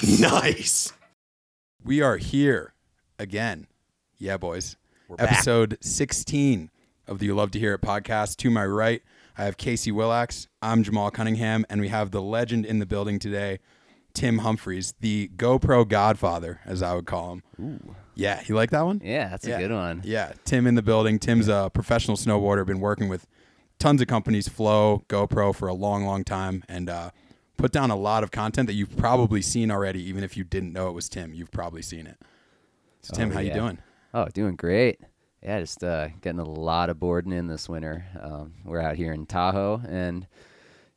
Nice. We are here again. Yeah, boys. We're Episode back. 16 of the You Love to Hear It podcast. To my right, I have Casey Willax. I'm Jamal Cunningham, and we have the legend in the building today, Tim Humphreys, the GoPro godfather, as I would call him. Ooh. Yeah, you like that one? Yeah, that's a good one. Yeah, Tim in the building. Tim's a professional snowboarder, been working with tons of companies, Flow, GoPro, for a long, long time, and put down a lot of content that you've probably seen already, even if you didn't know it was Tim. You've probably seen it. So, Tim, how you doing? Oh, doing great. Yeah, just getting a lot of boarding in this winter. We're out here in Tahoe, and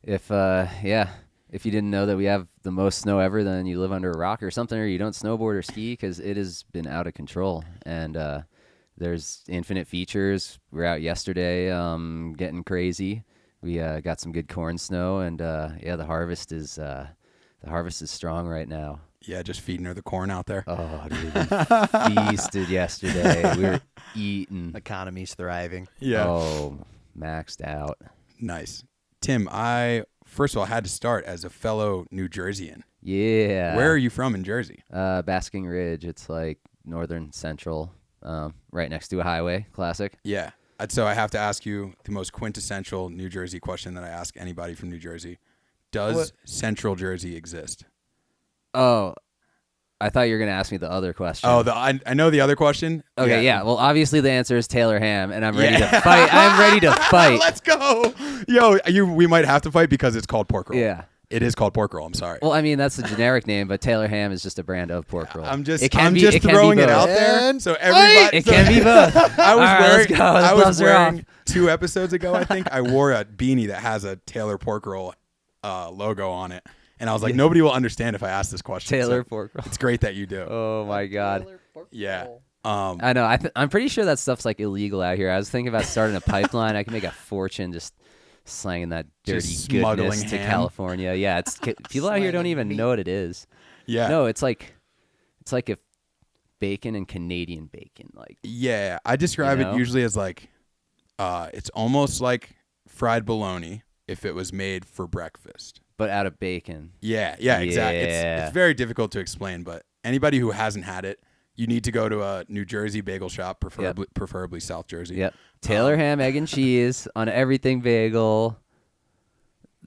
if you didn't know that we have the most snow ever, then you live under a rock or something, or you don't snowboard or ski, because it has been out of control. And there's infinite features. We were out yesterday getting crazy. We got some good corn snow, and the harvest is strong right now. Yeah, just feeding her the corn out there. Oh, dude, we feasted yesterday. We were eating. Economy's thriving. Yeah. Oh, maxed out. Nice. Tim, I, first of all, had to start as a fellow New Jerseyan. Yeah. Where are you from in Jersey? Basking Ridge. It's like northern central, right next to a highway. Classic. Yeah. So I have to ask you the most quintessential New Jersey question that I ask anybody from New Jersey. Does Central Jersey exist? Oh, I thought you were going to ask me the other question. Oh, I know the other question. Okay, yeah. Well, obviously the answer is Taylor Ham, and I'm ready to fight. I'm ready to fight. Let's go. Yo, we might have to fight because it's called pork roll. Yeah. It is called pork roll. I'm sorry. Well, I mean, that's the generic name, but Taylor Ham is just a brand of pork roll. I'm just It throwing it out both. there. So everybody, It can be both. I was wearing off. 2 episodes ago, I think, I wore a beanie that has a Taylor pork roll logo on it. And I was like, nobody will understand if I ask this question. Taylor So pork roll. it's great that you do. Oh, my God. Yeah. I know. I'm pretty sure that stuff's like illegal out here. I was thinking about starting a pipeline. I can make a fortune just slanging that dirty Just goodness smuggling to ham. California. Yeah, it's people out here don't even know what it is. Yeah. No, it's like if bacon and Canadian bacon, like. Yeah. I describe it usually as like, it's almost like fried bologna if it was made for breakfast. But out of bacon. Yeah, exactly. Yeah. It's very difficult to explain, but anybody who hasn't had it, you need to go to a New Jersey bagel shop, preferably South Jersey. Yep. Taylor ham, egg and cheese on everything bagel.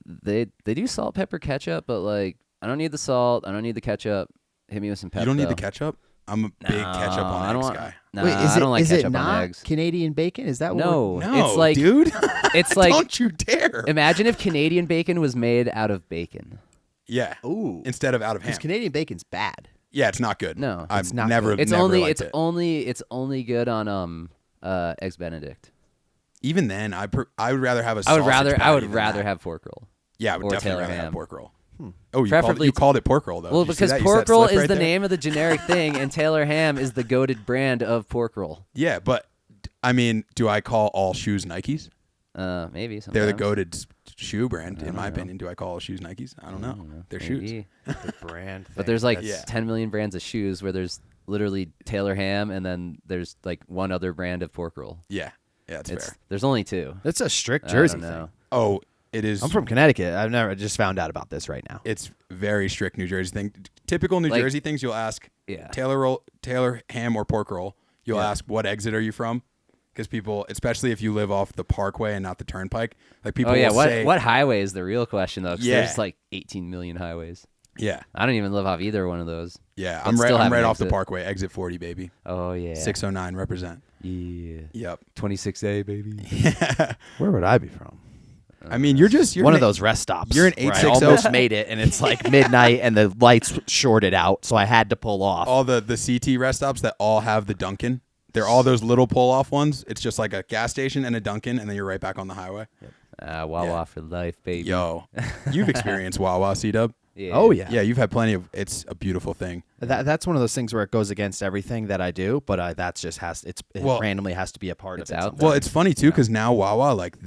They do salt, pepper, ketchup, but like I don't need the salt. I don't need the ketchup. Hit me with some pepper. You don't need the ketchup? I'm a big ketchup on eggs guy. Nah, Wait, I don't like ketchup not on eggs. Canadian bacon? Is that No, what No, it's like dude. It's like Don't you dare. imagine if Canadian bacon was made out of bacon. Yeah. Ooh. Instead of out of ham. Because Canadian bacon's bad. Yeah, it's not good. No, I've it's not never, good. It's never only liked it's it. only good on eggs Benedict. Even then, I would rather have a I would sausage patty than rather that. have pork roll. Yeah, I would or definitely Taylor rather have ham. pork roll. Oh, Preferably you called it pork roll, though. Well, Did you see because that? You pork said roll slip is right the there? name of the generic thing, and Taylor ham is the goated brand of pork roll. Yeah, but I mean, do I call all shoes Nikes? Maybe sometimes. They're the goated shoe brand, in my know. opinion. Do I call all shoes Nikes? I don't know. They're shoes. Maybe. The brand. But there's like Yeah. 10 million brands of shoes where there's literally Taylor ham, and then there's like one other brand of pork roll. Yeah, that's fair. There's only 2. That's a strict I Jersey don't thing. know. Oh, it is. I'm from Connecticut. I just found out about this right now. It's very strict New Jersey thing. Typical New Like- Jersey things. You'll ask Yeah. Taylor ham or pork roll. You'll ask what exit are you from? Because people, especially if you live off the Parkway and not the Turnpike, like people Oh yeah, will say, what highway is the real question though? 'Cause Yeah. there's like 18 million highways. Yeah, I don't even live off either one of those. yeah. But I'm still have right an off the exit. Parkway, exit 40, baby. Oh yeah. 609 represent. Yeah. Yep. 26A baby. Yeah. Where would I be from? I mean, you're One an- of those rest stops. you're an where I 860. almost made it, and it's like midnight, and the lights shorted out, so I had to pull off. all the CT rest stops that all have the Dunkin'. They're all those little pull-off ones. It's just like a gas station and a Dunkin', and then you're right back on the highway. Wawa Yeah. for life, baby. Yo, you've experienced Wawa, C-Dub. Yeah. Oh yeah. Yeah, you've had plenty of. It's a beautiful thing. That's one of those things where it goes against everything that I do, but that's just it Well, randomly has to be a part it's of it. out sometimes. Well, it's funny too because now Wawa, like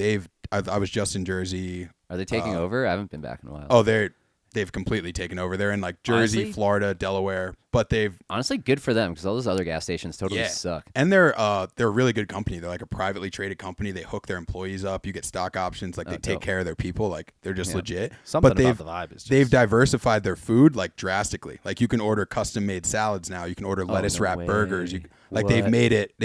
I was just in Jersey. Are they taking over? I haven't been back in a while. Oh, they're they've completely taken over. They're in like Jersey, Honestly? Florida, Delaware, but they've Honestly, good for them because all those other gas stations totally Yeah. suck. and they're a really good company. They're like a privately traded company. They hook their employees up. You get stock options. Like they take dope. care of their people. Like they're just legit. Something but they've about the vibe is just... they've diversified their food like drastically. Like you can order custom made salads now. You can order lettuce no wrap way. burgers. They've What?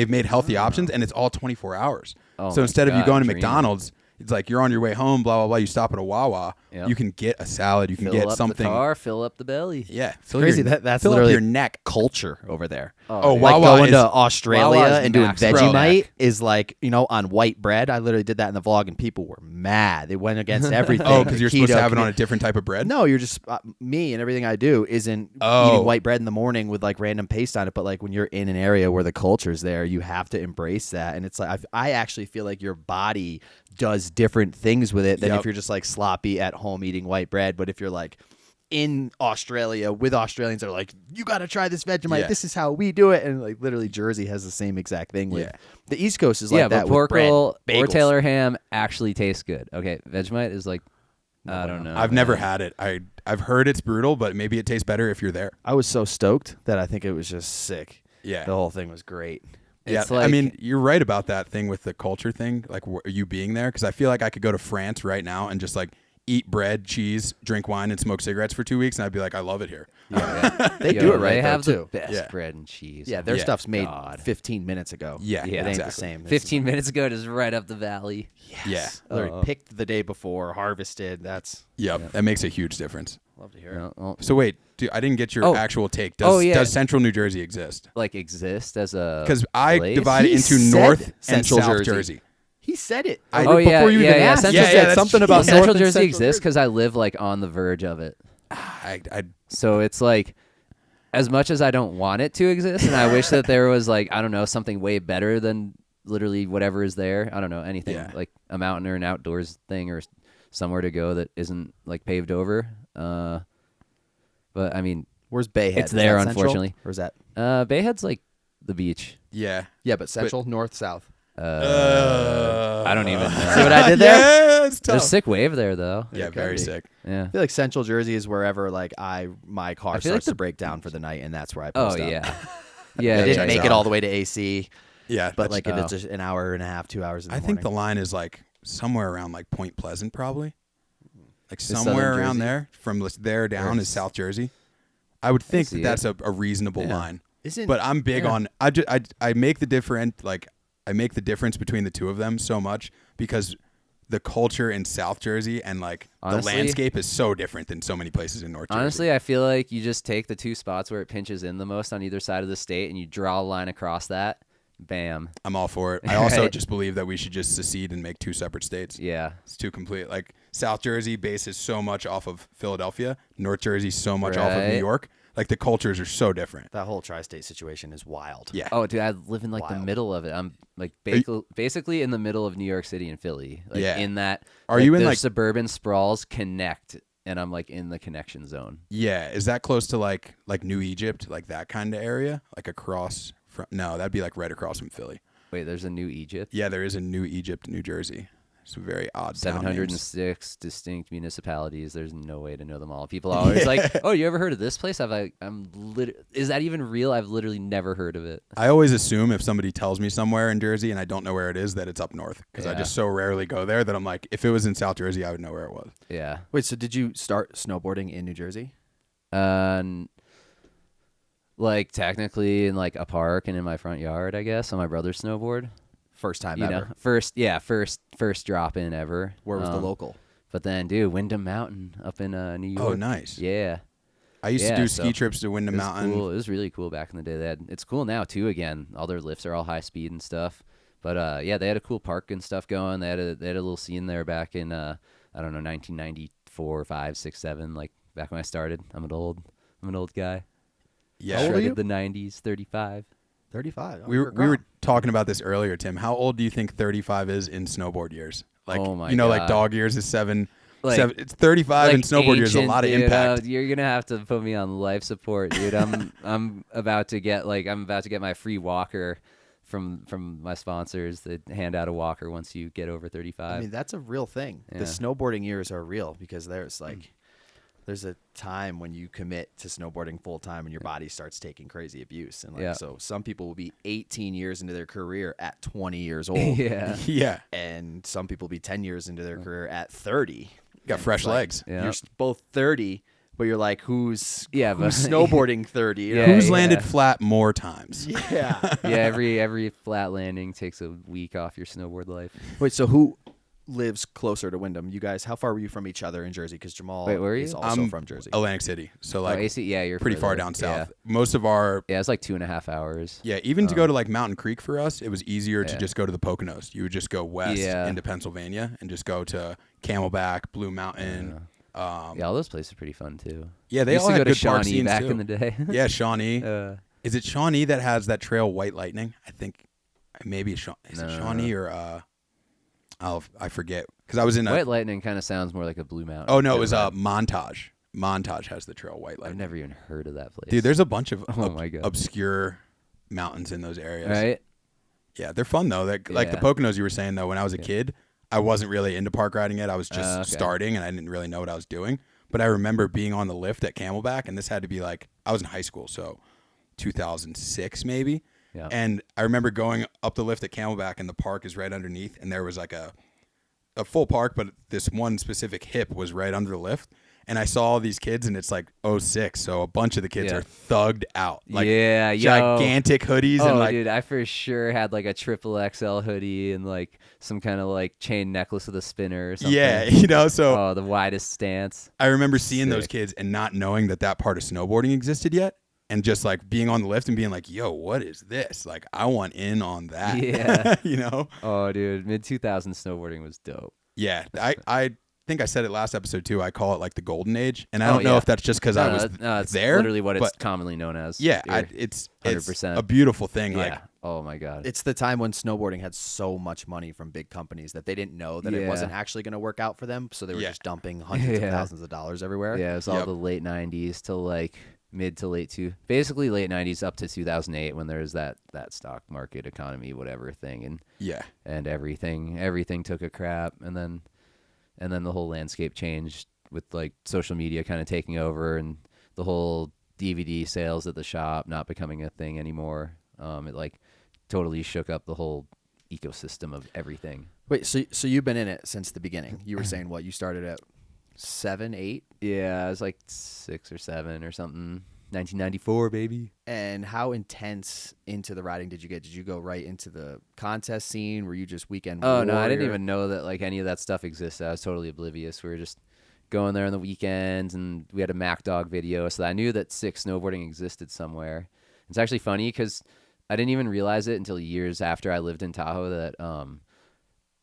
made healthy options, and it's all 24 hours. Oh So my instead of you God, going to dreamy. McDonald's, it's like you're on your way home, blah blah blah. You stop at a Wawa. Yep. You can get a salad. You can Fill get up something. the car, fill up the belly. Yeah, fill crazy. Your, That's fill literally up your neck. culture over there. Oh, dude. wow. Like Wawa going is- to Australia Wawa is and doing max Vegemite Bro. is like, on white bread. I literally did that in the vlog, and people were mad. They went against everything. Oh, because you're supposed to Keto, have it on a different type of bread. No, you're just me, and everything I do isn't Oh. eating white bread in the morning with like random paste on it. But like when you're in an area where the culture's there, you have to embrace that. And it's like I actually feel like your body does different things with it than Yep. if you're just like sloppy at home eating white bread. But if you're like in Australia with Australians that are like, you got to try this Vegemite. Yeah. This is how we do it. And like literally Jersey has the same exact thing with Yeah. the East Coast is like Yeah, that but with pork bread, roll or bagels. Taylor ham actually tastes good. Okay, Vegemite is like, I don't know. I've never man. had it. I've heard it's brutal, but maybe it tastes better if you're there. I was so stoked that I think it was just sick. Yeah. The whole thing was great. Yeah, It's I like- mean, you're right about that thing with the culture thing, like you being there, because I feel like I could go to France right now and just like eat bread, cheese, drink wine, and smoke cigarettes for 2 weeks, and I'd be like, I love it here. They Yo, do it right They there, have too. the best Yeah. bread and cheese. Yeah, their Yeah. stuff's made God. 15 minutes ago. Yeah, Yeah, it ain't the exactly. same. This is 15 minutes ago, just right up the valley. Yeah, literally picked the day before, harvested. That's yep, that makes a huge difference. love to You hear. know, well, So wait, dude, I didn't get your Oh. actual take. Oh, yeah. Does Central New Jersey exist? like exist as a Because I place? divide it He into said North and Central South Jersey. Jersey. He said it. Oh, yeah, before you yeah, even yeah, asked. Central- He Yeah, said that's something true. about Well, Central North and Jersey Central exists Jersey. because I live like on the verge of it. I So it's like, as much as I don't want it to exist, and I wish that there was like, I don't know, something way better than literally whatever is there. I don't know, anything Yeah. like a mountain or an outdoors thing or somewhere to go that isn't like paved over. But I mean, Where's Bayhead? It's Is there, that Central? unfortunately. Or is that? Bayhead's like the beach. yeah. Yeah, but Central, North, South. I don't even know. See what I did there? Yeah, it's There's tough. a sick wave there though. Yeah, very sick. Yeah. I feel like Central Jersey is wherever like my car feel like starts to break down for the night, and that's where I Oh post up. yeah. Yeah. I yeah, didn't make yeah. it all the way to AC, Yeah, but that's- like oh. it's just an hour and a half, 2 hours in the I think the morning. line is like somewhere around like Point Pleasant, probably. Like Southern somewhere around Jersey? there, from there down Or is South Jersey. I would think see it. that's a reasonable Yeah. line. Isn't But I'm big Yeah. on I make the difference between the two of them so much because the culture in South Jersey and like Honestly- the landscape is so different than so many places in North Jersey. Honestly, I feel like you just take the two spots where it pinches in the most on either side of the state and you draw a line across that. Bam. I'm all for it. I also Right. just believe that we should just secede and make two separate states. Yeah. It's too complete. Like South Jersey bases so much off of Philadelphia, North Jersey so much off of New Right. York. Like the cultures are so different. that whole tri-state situation is wild. Yeah. Oh, dude, I live in like the Wild. middle of it. I'm like you- basically in the middle of New York City and Philly. Like Yeah. in that. Are you in, the like- suburban sprawls connect, and I'm like in the connection zone. Yeah. Is that close to like New Egypt, like that kind of area? Like across from no, that'd be like right across from Philly. Wait, there's a new Egypt. Yeah, there is a New Egypt, New Jersey. It's very odd. town names. 706 distinct municipalities. There's no way to know them all. People are always like, "Oh, you ever heard of this place?" Is that even real? I've literally never heard of it. I always assume if somebody tells me somewhere in Jersey and I don't know where it is, that it's up north because I Yeah. just so rarely go there that I'm like, if it was in South Jersey, I would know where it was. Yeah. Wait, so did you start snowboarding in New Jersey? And like technically in like a park and in my front yard, I guess, on my brother's snowboard. First time You ever. know, first drop in ever. Where was the local? But then, dude, Windham Mountain up in New York. Oh, nice. Yeah. I used to Yeah, do so ski trips to Windham It was Mountain. cool. It was really cool back in the day. It's cool now too. Again, all their lifts are all high speed and stuff. But yeah, they had a cool park and stuff going. They had a little scene there back in I don't know 1994, 5, 6, 7. Like back when I started. I'm an old guy. Yeah. How old are you? Shredded the 90s. 35. 35. We were talking about this earlier, Tim. How old do you think 35 is in snowboard years? Like, Oh my like God. dog years is seven. Like- It's 35 in Like snowboard years. A ancient, lot of dude. impact. You're gonna have to put me on life support, dude. I'm about to get my free walker from my sponsors. They hand out a walker once you get over 35. I mean, that's a real thing. Yeah. The snowboarding years are real because there's like There's a time when you commit to snowboarding full time and your body starts taking crazy abuse. And like, so some people will be 18 years into their career at 20 years old. Yeah. Yeah. And some people will be 10 years into their career at 30. Got And fresh it's like, legs. Yeah. You're both 30, but you're like, who's Yeah, but snowboarding 30? You know? Yeah, Who's yeah. landed flat more times? Yeah. yeah, every flat landing takes a week off your snowboard life. Wait, so who lives closer to Wyndham? You guys, how far were you from each other in Jersey? Because Jamal Wait, where are is you? also I'm from Jersey. Atlantic City. So Oh, like AC, yeah, you're pretty far further. down south. Yeah. Most of our Yeah, it's like 2.5 hours. Yeah, even to go to like Mountain Creek for us, it was easier to Yeah. just go to the Poconos. You would just go west Yeah. into Pennsylvania and just go to Camelback, Blue Mountain. Yeah, all those places are pretty fun too. Yeah, they Used all to had go to good park Shawnee scenes back too. in the day. Yeah, Shawnee. Uh, Is it Shawnee that has that trail White Lightning? I think maybe it's is it No. Shawnee or I forget because I was in a White Lightning kind of sounds more like a Blue Mountain. oh no, it was Never mind. Montage. Montage has the trail White I've Lightning. never even heard of that place. Dude, there's a bunch of Oh my God. obscure mountains in those areas. right. Yeah, they're fun though. Like the Yeah. Poconos you were saying though, when I was a kid, I wasn't really into park riding yet. I was just Okay. starting and I didn't really know what I was doing. But I remember being on the lift at Camelback, and this had to be like I was in high school, so 2006 maybe. Yeah. And I remember going up the lift at Camelback, and the park is right underneath, and there was like a full park, but this one specific hip was right under the lift. And I saw all these kids, and it's like '06, so a bunch of the kids Yeah. are thugged out, like yeah, yo. gigantic hoodies, Oh, and like dude, I for sure had like a triple XL hoodie and like some kind of like chain necklace with a spinner or something. yeah, you know. So Oh, the widest stance. I remember seeing those Sick. kids and not knowing that part of snowboarding existed yet, and just like being on the lift and being like, "Yo, what is this? Like, I want in on that." Yeah. you know. Oh, dude, mid 2000s snowboarding was dope. Yeah, I think I said it last episode too. I call it like the Golden Age, and I don't know yeah. if that's just because I was it's there. literally what it's but commonly known as. yeah, You're- it's 100%. a beautiful thing. yeah. Like, Oh my god. It's the time when snowboarding had so much money from big companies that they didn't know that it wasn't Yeah. actually going to work out for them. So they were Yeah. just dumping hundreds of Yeah. thousands of dollars everywhere. Yeah, it was all Yep. the late 90s till like mid to late basically late 90s up to 2008 when there was that stock market economy whatever thing yeah, and everything took a crap and then the whole landscape changed with like social media kind of taking over and the whole DVD sales at the shop not becoming a thing anymore. It like totally shook up the whole ecosystem of everything. Wait, so you've been in it since the beginning. You were saying what? You started at 7, 8? Yeah, I was like 6 or 7 or something. 1994, baby. And how intense into the riding did you get? Did you go right into the contest scene? Were you just weekend Oh no, I didn't warrior? even know that like any of that stuff existed. I was totally oblivious. We were just going there on the weekends, and we had a Mac Dog video, so I knew that sick snowboarding existed somewhere. It's actually funny because I didn't even realize it until years after I lived in Tahoe that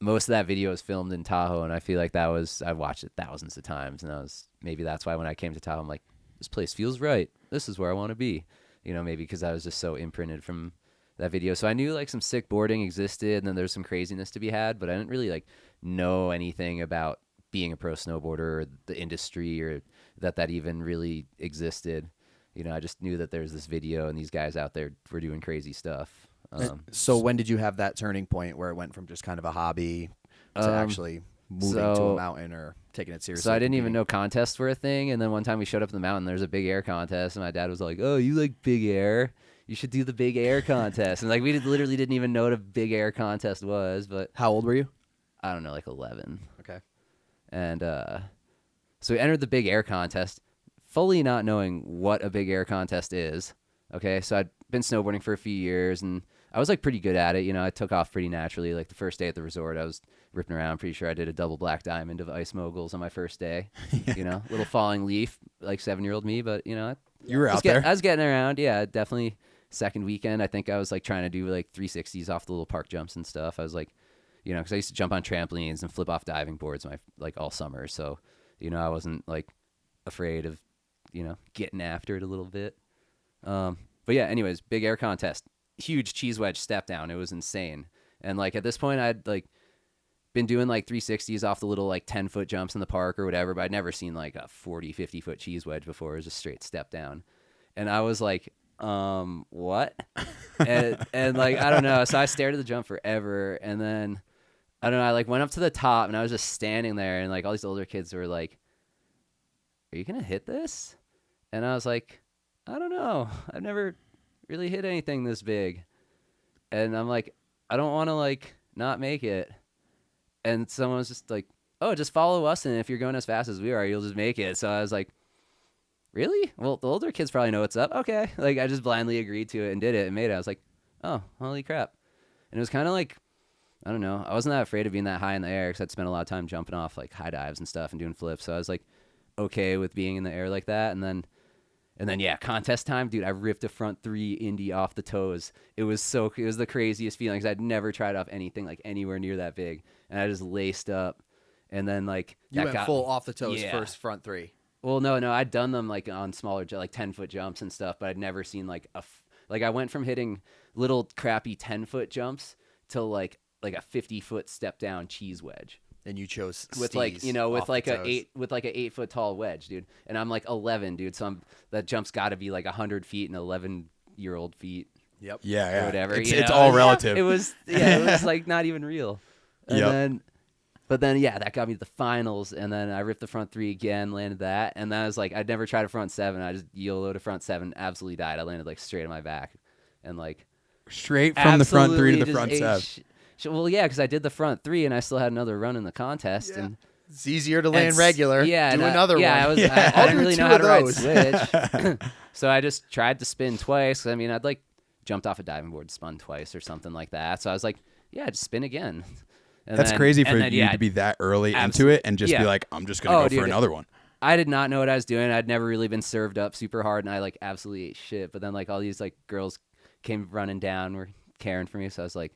most of that video was filmed in Tahoe, and I feel like I watched it thousands of times, and maybe that's why when I came to Tahoe, I'm like, this place feels right. This is where I want to be. You know, maybe because I was just so imprinted from that video. So I knew like some sick boarding existed, and then there's some craziness to be had, but I didn't really like know anything about being a pro snowboarder or the industry or that even really existed. You know, I just knew that there's this video and these guys out there were doing crazy stuff. So when did you have that turning point where it went from just kind of a hobby to actually moving to a so- mountain or taking it seriously? So I didn't even competing? know contests were a thing. And then one time we showed up in the mountain, there's a big air contest. And my dad was like, oh, you like big air? You should do the big air contest. And like, we literally didn't even know what a big air contest was, but How old were you? I don't know, like 11. Okay. And so we entered the big air contest, fully not knowing what a big air contest is. Okay, so I'd been snowboarding for a few years, and I was like pretty good at it. You know, I took off pretty naturally. Like the first day at the resort, I was ripping around. Pretty sure I did a double black diamond of ice moguls on my first day. You know, little falling leaf, like 7-year-old me, but you know, you were I was out there. I was getting around. Yeah, definitely. Second weekend, I think I was like trying to do like 360s off the little park jumps and stuff. I was like, you know, because I used to jump on trampolines and flip off diving boards all summer. So, you know, I wasn't like afraid of, you know, getting after it a little bit. But yeah, anyways, big air contest, huge cheese wedge step down. It was insane. And like at this point, I'd like been doing like 360s off the little like 10-foot jumps in the park or whatever, but I'd never seen like a 40, 50-foot cheese wedge before. It was just straight step down. And I was like, what? and like, I don't know. So I stared at the jump forever. And then I don't know, I like went up to the top and I was just standing there and like all these older kids were like are you going to hit this? And I was like, I don't know. I've never really hit anything this big. And I'm like, I don't want to like not make it. And someone was just like, oh, just follow us. And if you're going as fast as we are, you'll just make it. So I was like, really? Well, the older kids probably know what's up. Okay. Like I just blindly agreed to it and did it and made it. I was like, oh, holy crap. And it was kind of like, I don't know. I wasn't that afraid of being that high in the air because I'd spent a lot of time jumping off like high dives and stuff and doing flips. So I was like okay with being in the air like that. And then yeah, contest time, dude, I ripped a front 3 Indy off the toes. It was the craziest feeling because I'd never tried off anything like anywhere near that big. And I just laced up. And then like You went full off the toes Yeah. first front 3. Well, no, I'd done them like on smaller, like 10-foot jumps and stuff, but I'd never seen like like I went from hitting little crappy 10-foot jumps to like a 50-foot step down cheese wedge. And you chose With like, with like an 8-foot tall wedge, dude. And I'm like 11, dude. So that jump's got to be like 100 feet and 11-year-old feet. Yep. Yeah. Or whatever. It's all relative. It was like not even real. And Yep. then that got me to the finals. And then I ripped the front 3 again, landed that. And then I was like, I'd never tried a front 7. I just YOLO'd a front 7, absolutely died. I landed like straight on my back and like Straight from the front 3 to the just front ate 7. Well, yeah, because I did the front 3 and I still had another run in the contest. Yeah. And It's easier to land regular. Yeah, do and another one. I I'll didn't do really 2 know how of to ride those. switch, so I just tried to spin twice. I mean, I'd like jumped off a diving board, spun twice or something like that. So I was like, yeah, just spin again. And That's then- crazy for and then, you yeah, to be that early into absolutely. it and just Yeah. be like, I'm just going to go dude, for another one. I did not know what I was doing. I'd never really been served up super hard, and I like absolutely ate shit. But then like all these like girls came running down, were caring for me, so I was like,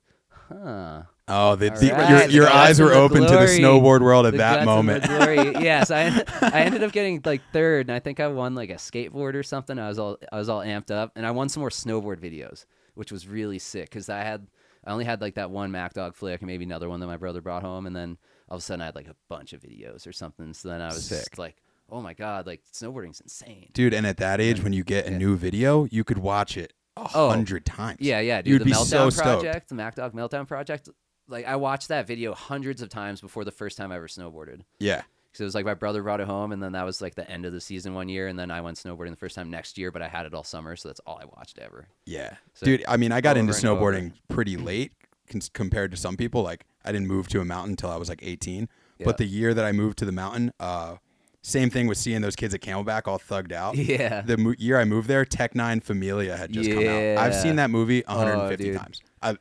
huh. Oh, All right, your the eyes guts were and the open to the glory. snowboard world at The that guts and moment. the glory. Yes, I ended up getting like 3rd, and I think I won like a skateboard or something. I was all amped up, and I won some more snowboard videos, which was really sick because I only had like that one Mac Dog flick and maybe another one that my brother brought home, and then all of a sudden I had like a bunch of videos or something. So then I was just like, oh my god, like snowboarding's insane, Dude, and at that age, when you get a new video, you could watch it 100 times. Yeah, dude. You'd The be Meltdown so stoked. Project, the Mac Dog Meltdown Project. Like I watched that video hundreds of times before the first time I ever snowboarded. Yeah. So it was like my brother brought it home, and then that was like the end of the season one year, and then I went snowboarding the first time next year, but I had it all summer, so that's all I watched ever. Yeah. So Dude, I mean, I got into over and over. snowboarding pretty late compared to some people. Like, I didn't move to a mountain until I was like 18. Yeah. But the year that I moved to the mountain, same thing with seeing those kids at Camelback all thugged out. Yeah. The year I moved there, Tech 9 Familia had just come out. I've Yeah. seen that movie 150 dude. times.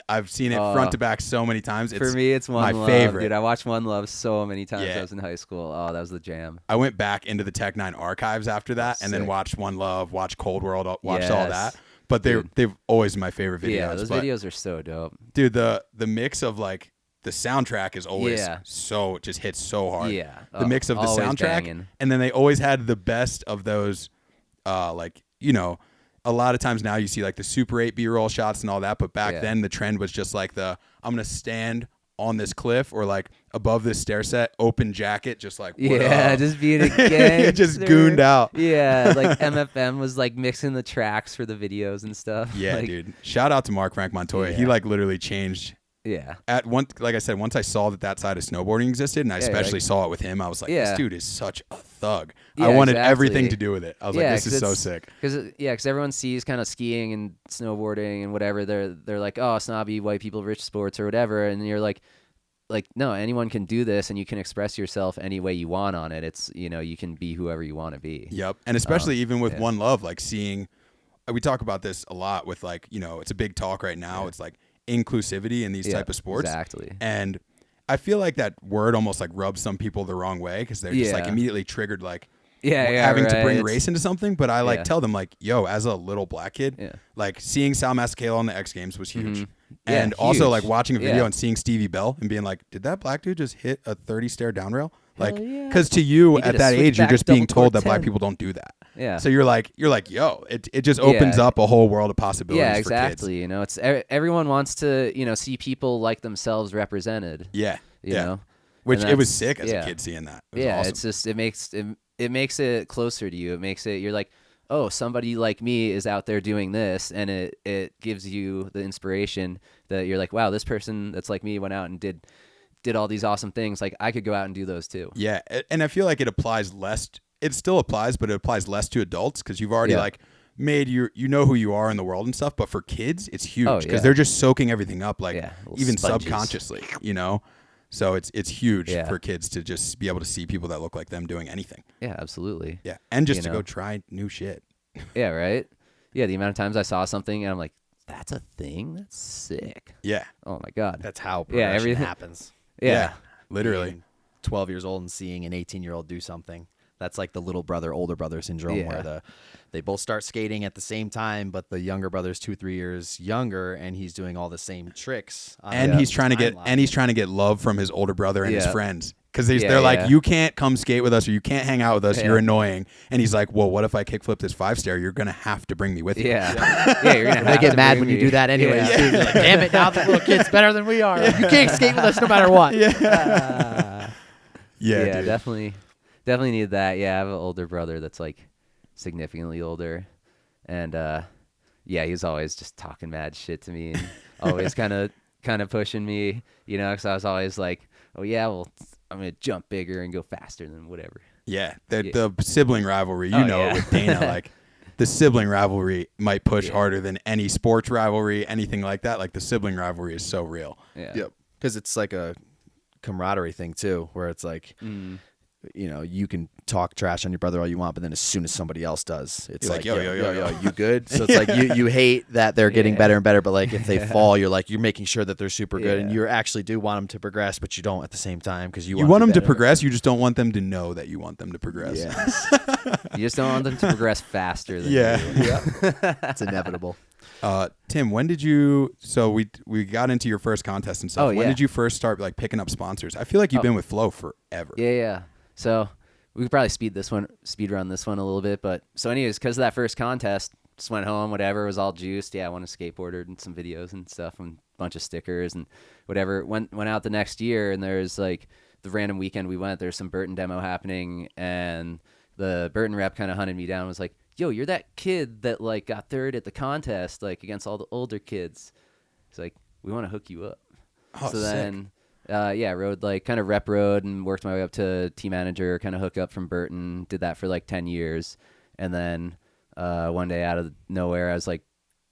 I've seen it front to back so many times. It's For me, it's One my Love, favorite. dude. I watched One Love so many times when Yeah. I was in high school. Oh, that was the jam. I went back into the Tech 9 archives after that and then Sick. watched One Love, watched Cold World, watched all Yes. that. But they've always been my favorite videos. Yeah, those but, videos are so dope. dude, the mix of like the soundtrack is always Yeah. so just hits so hard. Yeah. The mix of the Always soundtrack, banging. and then they always had the best of those. Like, you know, a lot of times now you see like the Super 8 B-roll shots and all that, but back Yeah. then the trend was just like I'm gonna stand on this cliff or like above this stair set, open jacket, just like what Yeah, up? just being a gangster. just gooned out. Yeah, like MFM was like mixing the tracks for the videos and stuff. Yeah, Like, dude. Shout out to Mark Frank Montoya. He Yeah. like literally changed. Yeah. Like I said, once I saw that side of snowboarding existed, and I Yeah, especially like- saw it with him, I was like, Yeah. this dude is such a thug. Yeah, I wanted exactly. everything to do with it. I was like, this is so sick. Because everyone sees kind of skiing and snowboarding and whatever. They're like, oh, snobby white people, rich sports or whatever, and you're like no, anyone can do this, and you can express yourself any way you want on it. It's you can be whoever you want to be. Yep. And especially even with yeah. One Love, like seeing, we talk about this a lot with like, it's a big talk right now. Yeah. It's like inclusivity in these Yeah, type of sports. Exactly. And I feel like that word almost like rubs some people the wrong way because they're just like Yeah. immediately triggered like Yeah, having to bring right. race into something. But I like Yeah. tell them like, yo, as a little black kid, Yeah. like seeing Sal Masakela on the X Games was huge. Mhm. Yeah, And also huge. like watching a video Yeah. and seeing Stevie Bell and being like, did that black dude just hit a 30 stair down rail? Like, yeah. because to you He did at a that age, you're switchback just being double told cord that black 10. people don't do that. Yeah. So you're like, yo, it just opens Yeah. up a whole world of possibilities Yeah, for exactly. kids. It's everyone wants to see people like themselves represented. Yeah. You know? Which And it was that's- sick as yeah. a kid seeing that. It was Yeah, awesome. it's just it makes it closer to you. It makes it you're like, oh, somebody like me is out there doing this, and it gives you the inspiration that you're like, wow, this person that's like me went out and did all these awesome things. Like I could go out and do those too. Yeah, and I feel like it applies less it still applies, but it applies less to adults because you've already like made you know who you are in the world and stuff. But for kids, it's huge because they're just soaking everything up, like even sponges. subconsciously, you know. So it's huge for kids to just be able to see people that look like them doing anything. Yeah, absolutely. Yeah, and just to go try new shit. Yeah, right. Yeah, the amount of times I saw something and I'm like, that's a thing. That's sick. Yeah. Oh my god. That's how progression everything happens. Yeah. Literally. Being 12 years old and seeing an 18-year-old do something. That's like the little brother, older brother syndrome where they both start skating at the same time, but the younger brother's 2-3 years younger and he's doing all the same tricks. And he's trying to get love from his older brother and his friends. Because they're like, you can't come skate with us or you can't hang out with us. You're annoying. And he's like, well, what if I kickflip this 5-stair? You're going to have to bring me with you. Yeah. You're going to They get mad when you do that anyways. Yeah. Dude. Like, damn it, now the little kid's better than we are. Like, you can't skate with us no matter what. Yeah, dude. Definitely need that. Yeah, I have an older brother that's like significantly older. And he's always just talking mad shit to me and always kind of pushing me, you know, because I was always like, oh, yeah, well, I'm going to jump bigger and go faster than whatever. Yeah, the sibling rivalry, it with Dana, like the sibling rivalry might push harder than any sports rivalry, anything like that. Like the sibling rivalry is so real. Yeah. Yep. Because it's like a camaraderie thing too, where it's like, you know, you can talk trash on your brother all you want, but then as soon as somebody else does, it's you're like, yo, you good? So it's like you hate that they're getting better and better, but like if they fall, you're like, you're making sure that they're super good, and you actually do want them to progress, but you don't at the same time because you want them to progress. You just don't want them to know that you want them to progress. Yes. You just don't want them to progress faster than you. It's inevitable. Tim, when did you? So we got into your first contest and stuff. When did you first start like picking up sponsors? I feel like you've been with Flow forever. Yeah. So we could probably speed run this one a little bit. But so anyways, because of that first contest, just went home, whatever, was all juiced. Yeah, I won a skateboard and some videos and stuff and a bunch of stickers and whatever. Went out the next year and there's like the random weekend we went, there's some Burton demo happening and the Burton rep kind of hunted me down and was like, yo, you're that kid that like got third at the contest, like against all the older kids. It's like, we want to hook you up. Oh, so sick. then rode like kind of rep road and worked my way up to team manager, kind of hook up from Burton, did that for like 10 years. And then one day out of nowhere, I was like,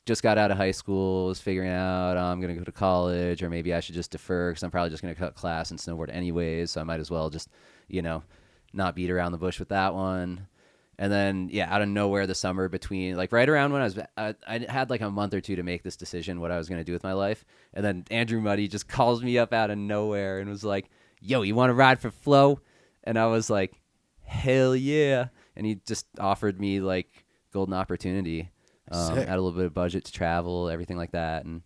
just got out of high school, was figuring out I'm going to go to college or maybe I should just defer because I'm probably just going to cut class and snowboard anyways. So I might as well just, not beat around the bush with that one. And then, out of nowhere the summer between, like right around when I had like a month or two to make this decision what I was going to do with my life. And then Andrew Muddy just calls me up out of nowhere and was like, yo, you want to ride for Flow? And I was like, hell yeah. And he just offered me like golden opportunity. Had a little bit of budget to travel, everything like that. And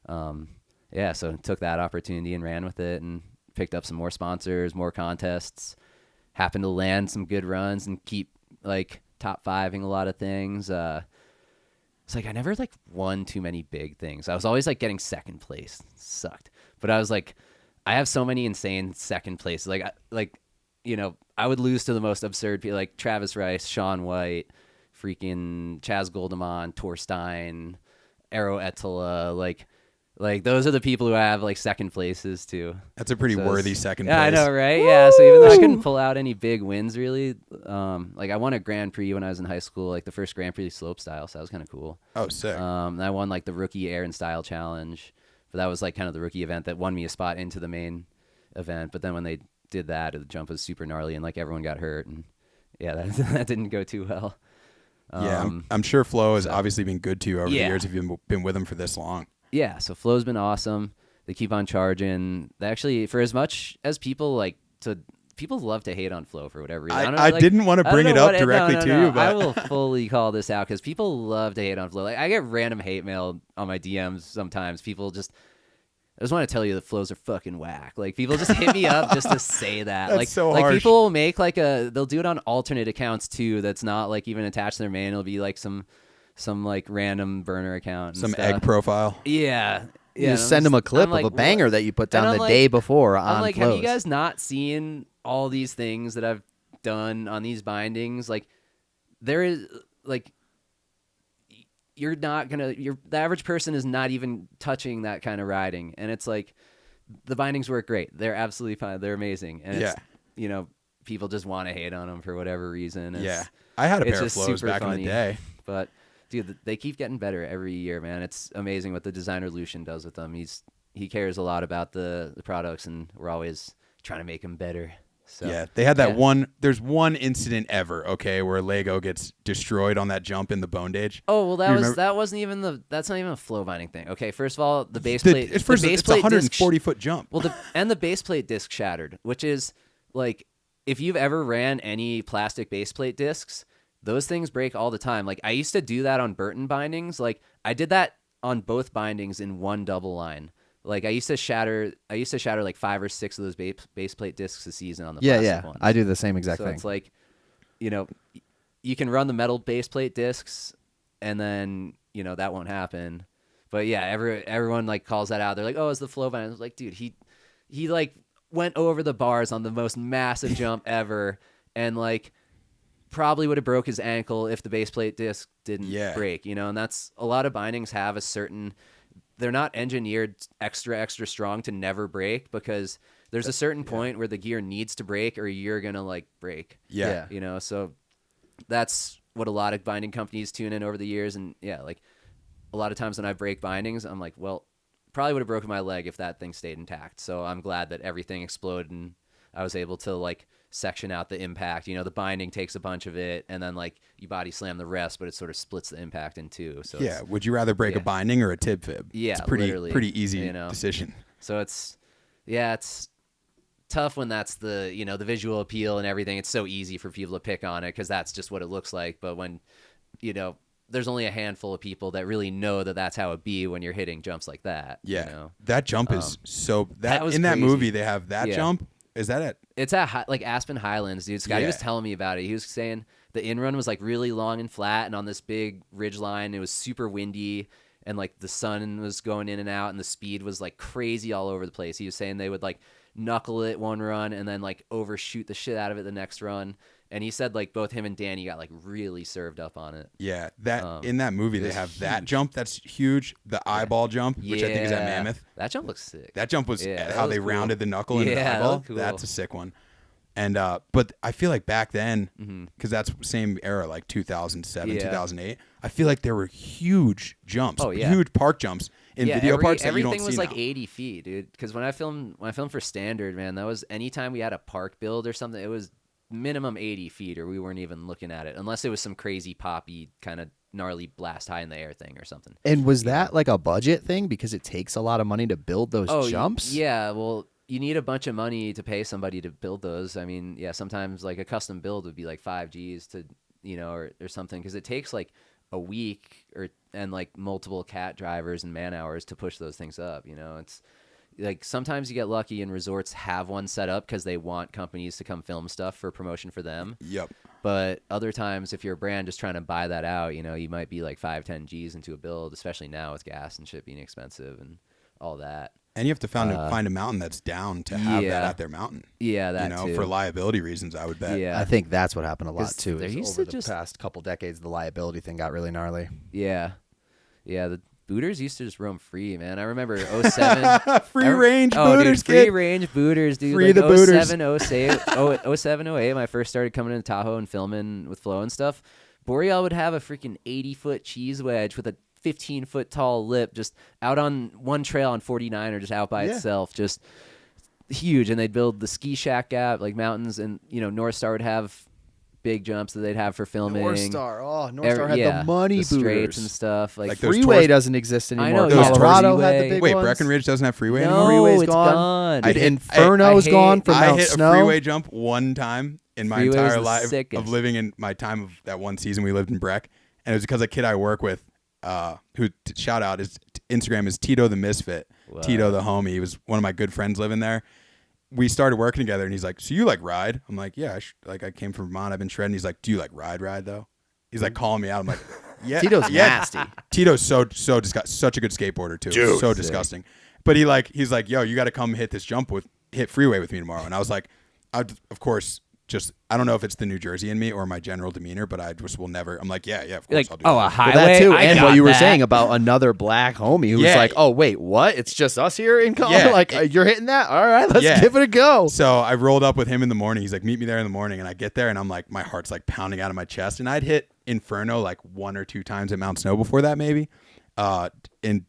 so took that opportunity and ran with it and picked up some more sponsors, more contests, happened to land some good runs and keep like top fiving a lot of things. It's like I never like won too many big things. I was always like getting second place. It sucked. But I was like, I have so many insane second places. I would lose to the most absurd people like Travis Rice, Sean White, freaking Chaz Goldemont, Torstein, Arrow Etala, like those are the people who I have like second places to. That's a pretty worthy second place. Yeah, I know, right? Yeah, so even though I couldn't pull out any big wins really, like I won a Grand Prix when I was in high school, like the first Grand Prix slopestyle, so that was kind of cool. Oh, sick. And I won like the rookie air and style challenge, but that was like kind of the rookie event that won me a spot into the main event. But then when they did that, the jump was super gnarly and like everyone got hurt, and that didn't go too well. I'm sure Flo has obviously been good to you over the years if you've been with him for this long. Yeah, so Flow's been awesome. They keep on charging. They actually, for as much as people people love to hate on Flow for whatever reason. I didn't want to bring it up directly to you, but I will fully call this out because people love to hate on Flow. Like I get random hate mail on my DMs sometimes. I just want to tell you that Flows are fucking whack. Like people just hit me up just to say that. That's like so like harsh. people will make like they'll do it on alternate accounts too. That's not like even attached to their main. It'll be like some like random burner account. And some stuff. egg profile. Yeah. You just send them a clip of a banger that you put down the day before on I'm like, Flows. have you guys not seen all these things that I've done on these bindings? Like, there is, like, the average person is not even touching that kind of riding. And it's like, the bindings work great. They're absolutely fine. They're amazing. And it's, people just want to hate on them for whatever reason. Yeah, I had a it's pair of just flows super back in funny. the day. But dude, they keep getting better every year, man. It's amazing what the designer Lucian does with them. He cares a lot about the products, and we're always trying to make them better. So, Yeah, they had that one. There's one incident ever, okay, where Lego gets destroyed on that jump in the Bondage. Oh well, remember? that wasn't even that's not even a flow binding thing. Okay, first of all, the base The- plate. it's first, the base it's a plate disc 140-foot jump. Well, the base plate disc shattered, which is like if you've ever ran any plastic base plate discs, those things break all the time. Like I used to do that on Burton bindings. Like I did that on both bindings in one double line. Like I used to shatter like 5 or 6 of those base plate discs a season on the plastic ones. I do the same exact thing. It's like, you can run the metal base plate discs, and then that won't happen. But yeah, everyone like calls that out. They're like, "Oh, it's the flow band." I was like, dude, he like went over the bars on the most massive jump ever, and like probably would have broke his ankle if the base plate disc didn't break. And that's a lot of bindings have a certain. They're not engineered extra strong to never break, because there's a certain point where the gear needs to break or you're going to like break. Yeah. So that's what a lot of binding companies tune in over the years. And yeah, like a lot of times when I break bindings, I'm like, well, probably would have broken my leg if that thing stayed intact. So I'm glad that everything exploded and I was able to like section out the impact. The binding takes a bunch of it, and then like you body slam the rest, but it sort of splits the impact in two. So Yeah, would you rather break a binding or a tib fib? Yeah, it's pretty easy literally, decision. So it's tough when that's the the visual appeal and everything. It's so easy for people to pick on it because that's just what it looks like. But when there's only a handful of people that really know that that's how it be when you're hitting jumps like that. Yeah, that jump is so that was in that crazy. movie they have that jump. Is that it? It's at like Aspen Highlands, dude. Scotty was telling me about it. He was saying the in-run was like really long and flat and on this big ridge line. It was super windy and like the sun was going in and out and the speed was like crazy all over the place. He was saying they would like knuckle it one run and then like overshoot the shit out of it the next run. And he said like both him and Danny got like really served up on it. Yeah, that in that movie they have that jump that's huge, the eyeball jump, which I think is at Mammoth. That jump looks sick. That jump was that how was they cool. rounded the knuckle into the that eyeball. looked cool. That's a sick one. And but I feel like back then, because that's same era, like 2007, 2008. I feel like there were huge jumps, huge park jumps in video parks that you don't see everything was like now. 80 feet, dude. Because when I filmed for Standard, man, that was anytime we had a park build or something, it was minimum 80 feet, or we weren't even looking at it, unless it was some crazy poppy kind of gnarly blast high in the air thing or something. And was that like a budget thing because it takes a lot of money to build those jumps? Yeah, well, you need a bunch of money to pay somebody to build those. I mean, yeah, sometimes like a custom build would be like 5 G's to, or something, because it takes like a week and like multiple cat drivers and man hours to push those things up. It's like sometimes you get lucky and resorts have one set up because they want companies to come film stuff for promotion for them. Yep. But other times, if you're a brand just trying to buy that out, you might be like 5-10 G's into a build, especially now with gas and shit being expensive and all that. And you have to find a mountain that's down to have that at their mountain. Yeah, that too. For liability reasons, I would bet. Yeah. I think that's what happened a lot too. there is used over to the past couple decades, the liability thing got really gnarly. Yeah. The booters used to just roam free, man. I remember 07. Free range dude, booters, free kid. range booters, dude. Free like the booters. 07, 08, when I first started coming into Tahoe and filming with Flo and stuff, Boreal would have a freaking 80-foot cheese wedge with a 15-foot tall lip just out on one trail on 49 or just out by itself, just huge. And they'd build the ski shack gap, like mountains, and North Star would have big jumps that they'd have for filming. North Star had the money the straights booters and stuff. Like those freeway doesn't exist I anymore. know, Colorado yeah. had the big Wait, ones. Breckenridge doesn't have freeway no, anymore? Freeway's it's gone. gone. I hit- Inferno's I gone from I Mount hit Snow. a freeway jump one time in my Freeway was entire the life sickest. of living in my time of that one season we lived in Breck, and it was because a kid I work with, who shout out his Instagram is Tito the Misfit. Wow. Tito the homie. He was one of my good friends living there. We started working together, and he's like, "So you like ride?" I'm like, "Yeah, I came from Vermont. I've been shredding." He's like, "Do you like ride though?" He's like calling me out. I'm like, "Yeah." Tito's nasty. Tito's so such a good skateboarder too. Dude, so sick. disgusting. But he's like, "Yo, you got to come hit freeway with me tomorrow." And I was like, of course, just I don't know if it's the New Jersey in me or my general demeanor, but I just will never. I'm like, yeah, of course Like, I'll do oh, that. a highway. That too, I and got what you were that. saying about another black homie who's Yeah. like, "Oh wait, what? It's just us here in Colorado. Yeah. Like you're hitting that? All right, let's Yeah. give it a go." So I rolled up with him in the morning. He's like, meet me there in the morning. And I get there and I'm like, my heart's like pounding out of my chest. And I'd hit Inferno like 1 or 2 times at Mount Snow before that, maybe,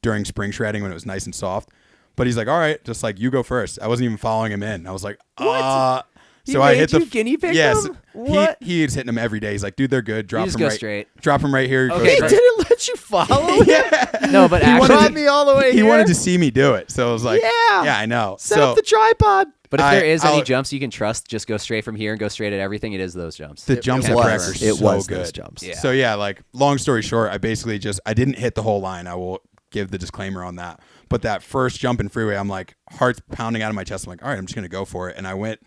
during spring shredding when it was nice and soft. But he's like, all right, just like you go first. I wasn't even following him in. I was like, He So I made hit the you guinea pig yes. them? What? He's hitting them every day. He's like, dude, they're good. Drop just them go right. straight. Drop them right here. Go Okay, He straight. didn't let you follow. Yeah. No, but He wanted actually, Brought me all the way He here. wanted to see me do it. So I was like, Yeah. yeah, I know. Set so up the tripod. but if there is any I'll- jumps you can trust, just go straight from here and go straight at everything. It is those jumps. the jumps it at was. Breck are It so was good. those jumps. Yeah. So yeah, like long story short, I basically I didn't hit the whole line. I will give the disclaimer on that. But that first jump in freeway, I'm like, heart's pounding out of my chest. I'm like, all right, I'm just gonna go for it. And I went.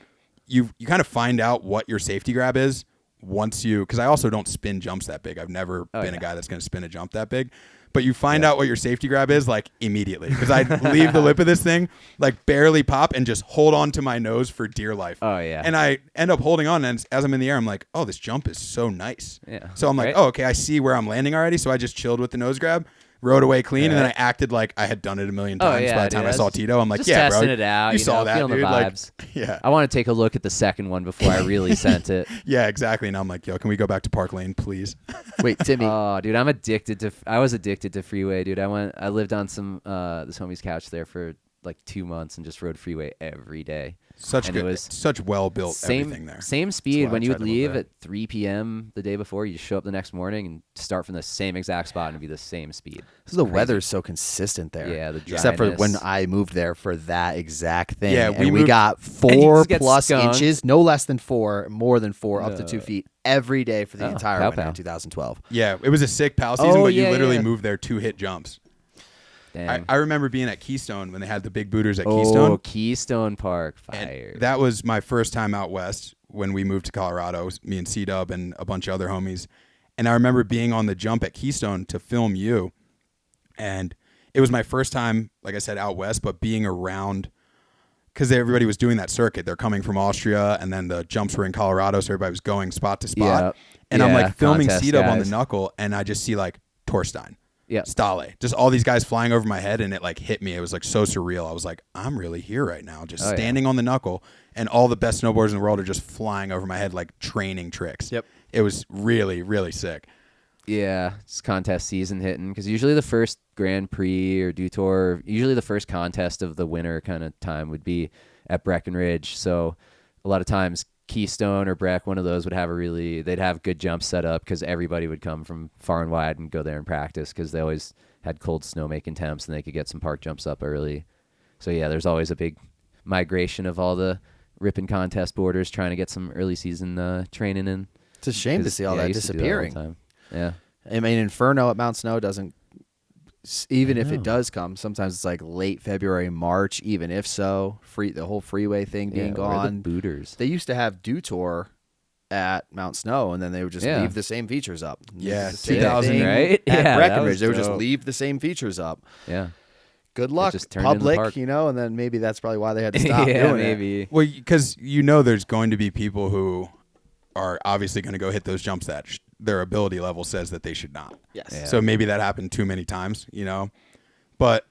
You kind of find out what your safety grab is once you, because I also don't spin jumps that big. I've never been a guy that's gonna spin a jump that big. But you find out what your safety grab is like immediately, because I leave the lip of this thing, like barely pop and just hold on to my nose for dear life. Oh, yeah. And I end up holding on, and as I'm in the air, I'm like, oh, this jump is so nice. Yeah. So I'm like, Right? oh, okay, I see where I'm landing already. So I just chilled with the nose grab, rode away clean, and then I acted like I had done it a million Oh, times yeah, by the time dude, I saw that's Tito. I'm like, just yeah, testing bro, it out, you you saw know, that, feeling the dude. Like, vibes. yeah, I want to take a look at the second one before I really sent it. yeah, exactly. And I'm like, yo, can we go back to Park Lane, please? Wait, Timmy. Oh, dude, I was addicted to freeway, dude. I lived on some this homie's couch there for like 2 months and just rode freeway every day. Such And good, it was such well built everything Same there. same speed. why When I you tried would to move leave there. at 3 p.m. the day before, you show up the next morning and start from the same exact spot and it'd be the same speed. Because the weather's so consistent there. Yeah, the Except for when dryness. I moved there for that exact thing. Yeah, and we moved- got And you 4 just get plus skunked. inches, no less than 4, more than 4, up to No. 2 feet every day for the Oh, entire pow winter pow. in 2012. Yeah, it was a sick PAL season, Oh, but you yeah, literally yeah. moved there to hit jumps. Damn. I remember being at Keystone when they had the big booters at oh, Keystone. Keystone Park, And fire. that was my first time out west when we moved to Colorado. It was me and C-Dub and a bunch of other homies. And I remember being on the jump at Keystone to film you. And it was my first time, like I said, out west, but being around, because everybody was doing that circuit. They're coming from Austria, and then the jumps were in Colorado, so everybody was going spot to spot. Yeah. And I'm Yeah, like filming contest C-Dub on the guys. knuckle, and I just see like Torstein. Yep. Stale, just all these guys flying over my head, and it like hit me. It was like so surreal. I was like, I'm really here right now, just Oh, yeah. standing on the knuckle, and all the best snowboarders in the world are just flying over my head like training tricks. Yep. It was really, really sick. Yeah, it's contest season hitting because usually the first Grand Prix or Dew Tour, usually the first contest of the winter kind of time would be at Breckenridge. So a lot of times Keystone or Breck, one of those would have they'd have good jumps set up because everybody would come from far and wide and go there and practice because they always had cold snowmaking temps and they could get some park jumps up early. So yeah, there's always a big migration of all the ripping contest boarders trying to get some early season training in. It's a shame to 'Cause, see all yeah, I that used to do all the disappearing. time. Yeah. I mean, Inferno at Mount Snow doesn't, even if know. it does come, sometimes it's like late February, March, even if so. The whole freeway thing being where are the gone. booters. They used to have Dew Tour at Mount Snow, and then they would just Yeah. leave the same features up. Yeah, The same 2000, thing right? At Yeah, that Breckenridge, was they would just dope. leave the same features up. Yeah. Good luck, just turned into the public, park. and then maybe that's probably why they had to stop yeah, doing it. maybe. Well, because there's going to be people who are obviously going to go hit those jumps that their ability level says that they should not. Yes. Yeah. So maybe that happened too many times, But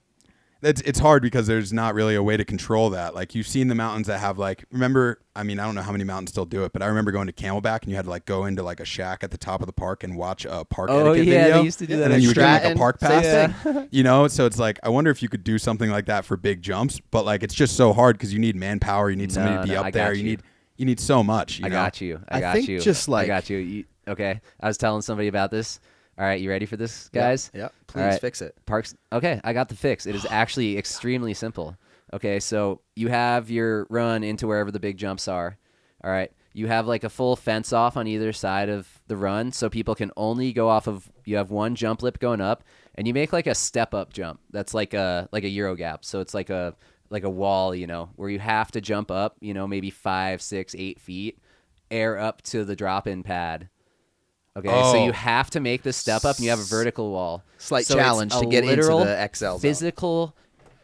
it's hard because there's not really a way to control that. Like you've seen the mountains that have I don't know how many mountains still do it, but I remember going to Camelback and you had to like go into like a shack at the top of the park and watch a park Oh, etiquette yeah, video. they used to do that And then at you would get like a Stratton, park same pass. thing. So it's like, I wonder if you could do something like that for big jumps, but like, it's just so hard because you need manpower. You need somebody to be No, up I there. got You you. need so much. I got you. I got think you. just I like- got you. Okay. I was telling somebody about this. All right, you ready for this, guys? Yep. All Please right. fix it. Parks. Okay, I got the fix. It is actually extremely simple. Okay, so you have your run into wherever the big jumps are. All right, you have like a full fence off on either side of the run, so people can only go off of. You have one jump lip going up, and you make like a step up jump. That's like a Euro gap. So it's like a wall, where you have to jump up, maybe 5, 6, 8 feet, air up to the drop in pad. Okay, so Oh. you have to make this step up, and you have a vertical wall. Slight So it's challenge a to get into literal the XL zone.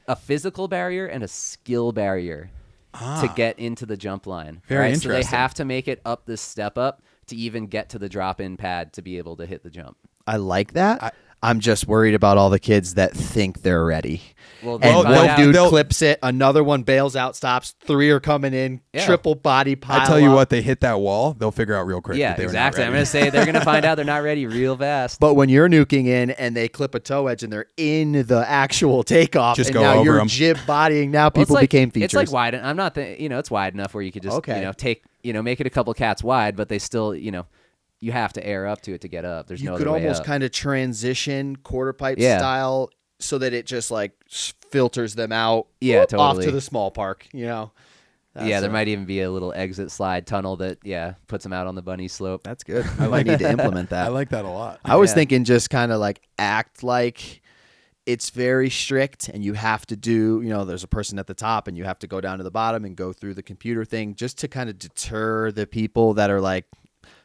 a physical barrier and a skill barrier. to get into the jump line. Very So they interesting. have to make it up this step up to even get to the drop-in pad to be able to hit the jump. I like that. I'm just worried about all the kids that think they're ready. Well, And find one out- dude they'll- clips it, another one bails out, stops, 3 are coming in, Yeah. triple body pile I tell you up. what, they hit that wall, they'll figure out real quick. Yeah, that they exactly. Were I'm not going ready. to say they're going to find out they're not ready real fast. But when you're nuking in and they clip a toe edge and they're in the actual takeoff, Just and go now over you're 'em. jib bodying, now Well, it's people like- became features. It's like wide. I'm not, it's wide enough where you could just, Okay. take, make it a couple cats wide, but they still, you have to air up to it to get up. There's you no could other way almost up. kind of transition quarter pipe Yeah. style so that it just like filters them out Yeah, off totally. to the small park, Yeah, That's, there might even be a little exit slide tunnel that, puts them out on the bunny slope. That's good. I might need to implement that. I like that a lot. I was Yeah. thinking just kind of like act like it's very strict and you have to do, there's a person at the top and you have to go down to the bottom and go through the computer thing just to kind of deter the people that are like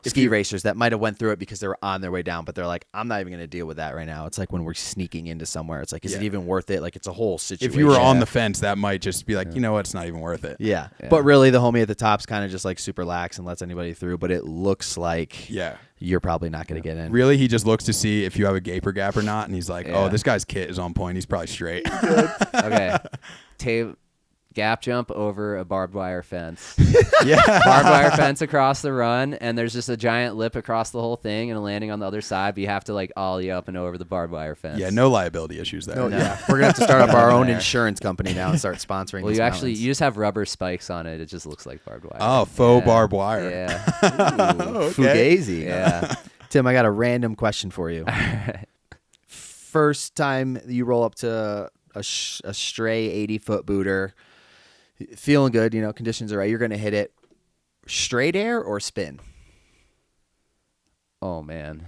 ski racers that might have went through it because they were on their way down, but they're like, I'm not even going to deal with that right now. It's like when we're sneaking into somewhere. It's like, is it Yeah. even worth it? Like it's a whole situation. If you were on the fence, that might just be like, you know what, it's not even worth it. Yeah. Yeah. But really the homie at the top's kind of just like super lax and lets anybody through, but it looks like Yeah. you're probably not going to get in. Really, he just looks to see if you have a gaper gap or not, and he's like, Yeah. oh, this guy's kit is on point. He's probably straight. Okay. Gap jump over a barbed wire fence. Yeah. Barbed wire fence across the run, and there's just a giant lip across the whole thing and a landing on the other side, but you have to like ollie up and over the barbed wire fence. Yeah, no liability issues there. No, yeah. We're going to have to start up our own There. insurance company now and start sponsoring Well, these you just have rubber spikes on it. It just looks like barbed wire. Oh, faux Yeah. barbed wire. Yeah. Fugazi. Yeah. Tim, I got a random question for you. First time you roll up to a stray 80-foot booter, feeling good, conditions are right, you're going to hit it. Straight air or spin? Oh man,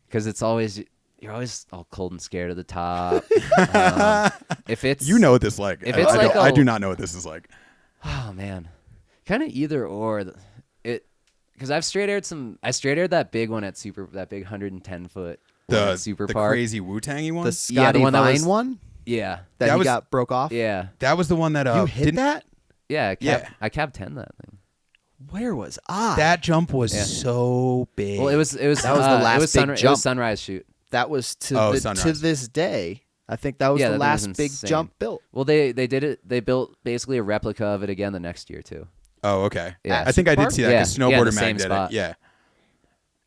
because you're always all cold and scared at the top. If it's You know what this is like. If it's I, like don't- I a- do not know what this is like. oh man, kind of either or. Because I straight aired that big one at that big 110 foot one The at Super the Park. crazy Wu-Tangy one? The Scotty one that Vine was- one Yeah, that That he was- got broke off? yeah, that was the one that You hit didn't- that? yeah. Yeah. I cab 10 that thing. Where was I? That jump was Yeah. so big. Well, it was That was the last it was big It jump. was sunrise shoot. That was to Oh, to Sunrise. this day. I think that was Yeah, the that last was big insane. jump built. Well, they did it. They built basically a replica of it again the next year too. Oh, okay. Yeah. I think I did Superpark? see that because Yeah, Snowboarder the same Mag did spot. it. Yeah.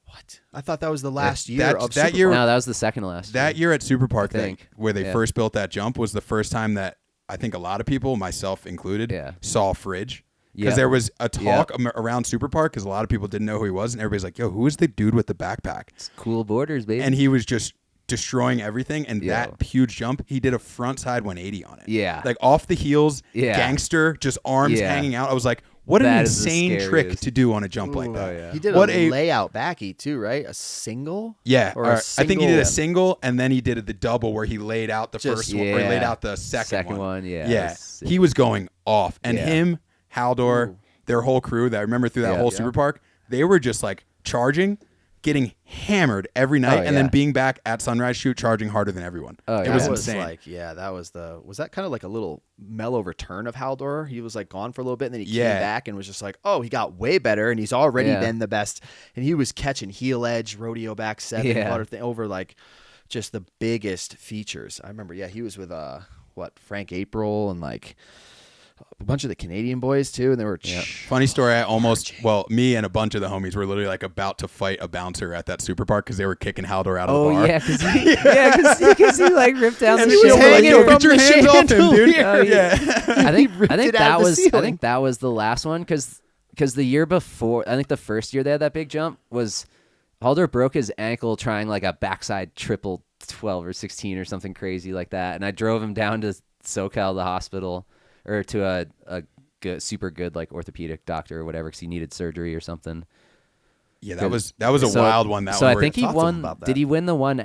What? I thought that was the last year that- of that Super year- No, that was the second to last. That year at Super Park, I think. where they Yeah. first built that jump, was the first time that I think a lot of people, myself included, Yeah. saw Fridge. Because Yep. there was a talk Yep. around Super Park because a lot of people didn't know who he was, and everybody's like, yo, who is the dude with the backpack? It's cool borders, baby. And he was just destroying everything, and Yo. that huge jump, he did a front side 180 on it. Yeah. Like off the heels, Yeah. gangster, just arms Yeah. hanging out. I was like, what an That is the insane trick scariest. to do on a jump like that. yeah. He did What a a- layout backy too, right? A single? Yeah, Or or a I think he did single- a single, and then he did the double where he laid out the Just- first one, or he laid yeah. out the second one. Yeah, Yeah, that's sick. he was going off, and Yeah. him, Haldor, their whole crew that I remember through that Yeah. whole Yeah. Super Park, they were just like charging, getting hammered every night, Oh, and then yeah. being back at Sunrise Shoot charging harder than everyone. Oh, It yeah. was That insane. like, was that kind of like a little mellow return of Haldor? He was like gone for a little bit, and then he Yeah. came back and was just like, oh, he got way better, and he's already Yeah. been the best. And he was catching heel edge, rodeo back seven, Yeah. water thing over like just the biggest features. I remember, he was with Frank April and like a bunch of the Canadian boys too, and they were Funny story, me and a bunch of the homies were literally like about to fight a bouncer at that Super Park because they were kicking Haldor out of the Oh bar. yeah, because he like ripped down And the he was chandelier. like, yo, from get your the hands off him, dude. chandelier. Oh, yeah. I think ripped it out of the ceiling. that was the last one because the year before, I think the first year they had that big jump was Haldor broke his ankle trying like a backside triple 12 or 16 or something crazy like that, and I drove him down to SoCal, the hospital, or to a good, super good like orthopedic doctor or whatever because he needed surgery or something. Yeah, that was a So- wild one. That so one I where think he talk to him won. about that. Did he win the one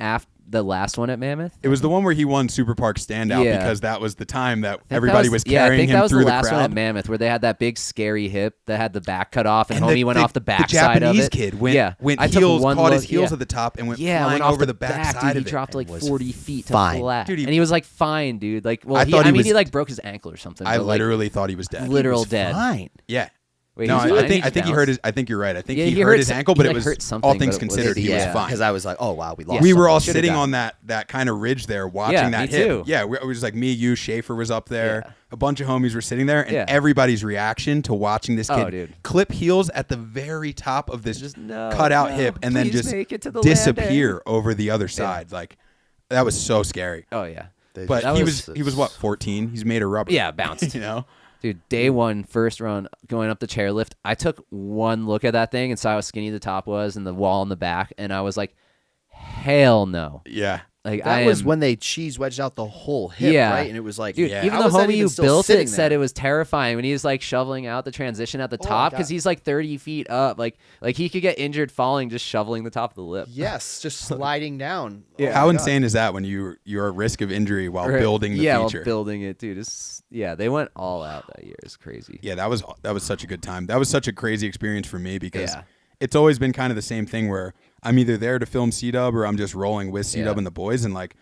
the last one at Mammoth? It was the one where he won Super Park standout Yeah. because that was the time that I think everybody was yeah, I carrying think him that was through the the last one at crowd. Mammoth where they had that big scary hip that had the back cut off and, And homie went off the back side of Japanese it. kid went, yeah. went I took heels, one caught his look, heels yeah. at the top and went Yeah, flying went off over the back dude. side He of it. dropped like was 40 feet to fine. flat. Dude, and he was like fine, dude. Like, well, I he, thought I he mean, was- he like broke his ankle or something. I but, like, literally thought he was dead. literal was dead. Fine. Yeah. Wait, No, he's I fine? think He he hurt bounced? his. I think you're right. I think Yeah, he he hurt hurt his some- ankle, but he, it like, was hurt something, all things but it was- considered. He was yeah. fine. Because I was like, oh wow, we lost. We were all Should've sitting gone. on that kind of ridge there, watching Yeah, that me hit. too. Yeah, it was like me, you, Schaefer was up there. Yeah. A bunch of homies were sitting there, and Yeah. everybody's reaction to watching this Oh, kid dude. clip heels at the very top of this Just, no, cutout no, hip, and then please just make it to the disappear landing. over the other side. Like that was so scary. Oh yeah. But That he was- was what 14. He's made of rubber. Yeah, bounced. you know. Dude, day one, first run, going up the chairlift, I took one look at that thing and saw how skinny the top was and the wall in the back, and I was like, hell no. Yeah. Like That I was am, when they cheese wedged out the whole hip, Yeah. right? And it was like, dude, Yeah. even how the is that homie even who still built sitting it said there? it was terrifying when he was like shoveling out the transition at the Oh my top because God. he's like 30 feet up. Like he could get injured falling just shoveling the top of the lip. Yes, just sliding down. Yeah. Oh How my God. insane is that when you're at risk of injury while Right. building the yeah, feature? while building it, dude. Yeah, they went all out that year. It's crazy. Yeah, that was such a good time. That was such a crazy experience for me because Yeah. it's always been kind of the same thing where I'm either there to film C-Dub or I'm just rolling with C-Dub Yeah. and the boys. And like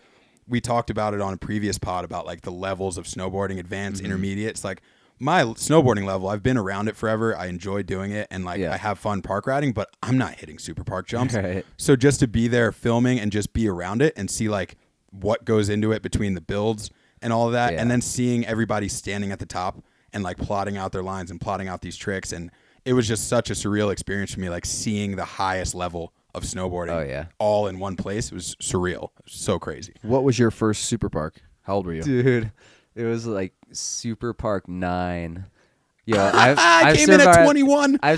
we talked about it on a previous pod about like the levels of snowboarding, advanced, Mm-hmm. intermediate. It's like my snowboarding level, I've been around it forever. I enjoy doing it and like Yeah. I have fun park riding, but I'm not hitting super park jumps. Right. So just to be there filming and just be around it and see like what goes into it between the builds and all of that, Yeah. and then seeing everybody standing at the top and like plotting out their lines and plotting out these tricks, and it was just such a surreal experience for me, like seeing the highest level of snowboarding Oh, yeah. all in one place. It was surreal. It was so crazy. What was your first super park? How old were you? Dude, it was like Super Park 9. Yo, I've I came in at survived- 21. I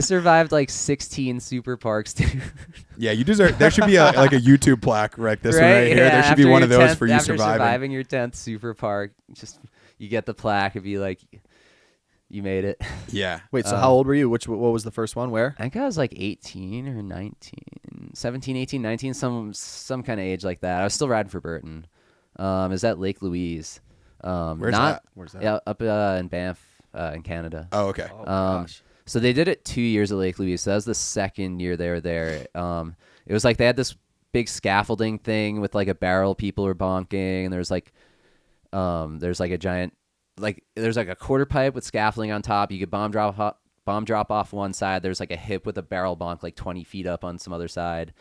survived like 16 super parks, dude. Yeah, you deserve. There should be like a YouTube plaque like this one right here. Yeah, there should be after one of your those 10th for you after surviving. your 10th super park. Just you get the plaque and be like, you made it. Yeah. Wait, so how old were you? What was the first one? Where? I think I was like 18 or 19, 17, 18, 19, some kind of age like that. I was still riding for Burton. Is that Lake Louise? Where's not, that? Where's that? Yeah, up in Banff, in Canada. Oh, okay. Oh my gosh. So they did it 2 years at Lake Louise. So that was the second year they were there. It was like they had this big scaffolding thing with like a barrel people were bonking, and there's like a giant, like there's like a quarter pipe with scaffolding on top. You could bomb drop off one side. There's like a hip with a barrel bonk like 20 feet up on some other side.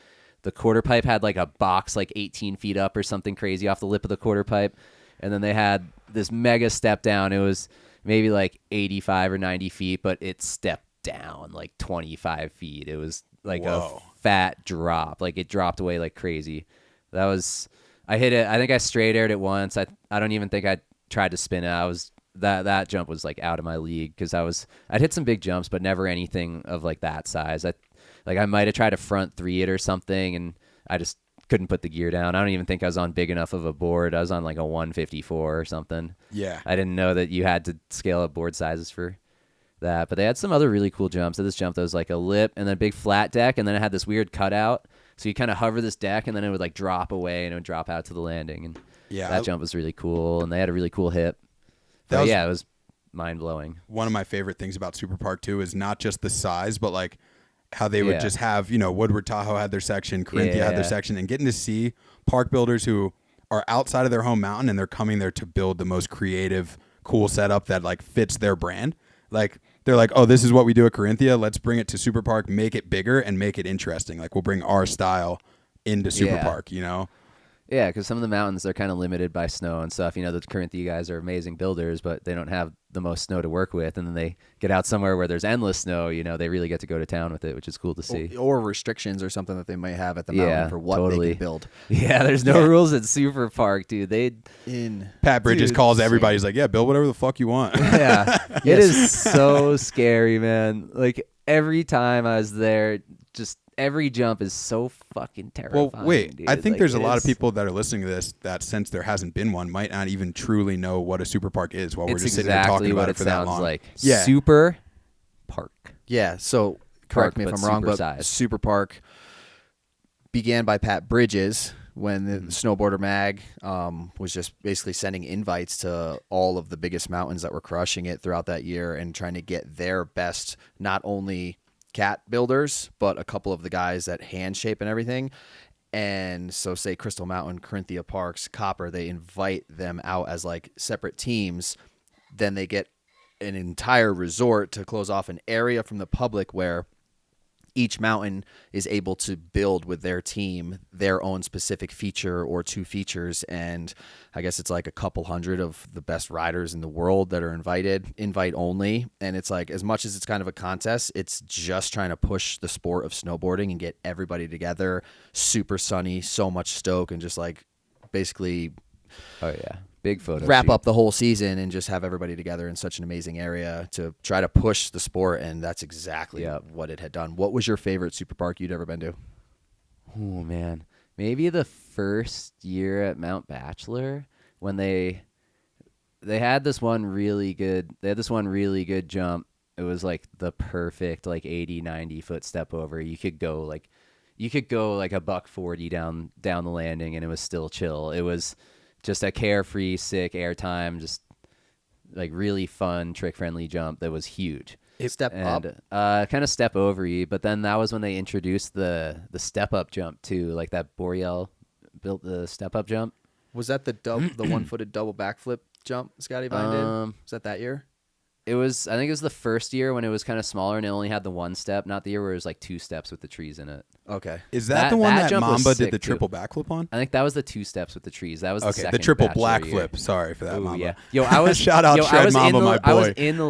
The quarter pipe had like a box like 18 feet up or something crazy off the lip of the quarter pipe. And then they had this mega step down. It was maybe like 85 or 90 feet, but it stepped down like 25 feet. It was like Whoa. a fat drop. Like it dropped away like crazy. I hit it. I think I straight aired it once. I don't even think I tried to spin it. That jump was like out of my league because I'd hit some big jumps, but never anything of like that size. I might have tried to front 3 it or something, and I just couldn't put the gear down. I don't even think I was on big enough of a board. I was on like a 154 or something. Yeah. I didn't know that you had to scale up board sizes for that. But they had some other really cool jumps. So this jump that was like a lip and then a big flat deck, and then it had this weird cutout. So you kind of hover this deck, and then it would like drop away, and it would drop out to the landing. And Yeah. that jump was really cool, and they had a really cool hip. That But was- yeah, it was mind blowing. One of my favorite things about Super Park 2 is not just the size, but like how they would Yeah. just have, Woodward Tahoe had their section, Corinthia had their Yeah. section, and getting to see park builders who are outside of their home mountain and they're coming there to build the most creative, cool setup that like fits their brand. Like they're like, oh, this is what we do at Corinthia. Let's bring it to Super Park, make it bigger and make it interesting. Like we'll bring our style into Super Yeah. Park, Yeah, because some of the mountains are kind of limited by snow and stuff. The Corinthia guys are amazing builders, but they don't have the most snow to work with. And then they get out somewhere where there's endless snow. They really get to go to town with it, which is cool to see. Or restrictions or something that they might have at the Yeah, mountain for what they totally. can build. Yeah, there's no rules at Super Park, dude. Pat Bridges Dude, calls everybody. He's like, yeah, build whatever the fuck you want. Yeah, it is so scary, man. Like every time I was there, just every jump is so fucking terrifying. Well, wait. dude. I think Like, there's a it lot of is- people that are listening to this that since there hasn't been one might not even truly know what a super park is while we're It's just sitting here exactly talking about what it for it that sounds long. like. Yeah. Super Park. Yeah, so correct Park, me if but I'm wrong, super but size. Super Park began by Pat Bridges when the Snowboarder Mag was just basically sending invites to all of the biggest mountains that were crushing it throughout that year and trying to get their best, not only cat builders, but a couple of the guys that hand shape and everything. And so say Crystal Mountain, Corinthia Parks, Copper, they invite them out as like separate teams. Then they get an entire resort to close off an area from the public where each mountain is able to build with their team their own specific feature or 2 features. And I guess it's like a couple hundred of the best riders in the world that are invited, invite only. And it's like, as much as it's kind of a contest, it's just trying to push the sport of snowboarding and get everybody together. Super sunny, so much stoke, and just like basically Oh yeah, big photo. wrap shoot. up the whole season and just have everybody together in such an amazing area to try to push the sport. And that's exactly what it had done. What was your favorite super park you'd ever been to? Oh man, maybe the first year at Mount Bachelor when they had this one really good. They had this one really good jump. It was like the perfect like 80, 90 foot step over. You could go like a $140 down the landing, and it was still chill. It was just a carefree, sick airtime, just like really fun, trick-friendly jump that was huge. Step up? Kind of step over-y, but then that was when they introduced the step-up jump too, like that Boreal built the step-up jump. Was that the one-footed double backflip jump Scotty Vine did? Was that year? I think it was the first year when it was kind of smaller and it only had the one step, not the year where it was like 2 steps with the trees in it. Okay. Is that the one that jump was Mamba sick, did the too. triple backflip on? I think that was the 2 steps with the trees. That was the Okay, second the triple Bachelor black year. flip. Sorry for that, Ooh, Mamba. yeah. Yo, I was Shout out Shred Mamba, my I was boy. in the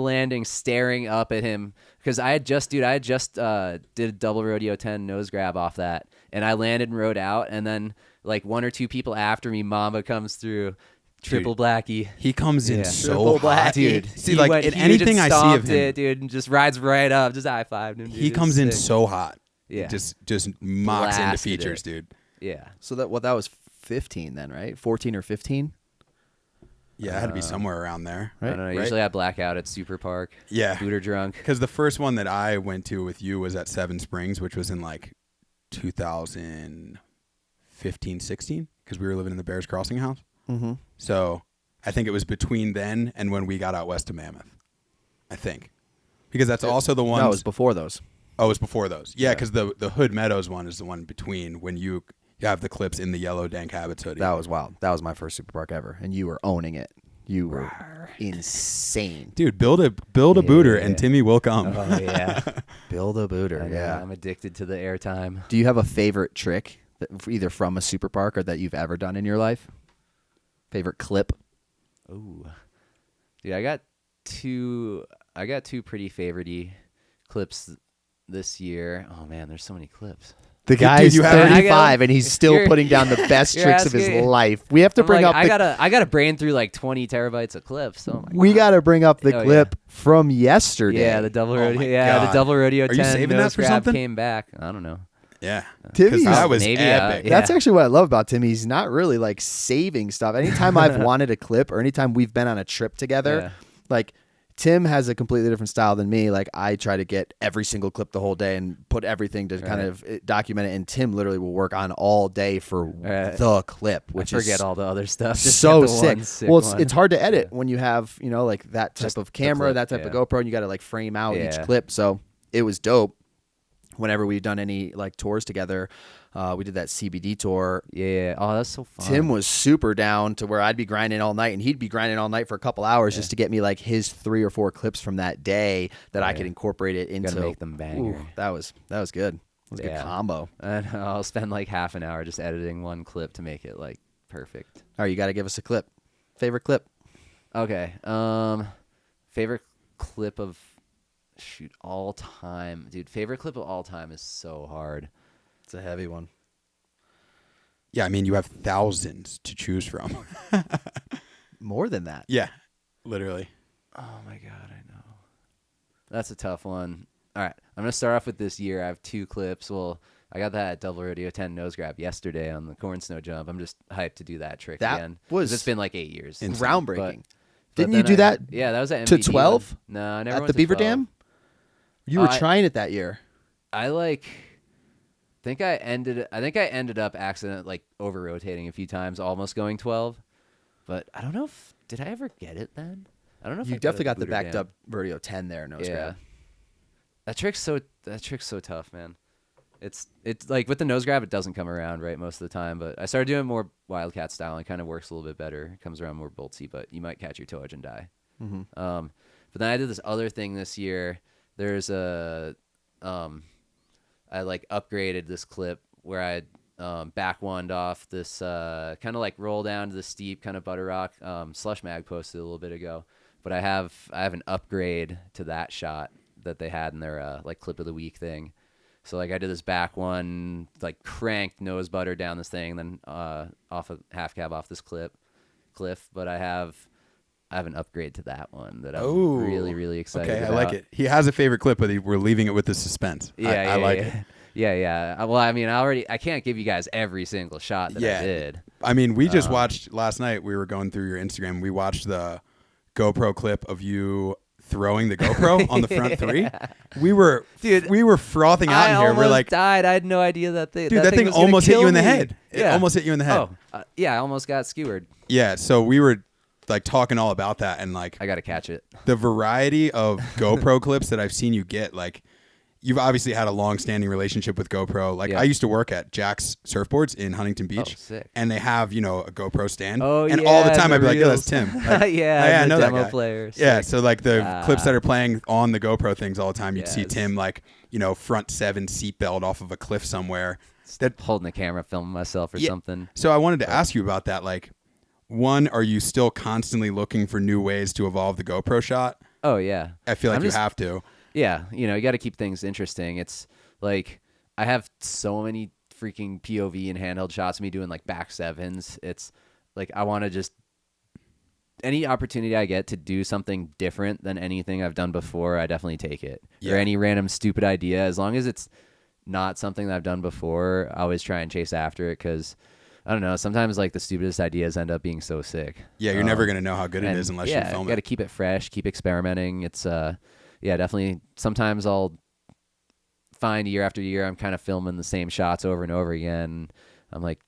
landing staring up at him because I had just did a double rodeo 10 nose grab off that, and I landed and rode out, and then like 1 or 2 people after me, Mamba comes through. Triple blackie. He comes in Yeah. so Triple hot, blackie. dude. See, He like went in huge anything and I see of stomped him, it, dude, and just rides right up, just high-fived him. Dude. he It was comes in sick. so hot. Yeah. Just mocks into Blasted features, it. dude. Yeah. So that was 15 then, right? 14 or 15? Yeah, it had to be somewhere around there. I don't know. Right? Usually I black out at Super Park. Yeah. Booter drunk. Because the first one that I went to with you was at Seven Springs, which was in like 2015, 16, because we were living in the Bears Crossing house. Mm-hmm. So I think it was between then and when we got out west of Mammoth. I think. Because that's also the one. No, it was before those. Oh, it was before those. Yeah, because the Hood Meadows one is the one between when you have the clips in the yellow Dank Habits hoodie. That was wild. That was my first super park ever, and you were owning it. You were insane. Dude, build a booter and Timmy will come. Oh, yeah. Build a booter. I know, Yeah. I'm addicted to the airtime. Do you have a favorite trick, either from a super park or that you've ever done in your life? Favorite clip? Ooh. Dude, I got two pretty favorite-y clips this year. Oh, man, there's so many clips. The Dude, guy's you have- 35 and he's still You're- putting down the best you're tricks of his asking- life. We have to I'm bring like, up the I gotta brain through like 20 terabytes of clips. Oh my we God. got to bring up the Oh, clip from yesterday. Yeah, the double Oh rodeo. my Yeah, God. the double rodeo Are you 10 saving that nose for grab something? came back. I don't know. Yeah. Timmy's- Because that was Maybe, epic. yeah. That's actually what I love about Tim. He's not really like saving stuff. Anytime I've wanted a clip or anytime we've been on a trip together, Yeah. like Tim has a completely different style than me. Like I try to get every single clip the whole day and put everything to kind of document it. And Tim literally will work on all day for the clip, which I forget is all the other stuff. Just so get the one sick. Well, one. it's hard to edit when you have, like that type Just of the camera, clip, that type of yeah. GoPro, and you got to like frame out each Yeah. clip. So it was dope. Whenever we've done any like tours together, we did that CBD tour. Yeah. Oh, that's so fun. Tim was super down to where I'd be grinding all night and he'd be grinding all night for a couple hours just to get me like his 3 or 4 clips from that day that I could incorporate it into. Gotta make them banger. Ooh, that was good. It was a good Yeah. combo. And I'll spend like half an hour just editing one clip to make it like perfect. All right, you got to give us a clip. Favorite clip? Okay. Favorite clip of all time. Dude, favorite clip of all time is so hard. It's a heavy one. Yeah, I mean, you have thousands to choose from. More than that. Yeah, literally. Oh my God, I know. That's a tough one. All right, I'm gonna start off with this year. I have 2 clips. Well, I got that double rodeo 10 nose grab yesterday on the corn snow jump. I'm just hyped to do that trick That again. was 'Cause it's been like 8 years. groundbreaking. But Didn't you then do that Yeah, that was at to MVD 12? one. No, I never at went the to Beaver 12. Dam? You were I- trying it that year. I like think I ended up like over rotating a few times, almost going 12. But I don't know did I ever get it then? I don't know if You I definitely got the booter backed down. up Vertigo 10 there, nose Yeah. grab. That trick's so tough, man. It's like with the nose grab, it doesn't come around right most of the time. But I started doing more Wildcat style, and it kind of works a little bit better. It comes around more boltsy, but you might catch your toe edge and die. Mm-hmm. But then I did this other thing this year. There's I like upgraded this clip where I back wand off this kind of like roll down to the steep kind of butter rock. Slush Mag posted a little bit ago, but I have an upgrade to that shot that they had in their like clip of the week thing. So like I did this back one, like cranked nose butter down this thing, then off a half cab off this cliff. But I have an upgrade to that one that I'm really excited Okay, about. I like it. He has a favorite clip, but we're leaving it with the suspense. I like it. Yeah. Well, I mean, I can't give you guys every single shot that I did. I mean, we just watched last night. We were going through your Instagram. We watched the GoPro clip of you throwing the GoPro on the front three. We were frothing out in here. We're like, died. I had no idea that thing. dude, that thing was gonna almost hit kill you in the me. head. It Yeah. almost hit you in the head. Oh, yeah, I almost got skewered. Yeah, so we were like talking all about that, and like I gotta catch it. the variety of GoPro clips that I've seen you get. Like, you've obviously had a long-standing relationship with GoPro. Like, Yeah. I used to work at Jack's Surfboards in Huntington Beach, sick. and they have a GoPro stand. Oh, and yeah, all the time the I'd be like, "Yo, that's reels. Tim." Like, Yeah, I the know that demo guy. player. Yeah, Sick. so like the clips that are playing on the GoPro things all the time, you'd see Yes. Tim like front 7 seatbelt off of a cliff somewhere. That holding the camera, filming myself or something. So I wanted to ask you about that. Like, one, are you still constantly looking for new ways to evolve the GoPro shot? Oh yeah. I feel like I'm you just- have to. Yeah, you got to keep things interesting. It's like I have so many freaking POV and handheld shots of me doing like back sevens. It's like I want to just any opportunity I get to do something different than anything I've done before, I definitely take it. Yeah. Or any random stupid idea, as long as it's not something that I've done before, I always try and chase after it because I don't know. Sometimes like the stupidest ideas end up being so sick. Yeah, you're never gonna know how good it and is unless yeah, you film got to it. keep it fresh, keep experimenting. It's definitely. Sometimes I'll find year after year I'm kind of filming the same shots over and over again. I'm like,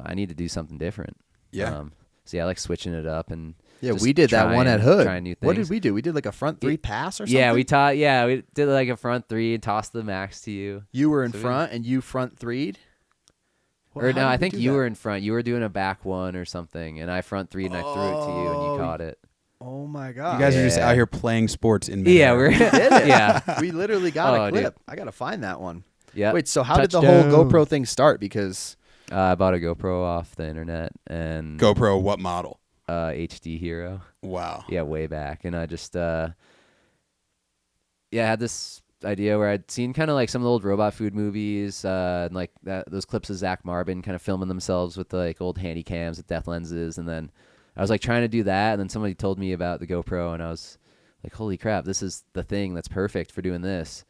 I need to do something different. Yeah. So yeah, I like switching it up and Yeah, just we did that one trying- at Hood. trying new What things. did we do? We did like a front 3 pass or something? Yeah, we did like a front 3 and tossed the max to you. You were in So we- front and you front 3'd? Or no, I think you were in front. You were doing a back one or something, and I front 3'd and I threw it to you and you caught it. Oh my god. You guys are just Yeah. out here playing sports in Yeah, midair. we're yeah. We literally got Oh, a dude. clip. I got to find that one. Yeah. Wait, so how did the whole Touchdown. GoPro thing start? Because I bought a GoPro off the internet and GoPro, what model? HD Hero. Wow. Yeah, way back. And I just I had this idea where I'd seen kind of like some of the old robot food movies, and like those clips of Zach Marbin kind of filming themselves with like old handy cams with depth lenses, and then I was like trying to do that, and then somebody told me about the GoPro, and I was like, holy crap, this is the thing that's perfect for doing this.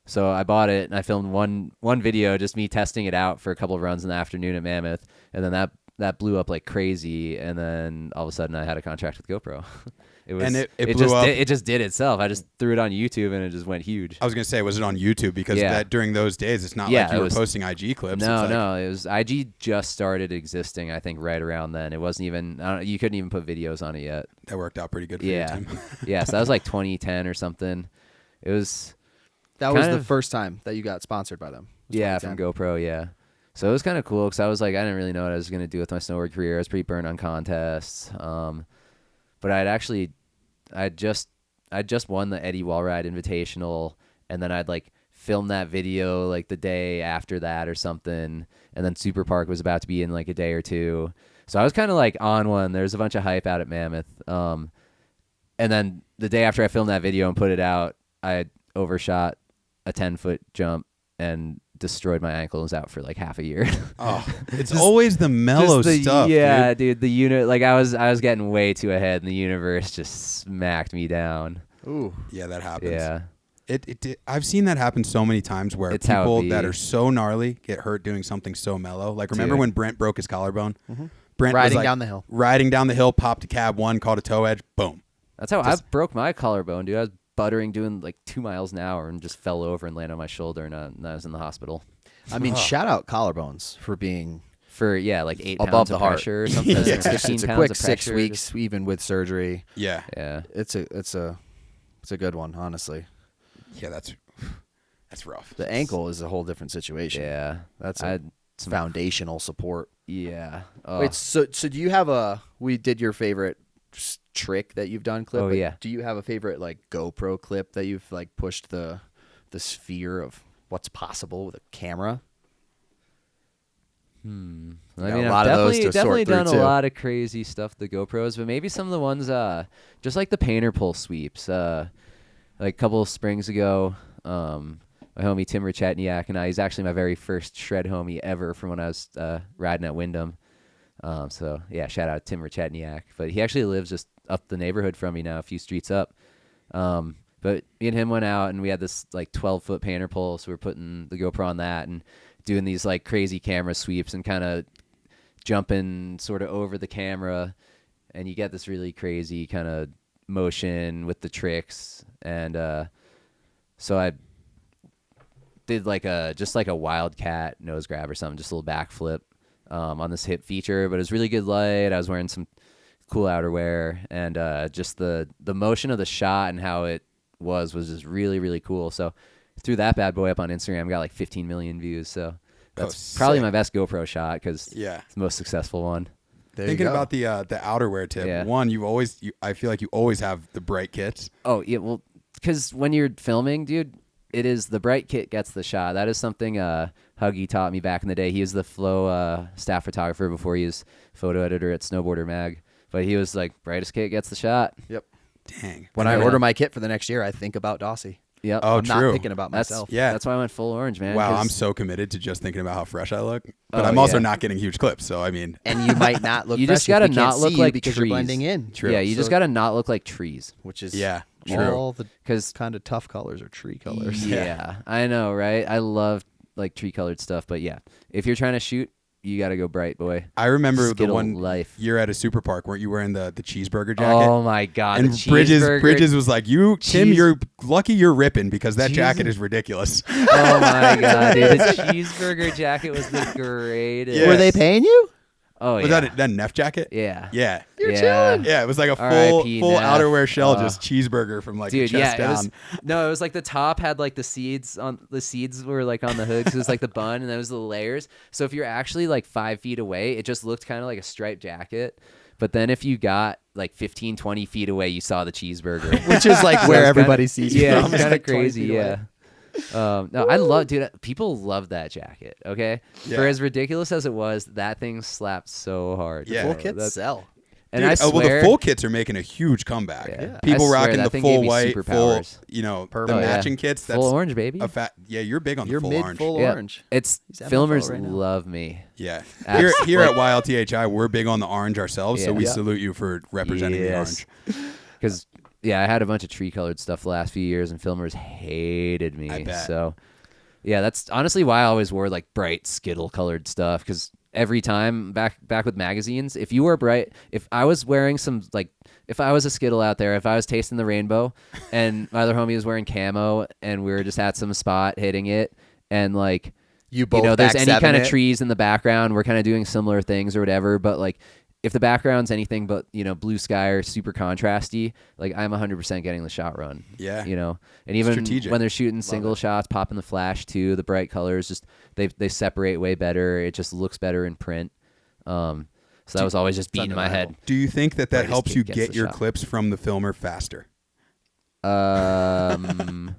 So I bought it and I filmed one video, just me testing it out for a couple of runs in the afternoon at Mammoth, and then that blew up like crazy, and then all of a sudden I had a contract with GoPro. It was, And it blew just up. It just did itself. I just threw it on YouTube and it just went huge. I was gonna say, was it on YouTube? Because Yeah. that during those days, it's not Yeah, like you it were was- posting IG clips. No, It's like, no, it was IG just started existing. I think right around then. It wasn't even. You couldn't even put videos on it yet. That worked out pretty good for Yeah, you, Tim. yeah. So that was like 2010 or something. It was. that was Kind the of- first time that you got sponsored by them. was Yeah, 2010. from GoPro, yeah. So it was kind of cool because I was like, I didn't really know what I was going to do with my snowboard career. I was pretty burned on contests. But I just won the Eddie Wallride Invitational, and then I'd like film that video like the day after that or something, and then Super Park was about to be in like a day or two. So I was kind of like on one. There's a bunch of hype out at Mammoth. And then the day after I filmed that video and put it out, I overshot a 10-foot jump and destroyed my ankle and was out for like half a year. Oh, it's always the mellow Just the- stuff. Yeah, dude. The unit, like I was getting way too ahead, and the universe just smacked me down. Ooh. Yeah, that happens. Yeah, I've seen that happen so many times where It's how it people be. that are so gnarly get hurt doing something so mellow. Like, remember Dude. when Brent broke his collarbone? Brent was Riding like, down the hill. Riding down the hill, popped a cab one, caught a toe edge, boom. that's how I broke my collarbone, dude. I was buttering, doing like 2 miles an hour, and just fell over and landed on my shoulder, and I was in the hospital. I mean, shout out collarbones for being For like 8 above pounds the of heart pressure or something. Yeah. 15 it's a pounds quick of 6 pressure, weeks, even with surgery. Yeah. Yeah. It's a good one, honestly. Yeah, that's rough. The ankle is a whole different situation. Yeah. That's I a had some foundational support. Yeah. Wait, so do you have we did your favorite trick that you've done clip? Oh, but yeah. Do you have a favorite like GoPro clip that you've like pushed the sphere of what's possible with a camera? I got mean, a I've lot of those to definitely sort through, done too. a lot of crazy stuff with the GoPros, but maybe some of the ones, just like the painter pull sweeps. Like a couple of springs ago, my homie Tim Richetniak and he's actually my very first shred homie ever from when I was riding at Wyndham. So yeah, shout out Tim Richetniak. But he actually lives just up the neighborhood from me now, a few streets up. But me and him went out and we had this like 12-foot painter pole, so we're putting the GoPro on that and doing these like crazy camera sweeps and kind of jumping sort of over the camera, and you get this really crazy kind of motion with the tricks. And so I did like just like a wildcat nose grab or something, just a little backflip on this hip feature, but it was really good light. I was wearing some cool outerwear, and just the motion of the shot and how it was just really, really cool. So threw that bad boy up on Instagram, got like 15 million views. So that's probably sick. my best GoPro shot because Yeah. it's the most successful one. There Thinking you go. about the outerwear tip, Yeah. one, I feel like you always have the bright kits. Oh, yeah, well, because when you're filming, dude, it is the bright kit gets the shot. That is something Huggy taught me back in the day. He was the Flow staff photographer before he was photo editor at Snowboarder Mag. But he was like, brightest kit gets the shot. Yep. Dang. When I order my kit for the next year, I think about Dossie. Yep. Oh, I'm true. not thinking about That's myself. Yeah. That's why I went full orange, man. Wow, 'cause- I'm so committed to just thinking about how fresh I look. But Oh, I'm also yeah. not getting huge clips, so I mean, And you might not look You fresh just if gotta we can't not look see you like because trees. you're blending in. True. Yeah, you just So- got to not look like trees. Which is yeah, true. all the Because kind of tough colors or tree colors. yeah, I know, right? I love like tree colored stuff, but yeah, if you're trying to shoot, you got to go bright, boy. I remember the Skittle one life. year at a super park, weren't you wearing the cheeseburger jacket? Oh my god! and the Bridges cheeseburger- was like, Tim, Cheese- you're lucky you're ripping because that Cheese- jacket is ridiculous. Oh my god, dude! The cheeseburger jacket was the greatest. Yeah. Were they paying you? Oh Was yeah. that a Neff jacket? Yeah. Yeah. Yeah. Yeah, it was like a R.I.P. full Neff. outerwear shell, just cheeseburger from like Dude, the chest yeah, down. it was no, it was like the top had like the seeds were like on the hood, 'cause it was like the bun, and that was the layers. So if you're actually like 5 feet away, it just looked kind of like a striped jacket. But then if you got like 15, 20 feet away, you saw the cheeseburger. Which is like So where it's everybody kinda, sees you Yeah, from. it's kind of Like 20 crazy. feet away. Yeah. No, I love, dude. People love that jacket. Okay, Yeah. for as ridiculous as it was, that thing slapped so hard. Yeah. Full Bro, kits sell. And Dude, I swear, well, the full kits are making a huge comeback. Yeah. People I swear, rocking that the thing full gave me white, full, superpowers. the Oh, yeah. matching kits. That's full orange, baby. yeah, you're big on You're the full mid orange. full Yeah. orange. It's He's MFO filmers right now. love me. Yeah. Abs- Here at YLTHI, we're big on the orange ourselves, so Yeah. we Yeah. salute you for representing the Yes. orange. Because yeah, I had a bunch of tree colored stuff the last few years, and filmers hated me. I bet. So yeah, that's honestly why I always wore like bright Skittle colored stuff. Because every time back with magazines, if you were bright, if I was wearing some like, if I was a Skittle out there, if I was tasting the rainbow, and my other homie was wearing camo, and we were just at some spot hitting it, and like. You both There's back any seven kind of it. trees in the background. We're kind of doing similar things or whatever. But like, if the background's anything but blue sky or super contrasty, like I'm 100% getting the shot run. Yeah. And even Strategic. when they're shooting single shots, popping the flash too, the bright colors just they separate way better. It just looks better in print. So that was always just beating in my head. Do you think that Brightest helps kid you gets get the your shot. clips from the filmer faster? Um,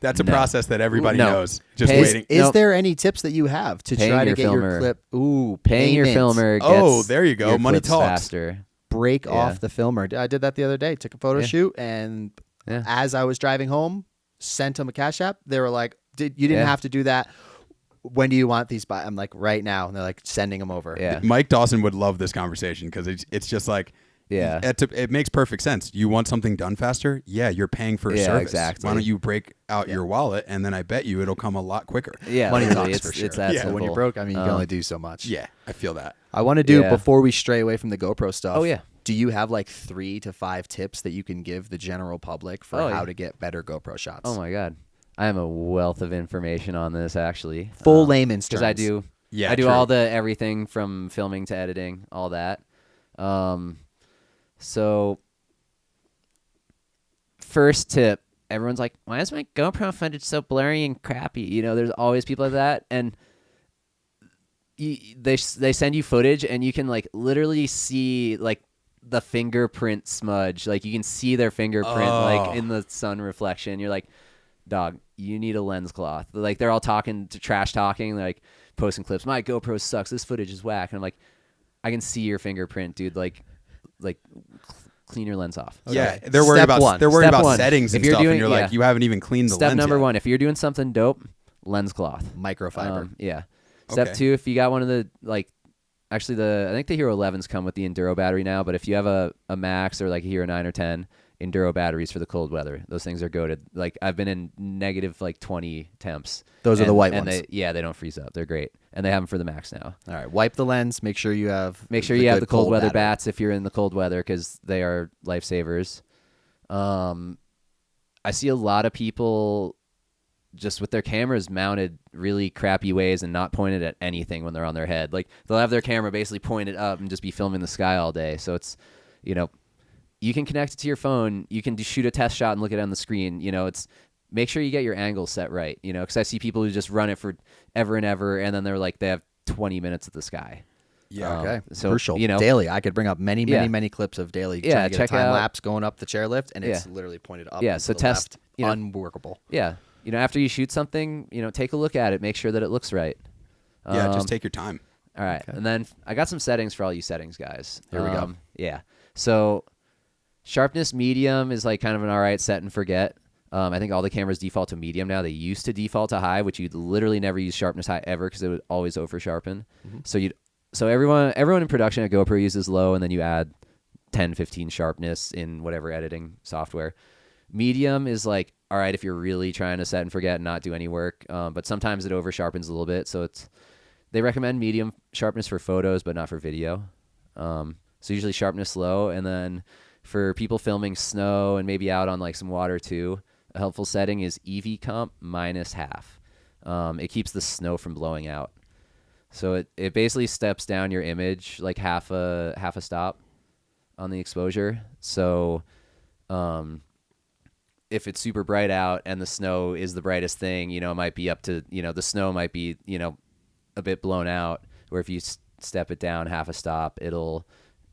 That's a No. process that everybody No. knows. Just Pays- waiting. Is Nope. there any tips that you have to Paying try to your get your filmer. clip? Ooh, paying your payment. filmer gets Oh, there you go. your Money clips talks. faster. Break Yeah. off the filmer. I did that the other day. Took a photo Yeah. shoot, and Yeah. as I was driving home, sent them a Cash App. They were like, you didn't Yeah. have to do that. When do you want these by? I'm like, right now. And they're like, sending them over. Yeah. Mike Dawson would love this conversation because it's just like, Yeah. it makes perfect sense. You want something done faster? Yeah, you're paying for a Yeah, service. exactly. Why don't you break out your wallet and then I bet you it'll come a lot quicker. Yeah. Money literally, talks it's, for sure. It's that Yeah, But when you're simple. broke, I mean, you can Um, only do so much. Yeah, I feel that. I want to do, Yeah. before we stray away from the GoPro stuff. Oh, yeah. Do you have like 3 to 5 tips that you can give the general public for how to get better GoPro shots? Oh my God, I am a wealth of information on this actually. Full layman's terms. Because I do. Yeah, I do true. all the everything from filming to editing, all that. So first tip, everyone's like, why is my GoPro footage so blurry and crappy? You know, there's always people like that. And they send you footage and you can like literally see like the fingerprint smudge. Like you can see their fingerprint like in the sun reflection. You're like, dog, you need a lens cloth. Like they're all trash talking, like posting clips. My GoPro sucks. This footage is whack. And I'm like, I can see your fingerprint, dude. Like clean your lens off. Yeah, they're worried Step about one. settings and If you're stuff, doing- and you're yeah. like, you haven't even cleaned the Step lens number yet. 1, if you're doing something dope, lens cloth. Microfiber. Yeah. Step Okay. 2, if you got one of the I think the Hero 11s come with the Enduro battery now, but if you have a Max or like a Hero 9 or 10 Enduro batteries for the cold weather, those things are goated. Like I've been in negative like 20 temps. Those are the white ones. They don't freeze up. They're great, and they have them for the Max now. All right, wipe the lens. Make sure you have Make sure you have good the cold weather battery. bats if you're in the cold weather because they are lifesavers. I see a lot of people just with their cameras mounted really crappy ways and not pointed at anything when they're on their head. Like they'll have their camera basically pointed up and just be filming the sky all day. So it's, you know, you can connect it to your phone. You can shoot a test shot and look at it on the screen. You know, it's make sure you get your angle set right. You know, because I see people who just run it for ever and ever, and then they're like they have 20 minutes of the sky. Yeah. Okay. So Crucial. you know, daily. I could bring up many clips of daily Yeah, trying to get a check time out- lapse going up the chairlift, and it's Yeah. literally pointed up. Yeah, and so to the test, left. you know- Unworkable. Yeah, you know, after you shoot something, you know, take a look at it, make sure that it looks right. Yeah, Um, just take your time. All right, and then I got some settings for all you settings guys. Here we go. Yeah, so sharpness medium is like kind of an all right set and forget. I think all the cameras default to medium now. They used to default to high, which you'd literally never use sharpness high ever because it would always over sharpen. So everyone in production at GoPro uses low, and then you add 10, 15 sharpness in whatever editing software. Medium is like, all right, if you're really trying to set and forget and not do any work, but sometimes it over sharpens a little bit. So they recommend medium sharpness for photos, but not for video. So usually sharpness low, and then for people filming snow and maybe out on like some water too, a helpful setting is EV comp minus half. It keeps the snow from blowing out. So it basically steps down your image like half a stop on the exposure. So if it's super bright out and the snow is the brightest thing, you know, it might be up to, you know, the snow might be, you know, a bit blown out. Where if you step it down half a stop, it'll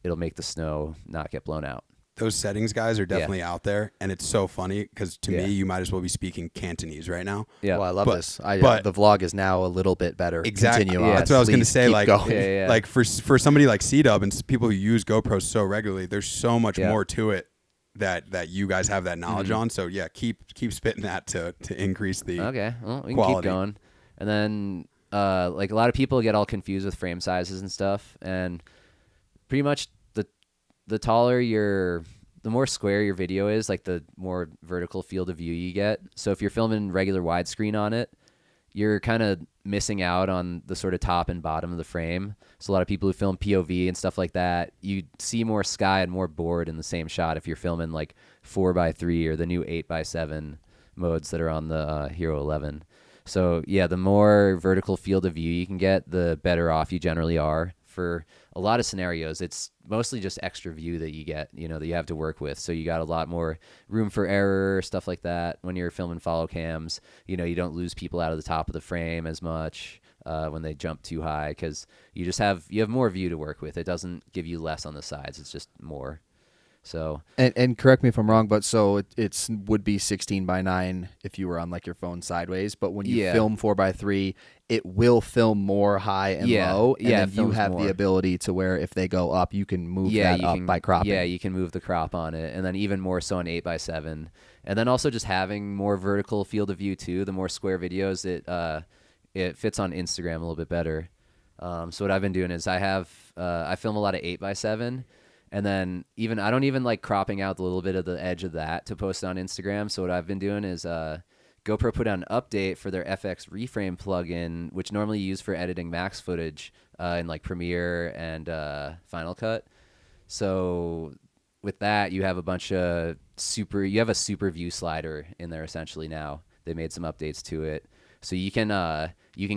make the snow not get blown out. Those settings guys are definitely out there, and it's so funny because to Yeah. me, you might as well be speaking Cantonese right now. Yeah. Well, I love But- this. but- The vlog is now a little bit better. Exactly. Continue Yeah, on. That's what I was going to Please say. keep Like, going. Yeah. like for somebody like C-Dub and people who use GoPros so regularly, there's so much Yeah. more to it that you guys have that knowledge Mm-hmm. on. So yeah, keep spitting that to increase the Okay, well, we can quality. keep going. And then, like a lot of people get all confused with frame sizes and stuff, and pretty much the taller the more square your video is, like the more vertical field of view you get. So if you're filming regular widescreen on it, you're kind of missing out on the sort of top and bottom of the frame. So a lot of people who film POV and stuff like that, you see more sky and more board in the same shot if you're filming like 4x3 or the new 8x7 modes that are on the Hero 11. So yeah, the more vertical field of view you can get, the better off you generally are. For a lot of scenarios, it's mostly just extra view that you get, you know, that you have to work with. So you got a lot more room for error, stuff like that. When you're filming follow cams, you know, you don't lose people out of the top of the frame as much when they jump too high, because you have more view to work with. It doesn't give you less on the sides. It's just more. So And correct me if I'm wrong, but so it's would be 16:9 if you were on like your phone sideways. But when you Yeah. film 4x3, it will film more high and Yeah. low, and Yeah, then it you films have more. the ability to where if they go up, you can move that you up can, by cropping. Yeah, you can move the crop on it, and then even more so on 8x7, and then also just having more vertical field of view too. The more square videos, it fits on Instagram a little bit better. So what I've been doing is I film a lot of 8x7, and then I don't even like cropping out the little bit of the edge of that to post it on Instagram. So what I've been doing is GoPro put out an update for their FX reframe plugin, which normally you use for editing max footage in like Premiere and Final Cut. So with that, you have a bunch of you have a super view slider in there essentially now. They made some updates to it. So you can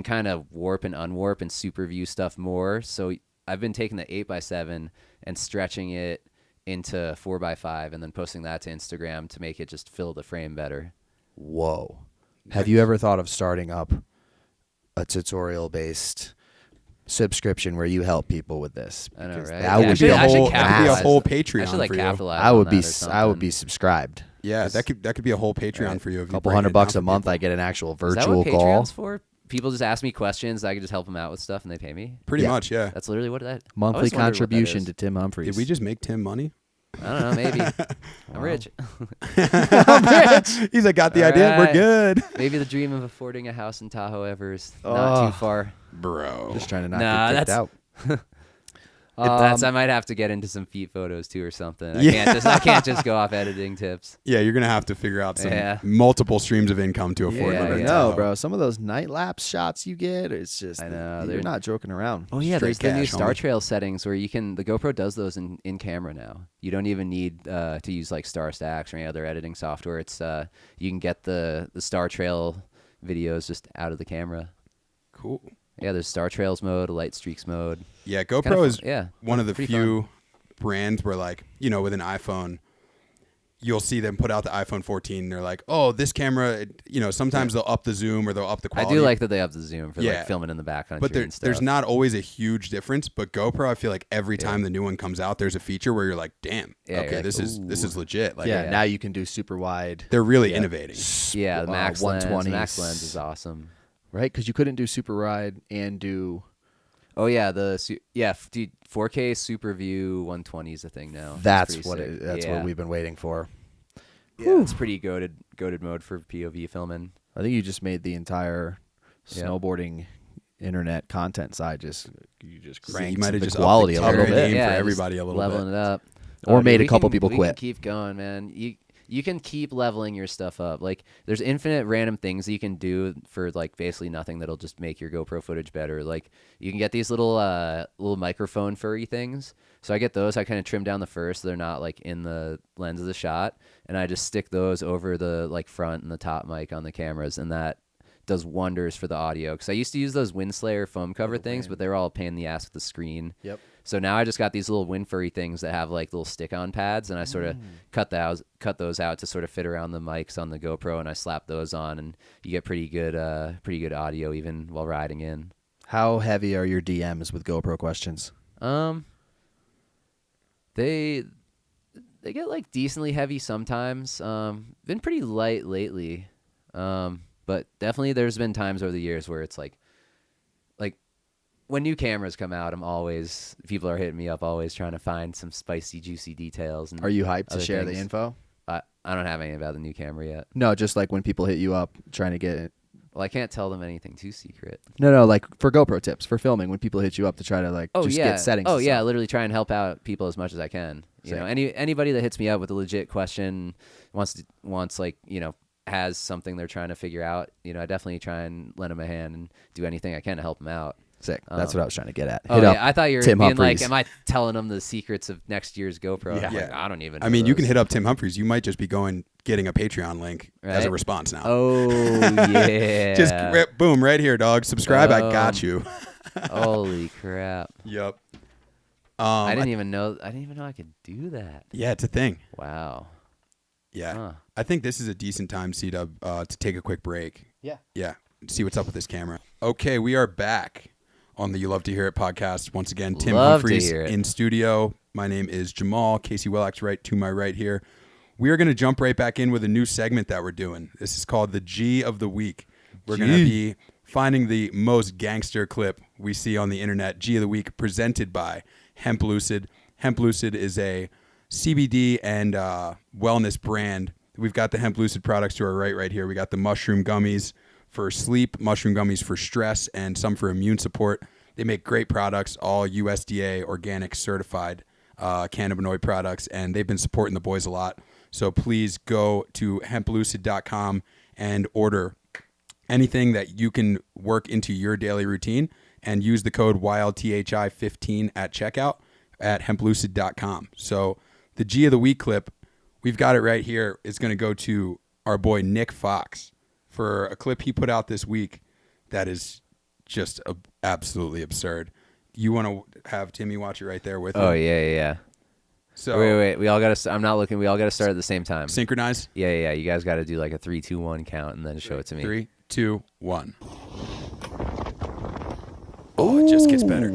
kind of warp and unwarp and super view stuff more. So I've been taking the 8x7 and stretching it into 4x5 and then posting that to Instagram to make it just fill the frame better. Whoa. Have you ever thought of starting up a tutorial-based subscription where you help people with this? I know, Because right? That Yeah, would be I should that could be a capitalize. whole I Patreon should like for you. capitalize. I would on be that or I would something. be subscribed. Yeah, that could be a whole Patreon for you. If A you couple break it $100 down a month, for I people. get an actual Is that virtual what call. Patreon's for? People just ask me questions. I can just help them out with stuff, and they pay me. Pretty Yeah. much, yeah. That's literally what that. Monthly I always wondered what that contribution is. to Tim Humphreys. Did we just make Tim money? I don't know. Maybe I'm rich. He's like, got the All idea. We're right. good, Maybe the dream of affording a house in Tahoe ever is not too far. bro. just trying to not Nah, get kicked that's- out? If that's I might have to get into some feet photos too or something. I Yeah. can't just go off editing tips. Yeah, you're gonna have to figure out some Yeah. multiple streams of income to afford. Yeah, living in yeah. Tahoe. No, bro. Some of those night lapse shots you get, it's just I know, you're they're- not joking around. Oh yeah, Straight there's the new cash, Star homie. Trail settings where you can. The GoPro does those in camera now. You don't even need to use like Star Stacks or any other editing software. It's you can get the Star Trail videos just out of the camera. Cool. Yeah, there's Star Trails mode, a light streaks mode. Yeah, Kinda GoPro fun. is Yeah, one of the pretty few brands where, like, you know, with an iPhone, you'll see them put out the iPhone 14. And they're like, oh, this camera, you know, sometimes they'll up the zoom or they'll up the I quality. do like that they have the zoom for Yeah. like filming in the backcountry But and stuff. there's not always a huge difference. But GoPro, I feel like every time the new one comes out, there's a feature where you're like, damn, Yeah, you're okay, like, this is legit. Like, yeah, yeah. now you can do super wide. they're really innovating. Yeah, the Max lens. 120s. The Max lens is awesome. Right? Because you couldn't do super wide and do. Oh yeah, dude, 4K Super View 120 is a thing now. It's That's pretty what sick. that's Yeah. what we've been waiting for. Yeah, it's pretty goated mode for POV filming. I think you just made the entire Yeah. snowboarding internet content side you just So cranked you might have the just quality a upped the little game bit. for just everybody a little leveling bit. it up. Or Dude, made a we couple can- people we quit. Can keep going, man. You can keep leveling your stuff up. Like there's infinite random things that you can do for like basically nothing that'll just make your GoPro footage better. Like you can get these little microphone furry things. So I get those. I kind of trim down the fur so they're not like in the lens of the shot, and I just stick those over the like front and the top mic on the cameras, and that does wonders for the audio. Because I used to use those Windslayer foam cover things, but they were all a pain in the ass with the screen. Yep. So now I just got these little wind furry things that have like little stick-on pads, and I sort of cut those out to sort of fit around the mics on the GoPro, and I slap those on, and you get pretty good audio even while riding in. How heavy are your DMs with GoPro questions? They get like decently heavy sometimes. Been pretty light lately, but definitely there's been times over the years where it's like when new cameras come out, people are hitting me up always trying to find some spicy, juicy details. And Are you hyped to other share the things. info? I don't have any about the new camera yet. No, just like when people hit you up trying to get it. Well, I can't tell them anything too secret. No, like for GoPro tips for filming when people hit you up to try to like just yeah. get settings. Oh and yeah, stuff. literally try and help out people as much as I can. You know, anybody that hits me up with a legit question wants like, you know, has something they're trying to figure out. You know, I definitely try and lend them a hand and do anything I can to help them out. Sick. That's what I was trying to get at. Oh Hit yeah, up I thought you were Tim being Humphreys. like, am I telling them the secrets of next year's GoPro? Yeah. I'm like, Yeah. I don't even. I know mean, you those. can hit up Tim Humphreys. You might just be getting a Patreon link as a Right? response now. Oh yeah. Just boom, right here, dog. Subscribe. I got you. Holy crap! Yep. I didn't even know I could do that. Yeah, it's a thing. Wow. Yeah. Huh. I think this is a decent time, C-Dub, to take a quick break. Yeah. Yeah. See what's up with this camera. Okay, we are back on the You Love to Hear It podcast. Once again, Tim Love to Humphreys hear it. in studio. My name is Jamal. Casey Willak's right to my right here. We are going to jump right back in with a new segment that we're doing. This is called the G of the Week. We're going to be finding the most gangster clip we see on the internet. G of the Week presented by Hemp Lucid. Hemp Lucid is a CBD and wellness brand. We've got the Hemp Lucid products to our right here. We got the mushroom gummies for sleep, mushroom gummies for stress, and some for immune support. They make great products, all USDA organic certified cannabinoid products, and they've been supporting the boys a lot. So please go to hemplucid.com and order anything that you can work into your daily routine and use the code YLTHI15 at checkout. at hemplucid.com. So the G of the week clip, we've got it right here. It's going to go to our boy Nick Fox for a clip he put out this week that is just absolutely absurd. You want to have Timmy watch it right there with Oh him? yeah. So Wait. We all got to. I'm not looking. We all got to start at the same time. synchronize. Yeah. You guys got to do like a 3, 2, 1 count and then show it to me. 3, 2, 1. Oh, it just gets better.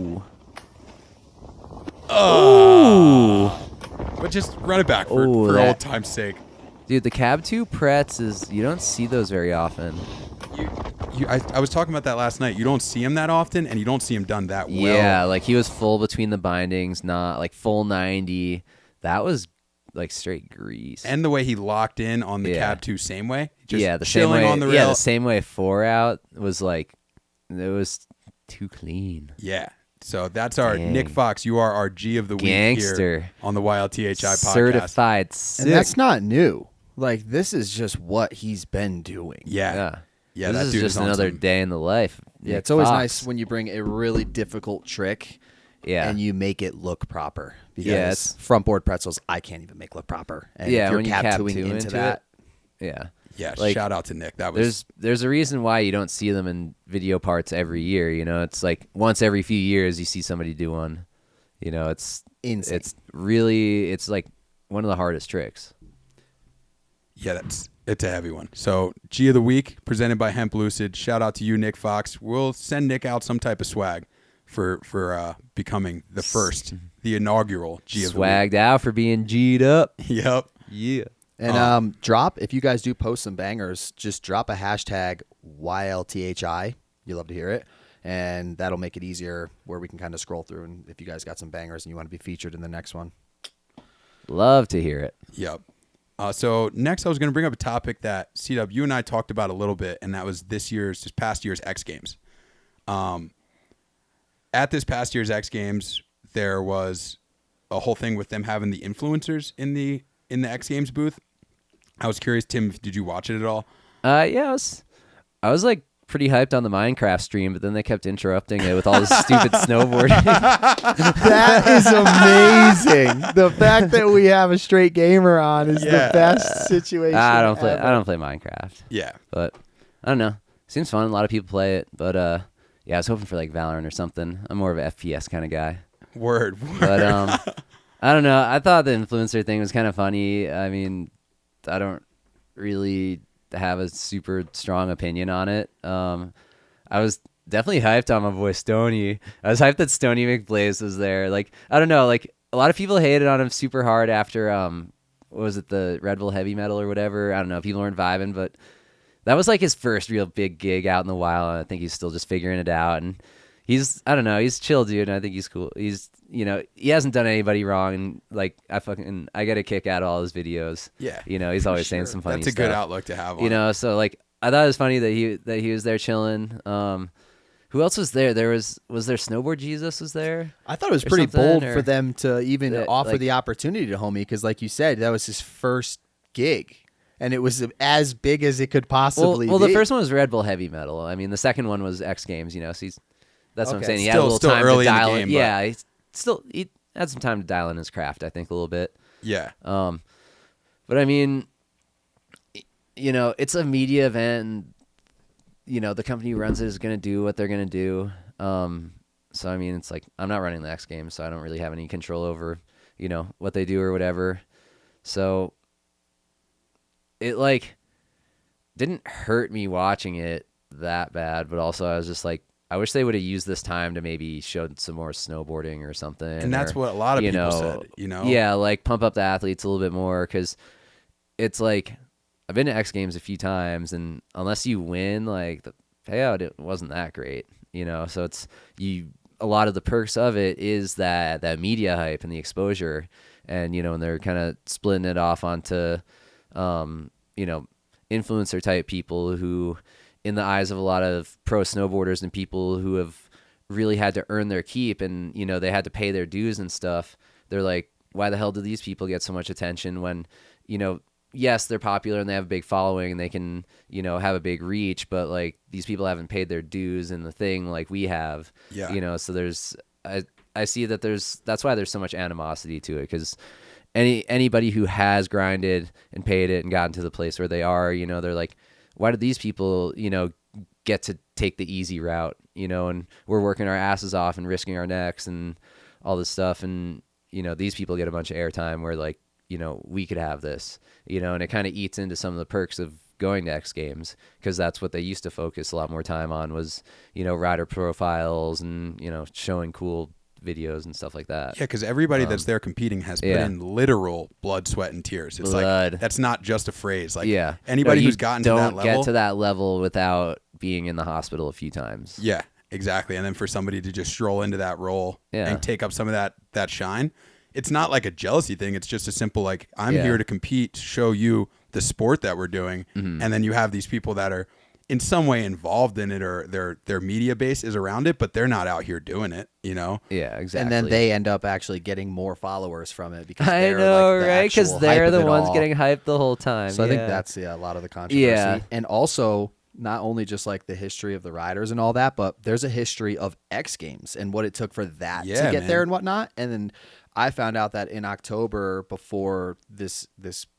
But just run it back for old time's sake. Dude, the cab 2 Pretz is, you don't see those very often. I was talking about that last night. You don't see him that often, and you don't see him done that well. Yeah, like he was full between the bindings, not like full 90. That was like straight grease. And the way he locked in on the Yeah. cab 2 same way. Just the same chilling way, on the rail. Yeah, the same way 4 out was like, it was too clean. Yeah. So that's our Dang. Nick Fox. You are our G of the week Gangster. here on the YLTHI podcast. Certified sick. And that's not new. Like, this is just what he's been doing. Yeah. Yeah, this that is dude just is on another some- day in the life. Yeah, Nick it's always Fox. nice when you bring a really difficult trick Yeah. and you make it look proper. Because Yeah, it's- front board pretzels, I can't even make look proper. And Yeah, if you're when you cab cab 2ing two into into that, Yeah. Yeah, Like, shout out to Nick. That was There's a reason why you don't see them in video parts every year. You know, it's like once every few years you see somebody do one. You know, it's insane. it's like one of the hardest tricks. yeah, it's a heavy one. So G of the week presented by Hemp Lucid. Shout out to you, Nick Fox. We'll send Nick out some type of swag for becoming the inaugural G of the week. Swagged out for being G'd up. Yep. Yeah. And drop, if you guys do post some bangers, just drop a hashtag YLTHI. You love to hear it. And that'll make it easier where we can kind of scroll through. And if you guys got some bangers and you want to be featured in the next one. Love to hear it. Yep. So next I was going to bring up a topic that C-Dub, you and I talked about a little bit, and that was this past year's X Games. At this past year's X Games, there was a whole thing with them having the influencers in the X Games booth. I was curious, Tim, did you watch it at all? Yeah, I was like pretty hyped on the Minecraft stream, but then they kept interrupting it with all this stupid snowboarding. That is amazing. The fact that we have a straight gamer on is the best situation. I don't play ever. Minecraft, Yeah. but I don't know. Seems fun. A lot of people play it, but yeah, I was hoping for like Valorant or something. I'm more of an FPS kind of guy. Word. But I don't know. I thought the influencer thing was kind of funny. I mean, I don't really have a super strong opinion on it. I was definitely hyped on my boy Stoney. I was hyped that Stoney McBlaze was there. Like, I don't know. Like, a lot of people hated on him super hard after what was it, the Red Bull Heavy Metal or whatever. I don't know. People weren't vibing, but that was like his first real big gig out in the wild. And I think he's still just figuring it out. And I don't know, he's chill, dude. And I think he's cool. He's, he hasn't done anybody wrong. And like, I get a kick out of all his videos. Yeah. He's always saying some funny That's a stuff. good outlook to have on it. So like, I thought it was funny that he was there chilling. Who else was there? Was there Snowboard Jesus was there? I thought it was or pretty something, bold or- for them to even Yeah, offer like- the opportunity to homie because, like you said, that was his first gig, and it was as big as it could possibly Well, be. the first one was Red Bull Heavy Metal. I mean, the second one was X Games. So that's what I'm Okay. saying. He had a little Still time early to in the dial game, in. but- Yeah, he had some time to dial in his craft. I think a little bit. Yeah. But I mean, it's a media event. And, the company who runs it is going to do what they're going to do. So I mean, it's like I'm not running the X Games, so I don't really have any control over, what they do or whatever. So it like didn't hurt me watching it that bad, but also I was just like, I wish they would have used this time to maybe show some more snowboarding or something. And that's or, what a lot of you people know, said, Yeah, like pump up the athletes a little bit more because it's like I've been to X Games a few times, and unless you win, like the payout it wasn't that great, So it's a lot of the perks of it is that media hype and the exposure, and and they're kind of splitting it off onto, influencer type people who, in the eyes of a lot of pro snowboarders and people who have really had to earn their keep and they had to pay their dues and stuff, they're like, why the hell do these people get so much attention when yes, they're popular and they have a big following and they can have a big reach, but like these people haven't paid their dues in the thing like we have. Yeah. So there's I see that that's why there's so much animosity to it, because anybody who has grinded and paid it and gotten to the place where they are, you know, they're like, why do these people, you know, get to take the easy route, you know, and we're working our asses off and risking our necks and all this stuff, and you know, these people get a bunch of airtime where, like, you know, we could have this, you know, and it kind of eats into some of the perks of going to X Games, because that's what they used to focus a lot more time on was, you know, rider profiles and, you know, showing cool videos and stuff like that. Yeah, because everybody that's there competing has put in literal blood, sweat, and tears. It's like, that's not just a phrase. Like, anybody who's gotten to that level. Don't get to that level without being in the hospital a few times. Yeah, exactly. And then for somebody to just stroll into that role and take up some of that shine, it's not like a jealousy thing. It's just a simple, like, I'm here to compete, to show you the sport that we're doing. And then you have these people that are in some way involved in it, or their media base is around it, but they're not out here doing it, you know? Yeah, exactly. And then they end up actually getting more followers from it because I they're know, like right? Because they're the ones getting hyped the whole time. So I think that's a lot of the controversy. Yeah. And also, not only just like the history of the riders and all that, but there's a history of X Games and what it took for that to get there and whatnot. And then I found out that in October, before this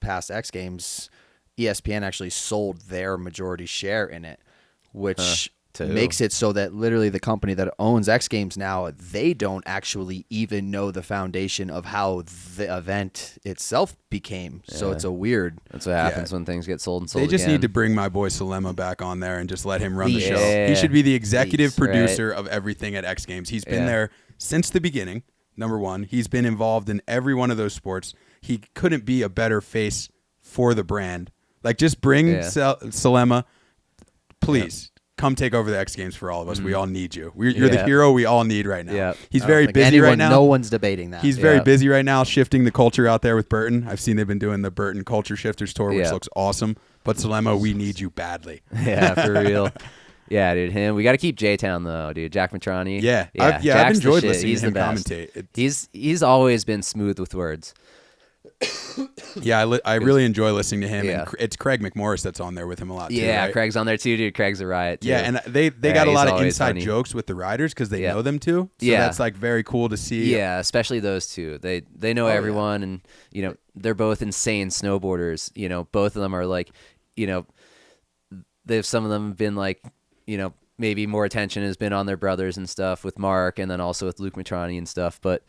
past X Games, ESPN actually sold their majority share in it, which makes it so that literally the company that owns X Games now, they don't actually even know the foundation of how the event itself became. So it's a weird. That's what happens when things get sold and sold. They just again. need to bring my boy Salema back on there and just let him run the show. Yeah. He should be the executive producer of everything at X Games. He's been there since the beginning. Number one, he's been involved in every one of those sports. He couldn't be a better face for the brand. Like, just bring Salema, please. Come take over the X Games for all of us. We all need you. You're the hero we all need right now. He's very busy right now. No one's debating that. He's very busy right now, shifting the culture out there with Burton. I've seen they've been doing the Burton Culture Shifters Tour, which looks awesome. But Salema, we need you badly. Yeah, for real. Yeah, dude. Him. We got to keep J-Town though, dude. Jack Matrani. I've enjoyed listening to him commentate. He's always been smooth with words. I really enjoy listening to him. And it's Craig McMorris that's on there with him a lot too. Yeah, right? Craig's on there too, dude. Craig's a riot too. Yeah, and they got a lot of inside jokes with the riders because they know them too. So that's like very cool to see. Yeah, especially those two. They know everyone, and you know, they're both insane snowboarders. You know, both of them are like, you know, some of them have been like, you know, maybe more attention has been on their brothers and stuff with Mark, and then also with Luke Matrani and stuff, but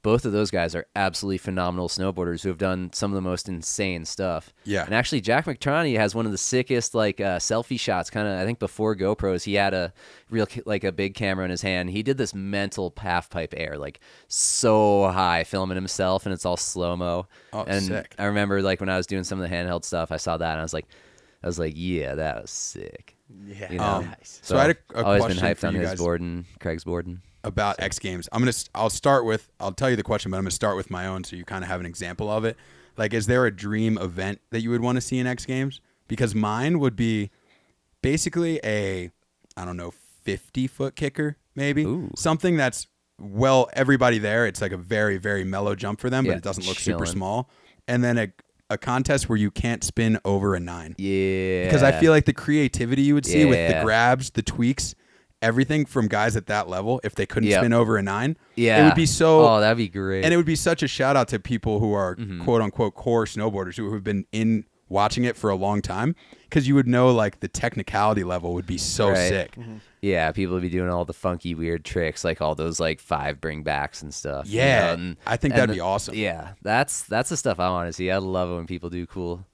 both of those guys are absolutely phenomenal snowboarders who have done some of the most insane stuff. Yeah. And actually, Jack McTroney has one of the sickest like selfie shots. Kind of, I think before GoPros, he had a real like a big camera in his hand. He did this mental half pipe air, like so high, filming himself, and it's all slow mo. Oh, and sick! I remember like when I was doing some of the handheld stuff, I saw that and I was like, yeah, that was sick. Yeah. You know? Nice. So I had a always question been hyped for on you his guys. board and Craig's board and about X Games. I'll tell you the question, but I'm going to start with my own so you kind of have an example of it. Like, is there a dream event that you would want to see in X Games? Because mine would be basically a, I don't know, 50-foot kicker, maybe. Ooh. Something that's, everybody there, it's like a very, very mellow jump for them, but it doesn't look super small. And then a contest where you can't spin over a 9. Yeah. Because I feel like the creativity you would see with the grabs, the tweaks, everything from guys at that level, if they couldn't spin over a 9, it would be so. Oh, that'd be great. And it would be such a shout out to people who are quote unquote core snowboarders who have been in watching it for a long time, because you would know like the technicality level would be so sick. Yeah, people would be doing all the funky weird tricks, like all those like 5 bringbacks and stuff. Yeah, you know? I think that'd be awesome. Yeah, that's the stuff I want to see. I love it when people do cool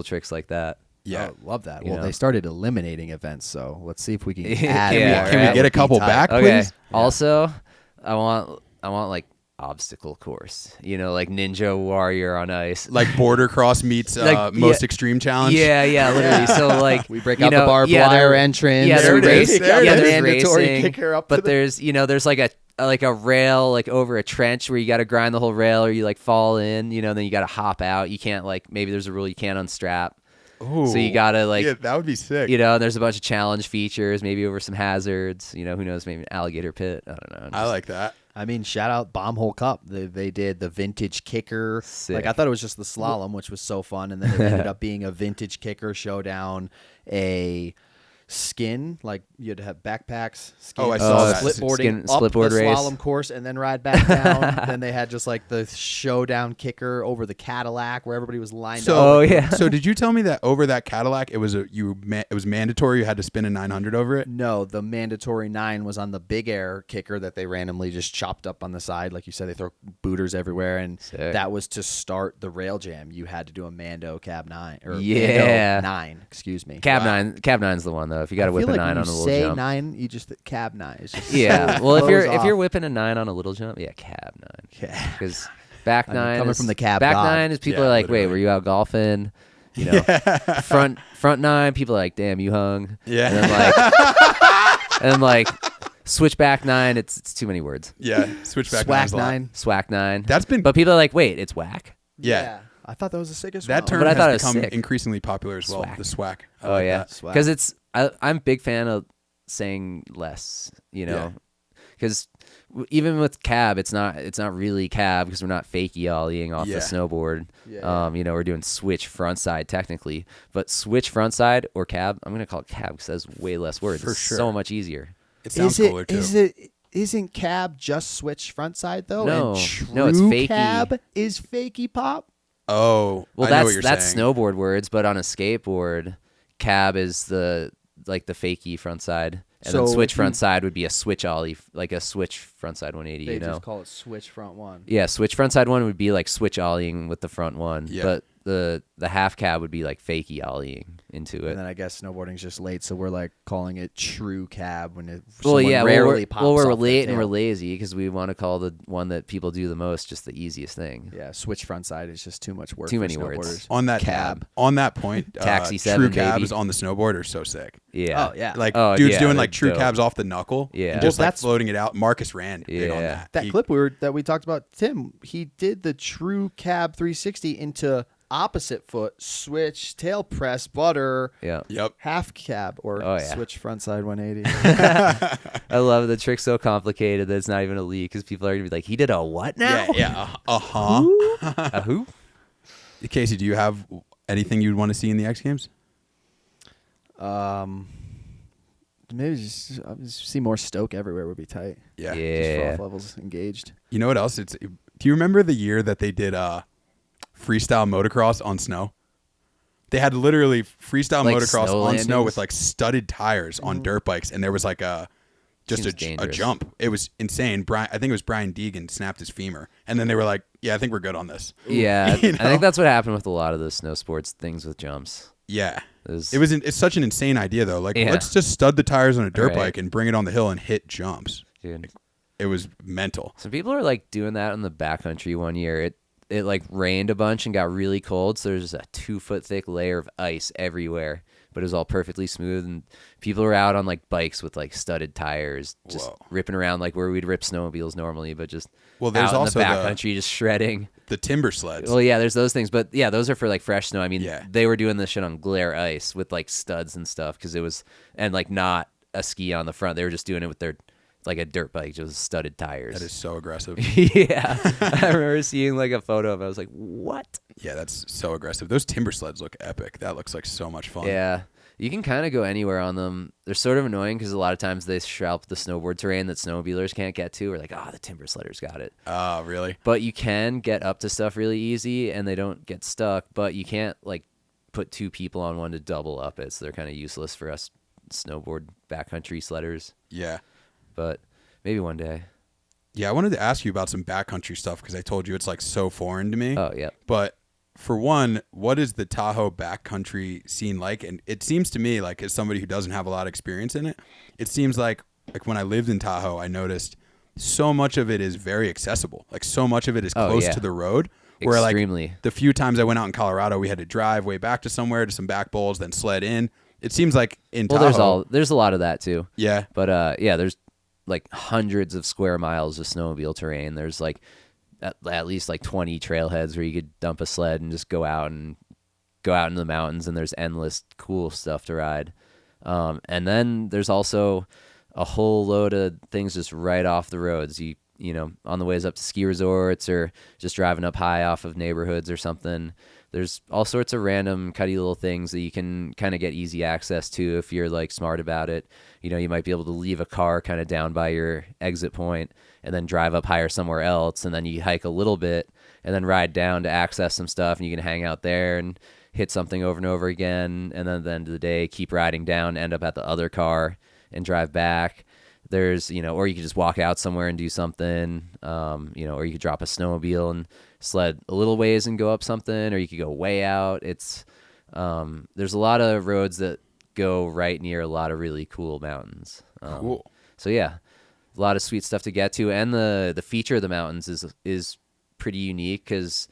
tricks like that. Yeah, love that. You Well, know? they started eliminating events, so let's see if we can Yeah, add. Can we get a couple back, Okay. please? Also, I want like obstacle course. You know, like Ninja Warrior on ice. Like border cross meets Like, most extreme challenge. Yeah, literally. So like We break you out the know, barbed wire entrance. Yeah, There there's it is. There it there's is. Mandatory racing, kicker up to but the- there's like a rail like over a trench where you got to grind the whole rail or you like fall in. You know, then you got to hop out. You can't like maybe there's a rule you can't unstrap. Ooh. So you gotta like, Yeah, that would be sick. you know, there's a bunch of challenge features, maybe over some hazards. You know, who knows? Maybe an alligator pit. I don't know. I like that. I mean, shout out Bomb Hole Cup. They did the vintage kicker. Sick. Like I thought it was just the slalom, which was so fun, and then it ended up being a vintage kicker showdown, a skin, like you'd have backpacks, skin, Oh, I saw that. split boarding Skin- up split board the race. slalom course and then ride back down. Then they had just like the showdown kicker over the Cadillac where everybody was lined So, up. Oh, yeah. So did you tell me that over that Cadillac, it was it was mandatory you had to spin a 900 over it? No, the mandatory 9 was on the big air kicker that they randomly just chopped up on the side. Like you said, they throw booters everywhere, and Sick. that was to start the rail jam. You had to do a Mando cab 9 or Yeah. Mando 9. Excuse me. Cab 9's the one though. If you got to whip I feel a like 9 when on a you little say jump. 9, you just cab 9. It's just Yeah. so Well, if blows you're off. whipping a 9 on a little jump, yeah, cab 9. Yeah. Because back I mean, 9 coming is, from the cab back god. 9 is people Yeah, are like, wait, literally. were you out golfing? You know, front 9, people are like, damn, you hung. Yeah. And then like switchback 9, it's too many words. Yeah, switchback Swack nine's a lot. 9. Swack 9. That's been But people are like, wait, it's whack. yeah. I thought that was the sickest That one. term But I has thought it was become sick. increasingly popular as well. Swack. The swack. I Oh like yeah, that. Swag. because I'm a big fan of saying less. You know, because even with cab, it's not really cab because we're not fakey ollieing off Yeah. the snowboard. Yeah. You know, we're doing switch front side technically, but switch front side or cab, I'm gonna call it cab because that's way less words. For It's sure. so much easier. It sounds is cooler too. isn't cab just switch front side though? No. And true No, it's fakey. cab is fakey pop. Oh, Well, I know what you're that's saying. snowboard words, but on a skateboard, cab is the fakey front side, and So then switch if front you- side would be a switch ollie, like a switch front side 180. They you know, just call it switch front one. yeah, switch front side one would be like switch ollieing with the front one, Yeah. but the half cab would be like fakey ollieing into it. And then I guess snowboarding's just late, so we're like calling it true cab when it Well, someone yeah, rarely pops we're off their late and we're tail. lazy because we want to call the one that people do the most just the easiest thing. Yeah, switch front side is just too much work. Too for many words. snowboarders. On that Cab. On that point, Taxi true 7, cabs baby. on the snowboard are so sick. Yeah. Oh yeah, Like Oh, dudes yeah, doing they're like true dope. cabs off the knuckle. Yeah. and just Well, like that's- floating it out. Marcus Rand big on Yeah. that. that He- clip that we talked about, Tim, he did the true cab 360 into opposite foot switch tail press butter Yeah. Yep. half cab or Oh, yeah. switch front side 180. I love the trick's so complicated that it's not even a leak because people are gonna be like, he did a what now? Yeah. Uh-huh. A who? Casey, do you have anything you'd want to see in the X Games? Maybe just see more Stoke everywhere would be tight. Yeah. Just Yeah. froth levels engaged. You know what else? Do you remember the year that they did freestyle motocross on snow? They had literally freestyle Like motocross snow on snow landings? with like studded tires on dirt bikes, and there was like just Seems a dangerous. jump. It was insane. I think it was Brian Deegan snapped his femur, and then they were like, "Yeah, I think we're good on this." Yeah, You I know? think that's what happened with a lot of the snow sports things with jumps. Yeah. Is- It's such an insane idea though. Like, Yeah. let's just stud the tires on a dirt Right. bike and bring it on the hill and hit jumps. dude. It was mental. Some people are like doing that in the backcountry one year. It like rained a bunch and got really cold, so there's a 2-foot thick layer of ice everywhere, but it was all perfectly smooth, and people were out on like bikes with like studded tires, just Whoa. ripping around like where we'd rip snowmobiles normally, but just Well, there's out also in the the backcountry just shredding. timber sleds. Well, yeah, there's those things, but yeah, those are for like fresh snow. I mean, Yeah. they were doing this shit on glare ice with like studs and stuff because it was, and like not a ski on the front. They were just doing it with their like a dirt bike, just studded tires. That is so aggressive. Yeah, I remember seeing like a photo of it. I was like, what? Yeah, that's so aggressive. Those timber sleds look epic. That looks like so much fun. Yeah, you can kind of go anywhere on them. They're sort of annoying because a lot of times they scalp the snowboard terrain that snowmobilers can't get to. Or like, oh, the timber sledders got it. Oh, really? But you can get up to stuff really easy, and they don't get stuck. But you can't like put 2 people on one to double up it, so they're kind of useless for us snowboard backcountry sledders. Yeah. But maybe one day. Yeah, I wanted to ask you about some backcountry stuff because I told you it's like so foreign to me. Oh yeah. But for one, what is the Tahoe backcountry scene like? And it seems to me like as somebody who doesn't have a lot of experience in it, it seems like when I lived in Tahoe, I noticed so much of it is very accessible. Like so much of it is Oh, close yeah. to the road. Where like Extremely. the few times I went out in Colorado, we had to drive way back to somewhere to some back bowls, then sled in. It seems like in Well, Tahoe. there's a lot of that too. Yeah. But yeah, there's like hundreds of square miles of snowmobile terrain. There's like at least like 20 trailheads where you could dump a sled and just go out into the mountains, and there's endless cool stuff to ride. And then there's also a whole load of things just right off the roads. You know, on the ways up to ski resorts or just driving up high off of neighborhoods or something. there's all sorts of random cutty little things that you can kind of get easy access to if you're like smart about it. You know, you might be able to leave a car kind of down by your exit point and then drive up higher somewhere else, and then you hike a little bit and then ride down to access some stuff, and you can hang out there and hit something over and over again, and then at the end of the day keep riding down, end up at the other car and drive back. There's, you know, or you could just walk out somewhere and do something, you know, or you could drop a snowmobile and sled a little ways and go up something, or you could go way out. It's there's a lot of roads that go right near a lot of really cool mountains. Cool. So yeah, a lot of sweet stuff to get to, and the feature of the mountains is pretty unique because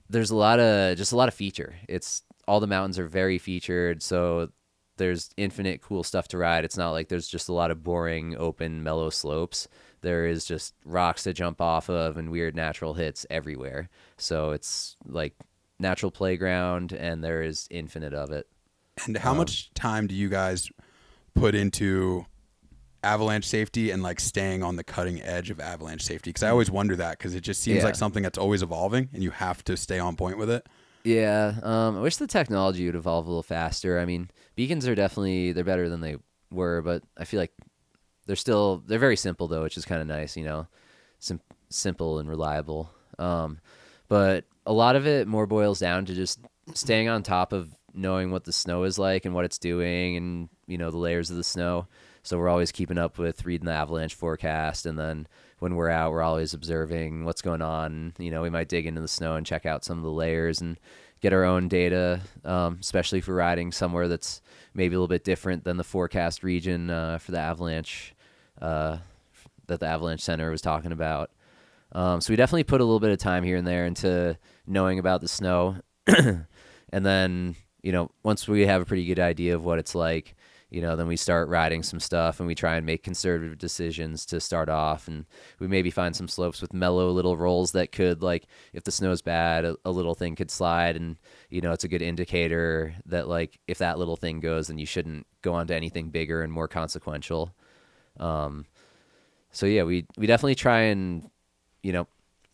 there's a lot of feature. It's all the mountains are very featured, so there's infinite cool stuff to ride. It's not like there's just a lot of boring, open, mellow slopes. There is just rocks to jump off of and weird natural hits everywhere. So it's like natural playground, and there is infinite of it. And how much time do you guys put into avalanche safety and like staying on the cutting edge of avalanche safety? Because I always wonder that, because it just seems like something that's always evolving and you have to stay on point with it. Yeah, I wish the technology would evolve a little faster. I mean, beacons are they're better than they were, but I feel like they're very simple though, which is kind of nice, you know, simple and reliable. But a lot of it more boils down to just staying on top of knowing what the snow is like and what it's doing, and, you know, the layers of the snow. So we're always keeping up with reading the avalanche forecast, and then when we're out, we're always observing what's going on. You know, we might dig into the snow and check out some of the layers and get our own data, especially for riding somewhere that's maybe a little bit different than the forecast region for the avalanche that the Avalanche Center was talking about. So we definitely put a little bit of time here and there into knowing about the snow. And then, you know, once we have a pretty good idea of what it's like, you know, then we start riding some stuff, and we try and make conservative decisions to start off. And we maybe find some slopes with mellow little rolls that could, like, if the snow's bad, a little thing could slide. And, you know, it's a good indicator that, like, if that little thing goes, then you shouldn't go on to anything bigger and more consequential. So yeah, we definitely try and, you know,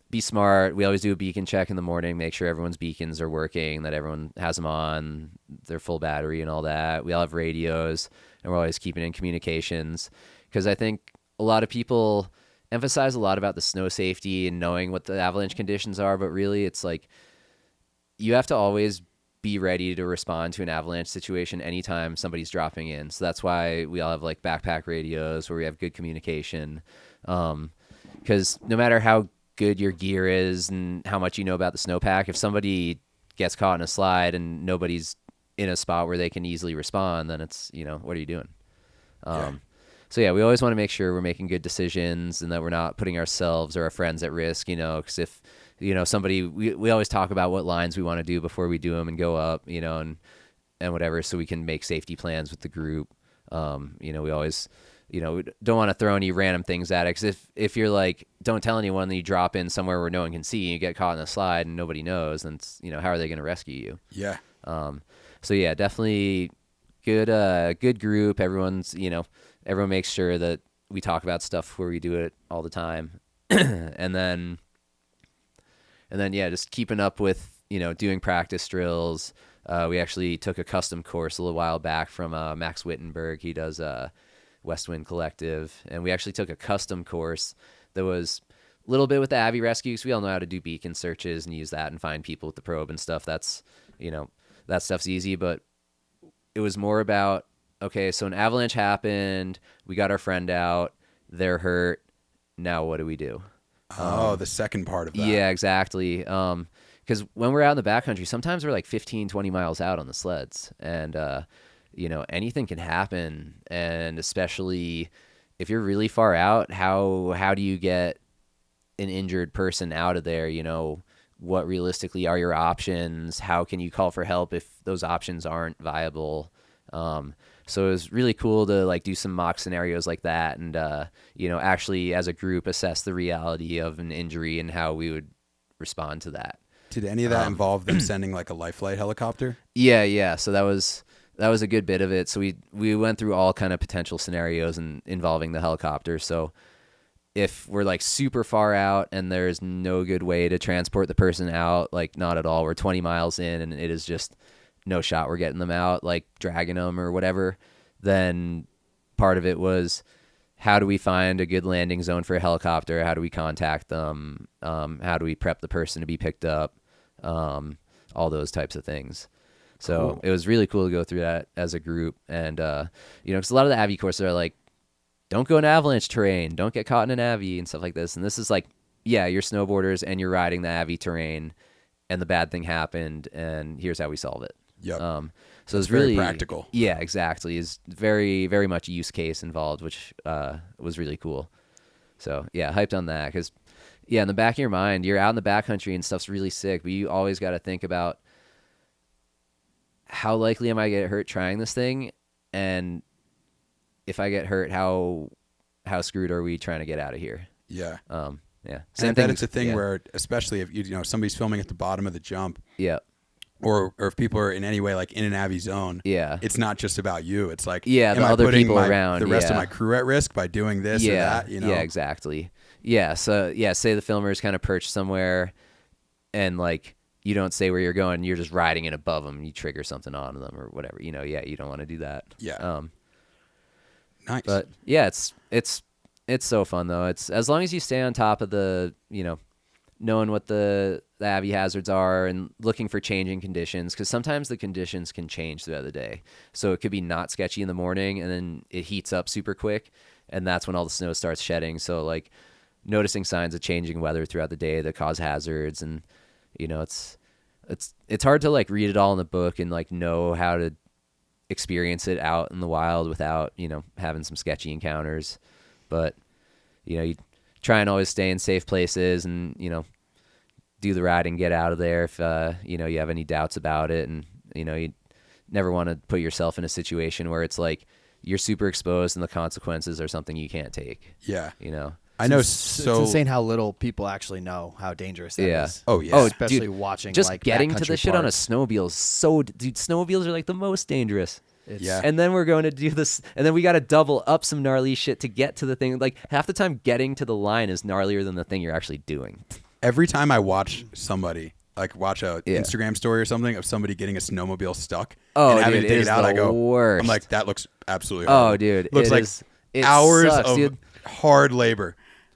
be smart. We always do a beacon check in the morning, make sure everyone's beacons are working, that everyone has them on, their full battery and all that. We all have radios, and we're always keeping in communications, because I think a lot of people emphasize a lot about the snow safety and knowing what the avalanche conditions are, but really it's like you have to always be ready to respond to an avalanche situation anytime somebody's dropping in. So that's why we all have like backpack radios where we have good communication, because no matter how good your gear is and how much you know about the snowpack, if somebody gets caught in a slide and nobody's in a spot where they can easily respond, then it's, you know, what are you doing? So yeah, we always want to make sure we're making good decisions and that we're not putting ourselves or our friends at risk, you know, because if, you know, we always talk about what lines we want to do before we do them and go up, you know, and whatever, so we can make safety plans with the group. You know, we always, you know, we don't want to throw any random things at it, because if you're like, don't tell anyone, that you drop in somewhere where no one can see and you get caught in a slide and nobody knows, then it's, you know, how are they going to rescue you? Yeah. So yeah, definitely good group. Everyone makes sure that we talk about stuff where we do it all the time. and then yeah, just keeping up with, you know, doing practice drills. We actually took a custom course a little while back from Max Wittenberg. He does West Wind Collective, and we actually took a custom course that was a little bit with the Abbey Rescue, because we all know how to do beacon searches and use that and find people with the probe and stuff. That's, you know, that stuff's easy, but it was more about, okay, so an avalanche happened, we got our friend out, they're hurt, now what do we do? The second part of that. Yeah, exactly. Because when we're out in the backcountry, sometimes we're like 15, 20 miles out on the sleds, and you know, anything can happen. And especially if you're really far out, how do you get an injured person out of there? You know, what realistically are your options? How can you call for help if those options aren't viable? So it was really cool to like do some mock scenarios like that, and you know, actually as a group assess the reality of an injury and how we would respond to that. Did any of that involve them sending like a life flight helicopter? Yeah. So that was a good bit of it. So we went through all kind of potential scenarios and involving the helicopter. So if we're like super far out and there's no good way to transport the person out, like not at all, we're 20 miles in and it is just no shot we're getting them out, like dragging them or whatever, then part of it was, how do we find a good landing zone for a helicopter? How do we contact them? How do we prep the person to be picked up? All those types of things. So Cool. it was really cool to go through that as a group. And, because a lot of the Avi courses are like, don't go into avalanche terrain, don't get caught in an Avi and stuff like this. And this is like, yeah, you're snowboarders and you're riding the Avi terrain and the bad thing happened and here's how we solve it. Yep. So it's very really practical. Yeah, exactly. Is very, very much use case involved, which was really cool. So yeah, hyped on that because yeah, in the back of your mind, you're out in the backcountry and stuff's really sick, but you always got to think about how likely am I to get hurt trying this thing, and if I get hurt, how screwed are we trying to get out of here? Yeah. Yeah. And then it's a thing where, especially if somebody's filming at the bottom of the jump, yeah. or if people are in any way like in an Avi zone, Yeah. it's not just about you. It's like, Yeah, am the I other putting people around, the rest of yeah. my crew at risk by doing this or that? Yeah, exactly. Yeah, so yeah, say the filmer is kind of perched somewhere, and like you don't say where you're going, you're just riding it above them, and you trigger something on them or whatever. You don't want to do that. Yeah. Nice. But yeah, it's so fun though. It's as long as you stay on top of the knowing what the Avi hazards are and looking for changing conditions, because sometimes the conditions can change throughout the day. So it could be not sketchy in the morning and then it heats up super quick, and that's when all the snow starts shedding. So like noticing signs of changing weather throughout the day that cause hazards, and it's hard to like read it all in the book and like know how to experience it out in the wild without having some sketchy encounters. But you try and always stay in safe places and do the ride and get out of there if you have any doubts about it. And you never want to put yourself in a situation where it's like you're super exposed and the consequences are something you can't take. Yeah. I know It's insane how little people actually know how dangerous that is. Oh yeah. Oh, Especially dude, watching just like getting to backcountry the shit on a parts. snowmobile is so, dude, snowmobiles are like the most dangerous. Yeah. And then we're going to do this, and then we got to double up some gnarly shit to get to the thing. Like half the time getting to the line is gnarlier than the thing you're actually doing. Every time I watch somebody, like watch a Yeah. Instagram story or something of somebody getting a snowmobile stuck Oh, and having dude, to it take is it out, the I go, worst. I'm like, that looks absolutely horrible. Oh, dude. Looks it like is- it hours sucks, of dude. hard labor.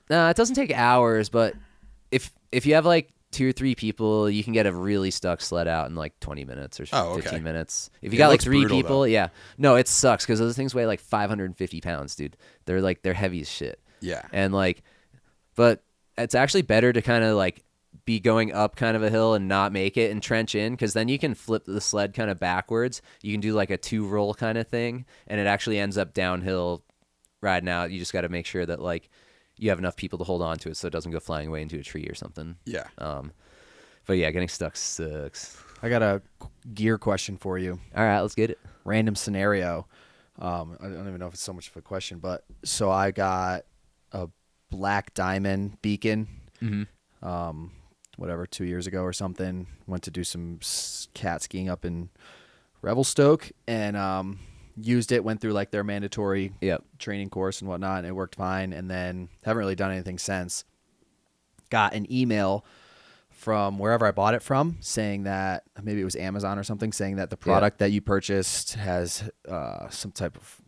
No, it doesn't take hours, but if you have like 2 or 3 people, you can get a really stuck sled out in like 20 minutes or 15 minutes. If you It got like looks 3 brutal, people, though. yeah. No, it sucks because those things weigh like 550 pounds, dude. They're heavy as shit. Yeah. And like, but it's actually better to kind of like be going up kind of a hill and not make it and trench in, because then you can flip the sled kind of backwards. You can do like a 2-roll kind of thing, and it actually ends up downhill riding out. You just got to make sure that like you have enough people to hold on to it so it doesn't go flying away into a tree or something. Yeah. But yeah, getting stuck sucks. I got a gear question for you. All right, let's get it. Random scenario. I don't even know if it's so much of a question, but so I got a black diamond beacon. Whatever, 2 years ago or something. Went to do some cat skiing up in Revelstoke and used it. Went through like their mandatory training course and whatnot, and it worked fine. And then haven't really done anything since. Got an email from wherever I bought it from saying that, maybe it was Amazon or something, saying that the product that you purchased has some type of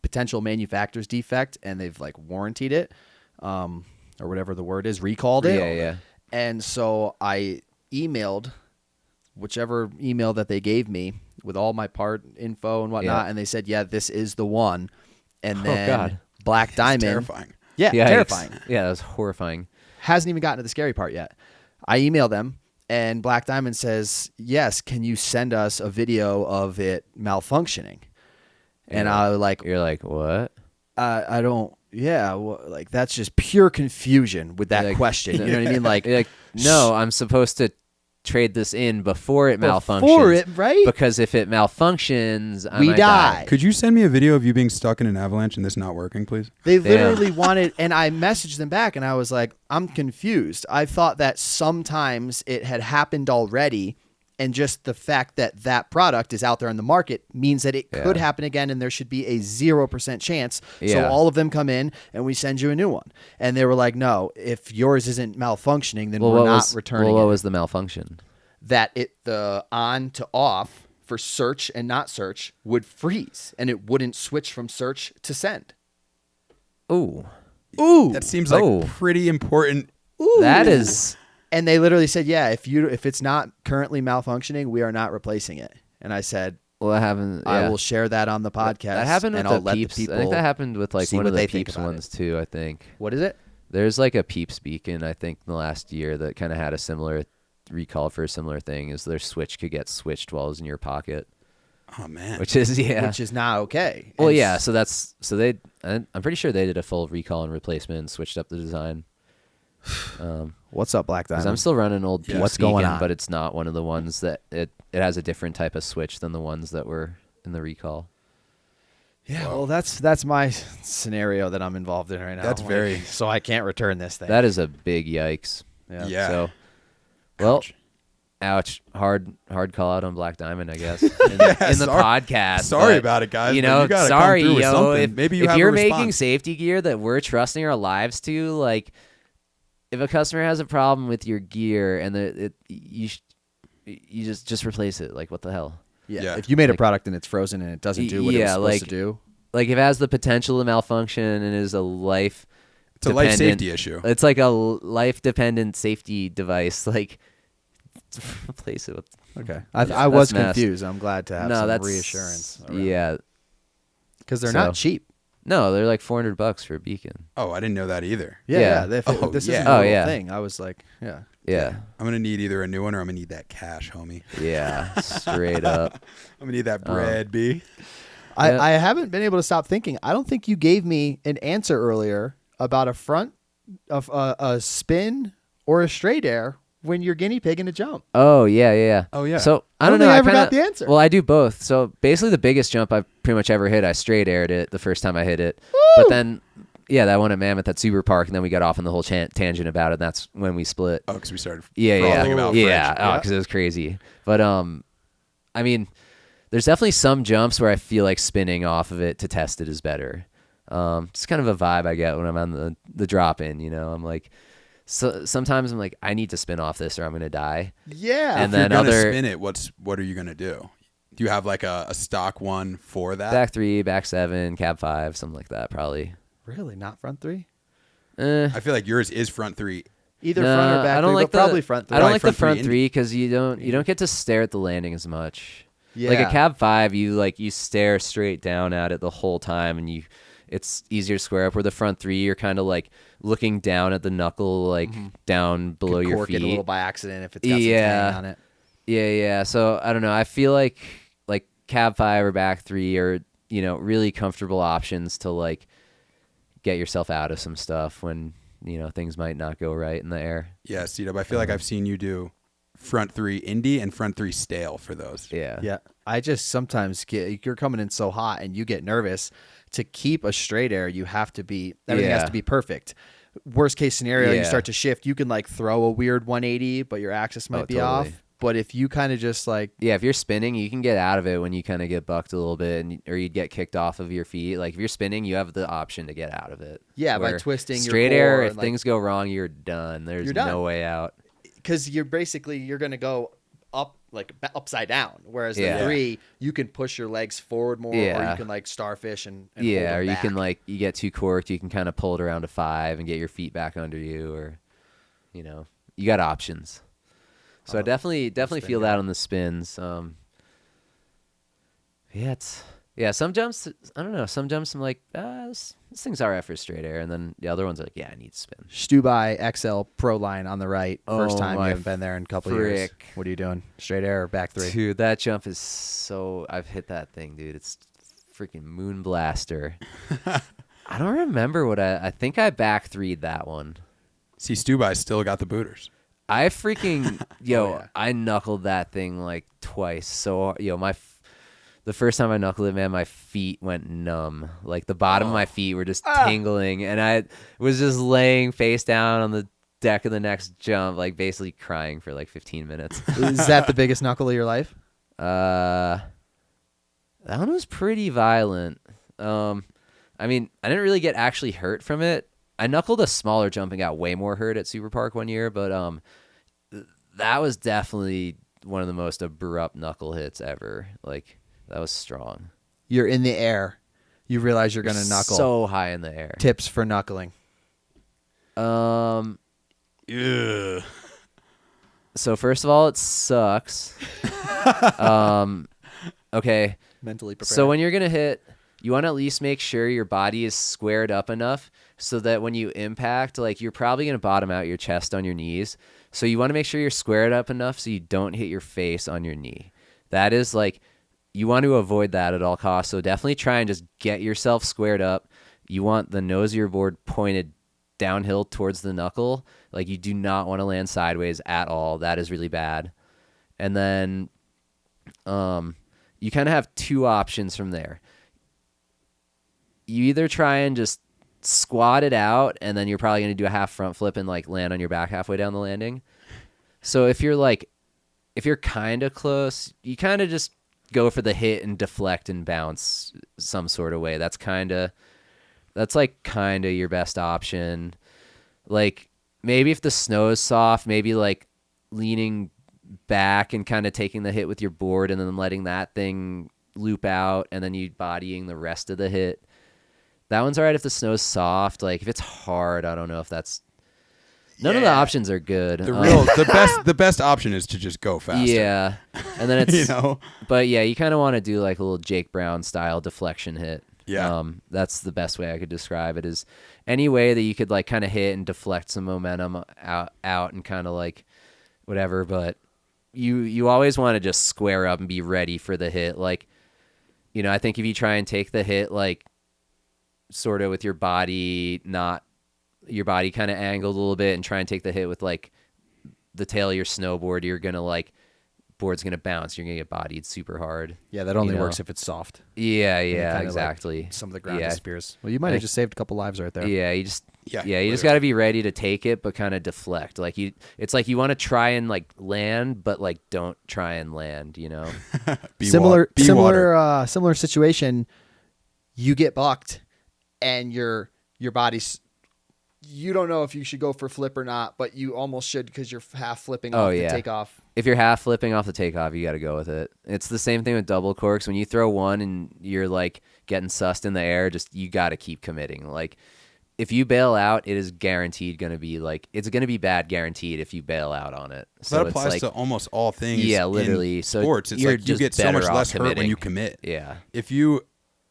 potential manufacturer's defect, and they've like warrantied it, or whatever the word is, recalled it. Yeah. And so I emailed whichever email that they gave me with all my part info and whatnot, and they said, yeah, this is the one. And then God. Black Diamond. Terrifying. Yeah, Yikes. terrifying. Yeah, that was horrifying. Hasn't even gotten to the scary part yet. I emailed them, and Black Diamond says, yes, can you send us a video of it malfunctioning? And I was like, You're like, what? I don't, like that's just pure confusion with that Like, question. You know what I mean? Like, You're like, no, I'm supposed to trade this in before it malfunctions. before it, right? Because if it malfunctions, I We might die. Could you send me a video of you being stuck in an avalanche and this not working, please? They literally wanted, and I messaged them back, and I was like, I'm confused. I thought that sometimes it had happened already, And just the fact that that product is out there on the market means that it could Yeah. happen again, and there should be a 0% chance. So Yeah. all of them come in, and we send you a new one. And they were like, no, if yours isn't malfunctioning, then we're not returning what it. was the malfunction? That the on to off for search and not search would freeze, and it wouldn't switch from search to send. Ooh. Ooh. That seems like Oh. pretty important. That is... And they literally said, yeah, if it's not currently malfunctioning, we are not replacing it. And I said, Well, that happened... I yeah. will share that on the podcast. That happened with and the I'll let Peeps. the people I think that happened with like see one what of the they think Peeps about ones too, I think. What is it? There's like a Peeps beacon, I think, in the last year that kind of had a similar recall for a similar thing, is their switch could get switched while it was in your pocket, Oh man. which is, Which is not okay. Well, And yeah, so I'm pretty sure they did a full recall and replacement and switched up the design. What's up, Black Because Diamond? I'm still running old Peeps What's going beacon, on? but it's not one of the ones that it has a different type of switch than the ones that were in the recall. Yeah, well, that's my scenario that I'm involved in right now. That's very- so I can't return this thing. That is a big yikes. Yeah. So, well, Ouch. ouch. Hard call out on Black Diamond, I guess. In the sorry- podcast. Sorry but, about it, guys. You but know, you gotta sorry, come through with yo. something. Maybe you if have you're a making response. safety gear that we're trusting our lives to, like, if a customer has a problem with your gear and you just replace it. Like, what the hell? Yeah. If you made a Like- product and it's frozen and it doesn't do what it was Yeah, supposed like- to do. Like, if it has the potential to malfunction and is a life. It's a life dependent- safety issue. It's like a life-dependent safety device. Like, replace it with. Okay. That's I was messed. confused. I'm glad to have No, some that's reassurance. Yeah. Because they're So- not cheap. No, they're like $400 for a beacon. Oh, I didn't know that either. Yeah. Yeah. If Oh, this yeah. isn't a Oh, little yeah. thing. I was like, yeah. Yeah. I'm gonna need either a new one or I'm gonna need that cash, homie. Yeah. Straight up. I'm gonna need that bread, B. Yeah. I haven't been able to stop thinking. I don't think you gave me an answer earlier about a front of a spin or a straight air when you're guinea pig in a jump. Oh yeah. Oh, yeah. So I I don't don't know. think I I ever kinda, got the answer. Well, I do both. So basically, the biggest jump I've pretty much ever hit, I straight aired it the first time I hit it. But then, yeah, that one at Mammoth at Super Park, and then we got off on the whole tangent about it. And that's when we split. Oh, because we started Yeah, frothing about yeah, fridge. because it was crazy. But I mean, there's definitely some jumps where I feel like spinning off of it to test it is better. It's kind of a vibe I get when I'm on the drop in. You know, I'm like, so sometimes I'm like, I need to spin off this or I'm gonna die. Yeah. And If you're then gonna other spin it, what are you gonna do? Do you have like a stock one for that? back 3, back 7, cab 5, something like that, probably. Really? Not front three? I feel like yours is front three. Either front or back I don't three, like but probably front three. I don't Probably like the front front three 3 because you don't get to stare at the landing as much. Yeah. Like a cab 5, you stare straight down at it the whole time, and it's easier to square up. Where the front 3, you're kind of like looking down at the knuckle, like down below Could your cork feet. it a little by accident if it's got some Yeah. tang on it. Yeah. So I don't know. I feel like cab 5 or back 3 are really comfortable options to like get yourself out of some stuff when things might not go right in the air. Yeah, C-Dub, I feel like I've seen you do front 3 indie and front 3 stale for those. Yeah. Yeah. I just sometimes you're coming in so hot and you get nervous. To keep a straight air, you have to be, everything has Yeah. to be perfect. Worst case scenario, you Yeah. start to shift. You can like throw a weird 180, but your axis might be off. totally. But if you kind of just like, Yeah, if you're spinning, you can get out of it when you kind of get bucked a little bit, or you'd get kicked off of your feet. Like if you're spinning, you have the option to get out of it. yeah, by Where twisting your straight core air. and, If like, things go wrong, you're done. There's You're done. no way out. because you're going to go up like upside down. Whereas Yeah. the 3, you can push your legs forward more, or you Yeah. can like starfish and hold Yeah, them or you back. can you get too corked, you can kind of pull it around to 5 and get your feet back under you, or you got options. So I definitely spin feel guy. that on the spins. Some jumps I don't know. Some jumps I'm like, this thing's alright for straight air, and then the other ones are like, yeah, I need to spin. Stubai XL Pro line on the right. First Oh, time you my haven't been there in a couple of years. frick. What are you doing? Straight air or back 3? Dude, that jump is so. I've hit that thing, dude. It's freaking moon blaster. I don't remember what I think I back 3'd that one. See, Stubai still got the booters. I freaking yeah. I knuckled that thing like twice. So the first time I knuckled it, man, my feet went numb. Like the bottom of my feet were just tingling, and I was just laying face down on the deck of the next jump, like basically crying for like 15 minutes. Is that the biggest knuckle of your life? That one was pretty violent. I mean, I didn't really get actually hurt from it. I knuckled a smaller jump and got way more hurt at Super Park one year, but that was definitely one of the most abrupt knuckle hits ever. Like, that was strong. You're in the air. You realize you're gonna knuckle. So high in the air. Tips for knuckling. Yeah. So first of all, it sucks. Okay. Mentally prepared. So when you're gonna hit, you want to at least make sure your body is squared up enough so that when you impact, like you're probably gonna bottom out your chest on your knees. So you want to make sure you're squared up enough so you don't hit your face on your knee. That is like, you want to avoid that at all costs. So definitely try and just get yourself squared up. You want the nose of your board pointed downhill towards the knuckle. Like, you do not want to land sideways at all. That is really bad. And then you kind of have two options from there. You either try and just squat it out, and then you're probably going to do a half front flip and like land on your back halfway down the landing. So if you're kind of close, you kind of just go for the hit and deflect and bounce some sort of way. That's kind of your best option. Like, maybe if the snow is soft, maybe like leaning back and kind of taking the hit with your board and then letting that thing loop out and then you bodying the rest of the hit. That one's all right if the snow's soft. Like, if it's hard, I don't know if that's... None of the options are good. The best option is to just go faster. Yeah. And then it's... You know? But yeah, you kind of want to do like a little Jake Brown style deflection hit. Yeah. That's the best way I could describe it, is any way that you could like kind of hit and deflect some momentum out and kind of like whatever. But you always want to just square up and be ready for the hit. Like, you know, I think if you try and take the hit like sort of with your body kind of angled a little bit and try and take the hit with like the tail of your snowboard, you're gonna like, board's gonna bounce, you're gonna get bodied super hard. Yeah, that only you know? works if it's soft. Yeah, Kinda exactly. Like some of the ground Yeah. disappears. Well, you might have just saved a couple lives right there. Yeah, you just literally. got to be ready to take it, but kind of deflect. Like it's like you want to try and like land, but like don't try and land. You know. Similar water. similar situation. You get bucked, and your body's. You don't know if you should go for flip or not, but you almost should because you're half flipping off the takeoff. If you're half flipping off the takeoff, you got to go with it. It's the same thing with double corks. When you throw one and you're like getting sussed in the air, just you got to keep committing. Like, if you bail out, it is guaranteed going to be like, it's going to be bad guaranteed if you bail out on it. So that applies to almost all things. Yeah, literally. In So sports, it's you're like you just get so much better off less hurt when committing. you commit. Yeah. If you,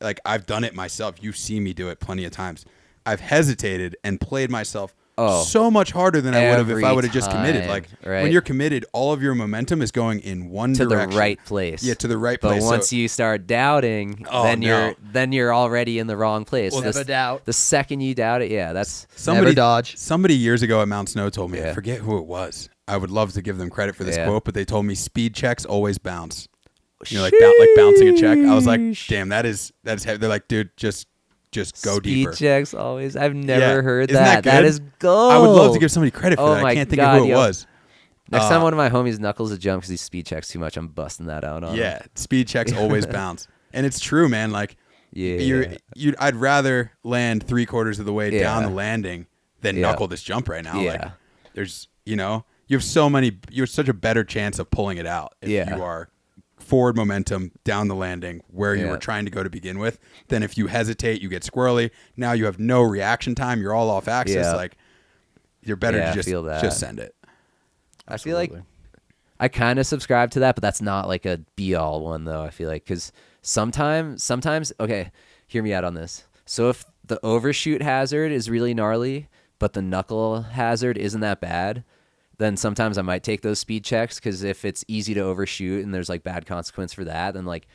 like, I've done it myself. You see me do it plenty of times. I've hesitated and played myself so much harder than I would have if I would have just committed. Like, when you're committed, all of your momentum is going in one direction. To the right place. Yeah, to the right place. But once you start doubting, then you're already in the wrong place. Well, never doubt. The second you doubt it, that's Never dodge. Somebody years ago at Mount Snow told me, Yeah. I forget who it was. I would love to give them credit for this quote, but they told me speed checks always bounce. You know, like bouncing a check. I was like, damn, that is heavy. They're like, dude, just go deeper. Speed checks always. I've never heard Isn't that. that That good? is gold. I would love to give somebody credit for Oh that. I my can't think God, of who it was. Next time one of my homies knuckles a jump because he speed checks too much, I'm busting that out on him. Yeah, speed checks always bounce. And it's true, man. Like, Yeah. I'd rather land 3/4 of the way down the landing than knuckle this jump right now. Yeah. Like, there's, you have such a better chance of pulling it out if you are forward momentum down the landing where you were trying to go to begin with. Then if you hesitate, you get squirrely. Now you have no reaction time. You're all off axis. Yeah. Like, you're better to I just send it. I feel like I kind of subscribe to that, but that's not like a be all one though. I feel like, because sometimes, okay, hear me out on this. So if the overshoot hazard is really gnarly, but the knuckle hazard isn't that bad, then sometimes I might take those speed checks, because if it's easy to overshoot and there's like bad consequence for that, then like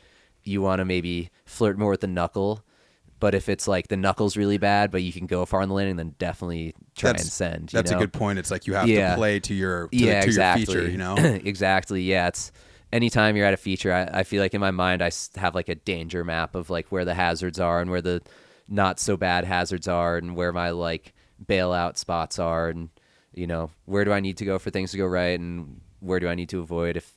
you want to maybe flirt more with the knuckle. But if it's like the knuckle's really bad, but you can go far on the landing, then definitely try and send. That's a good point. It's like you have to play to your your feature, Exactly. Yeah. It's anytime you're at a feature, I feel like in my mind I have like a danger map of like where the hazards are and where the not so bad hazards are and where my like bailout spots are, and where do I need to go for things to go right, and where do I need to avoid if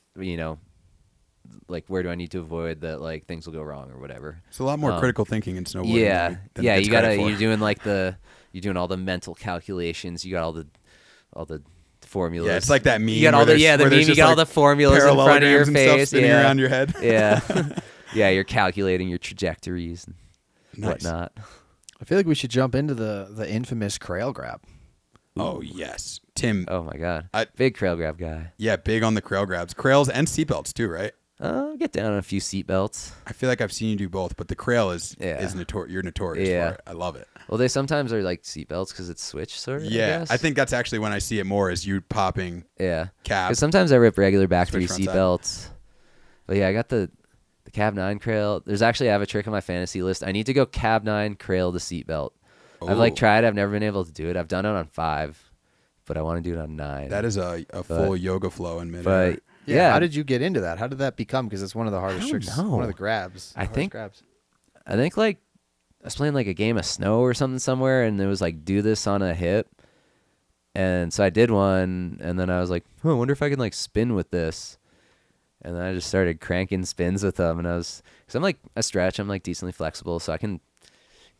where do I need to avoid that like things will go wrong or whatever. It's a lot more critical thinking in snowboarding. Yeah, than yeah. it gets You gotta credit for. you're doing all the mental calculations. You got all the formulas. Yeah, it's like that meme. You got all the where meme. there's You just, got all like, the formulas in front of your parallelograms and stuff face. spinning Yeah, around your head. yeah, yeah. You're calculating your trajectories and Nice. whatnot. I feel like we should jump into the infamous Crail grab. Oh yes, Tim. Oh my god, I- big Crail grab guy. Yeah, big on the Crail grabs, Crails and seatbelts too, right? Get down on a few seat belts. I feel like I've seen you do both, but the Crail is Yeah. you're notorious Yeah. for it. I love it. Well, they sometimes are like seat belts because it's switch sort of. Yeah, I I think that's actually when I see it more is you popping Yeah. cab. Because sometimes I rip regular back Switch three front seat side. belts. But yeah, I got the cab 9 Crail. I have a trick on my fantasy list. I need to go cab 9 Crail the seat belt. I've Ooh. tried. I've never been able to do it. I've done it on 5, but I want to do it on 9. That is a full yoga flow in midair. But yeah, How did you get into that? How did that become? Because it's one of the hardest don't tricks. know. One of the grabs. I hardest think- grabs. I think I was playing a game of snow or something somewhere, and it was do this on a hip. And so I did one, and then I was like, I wonder if I can spin with this. And then I just started cranking spins with them, and because I'm I stretch, I'm decently flexible, so I can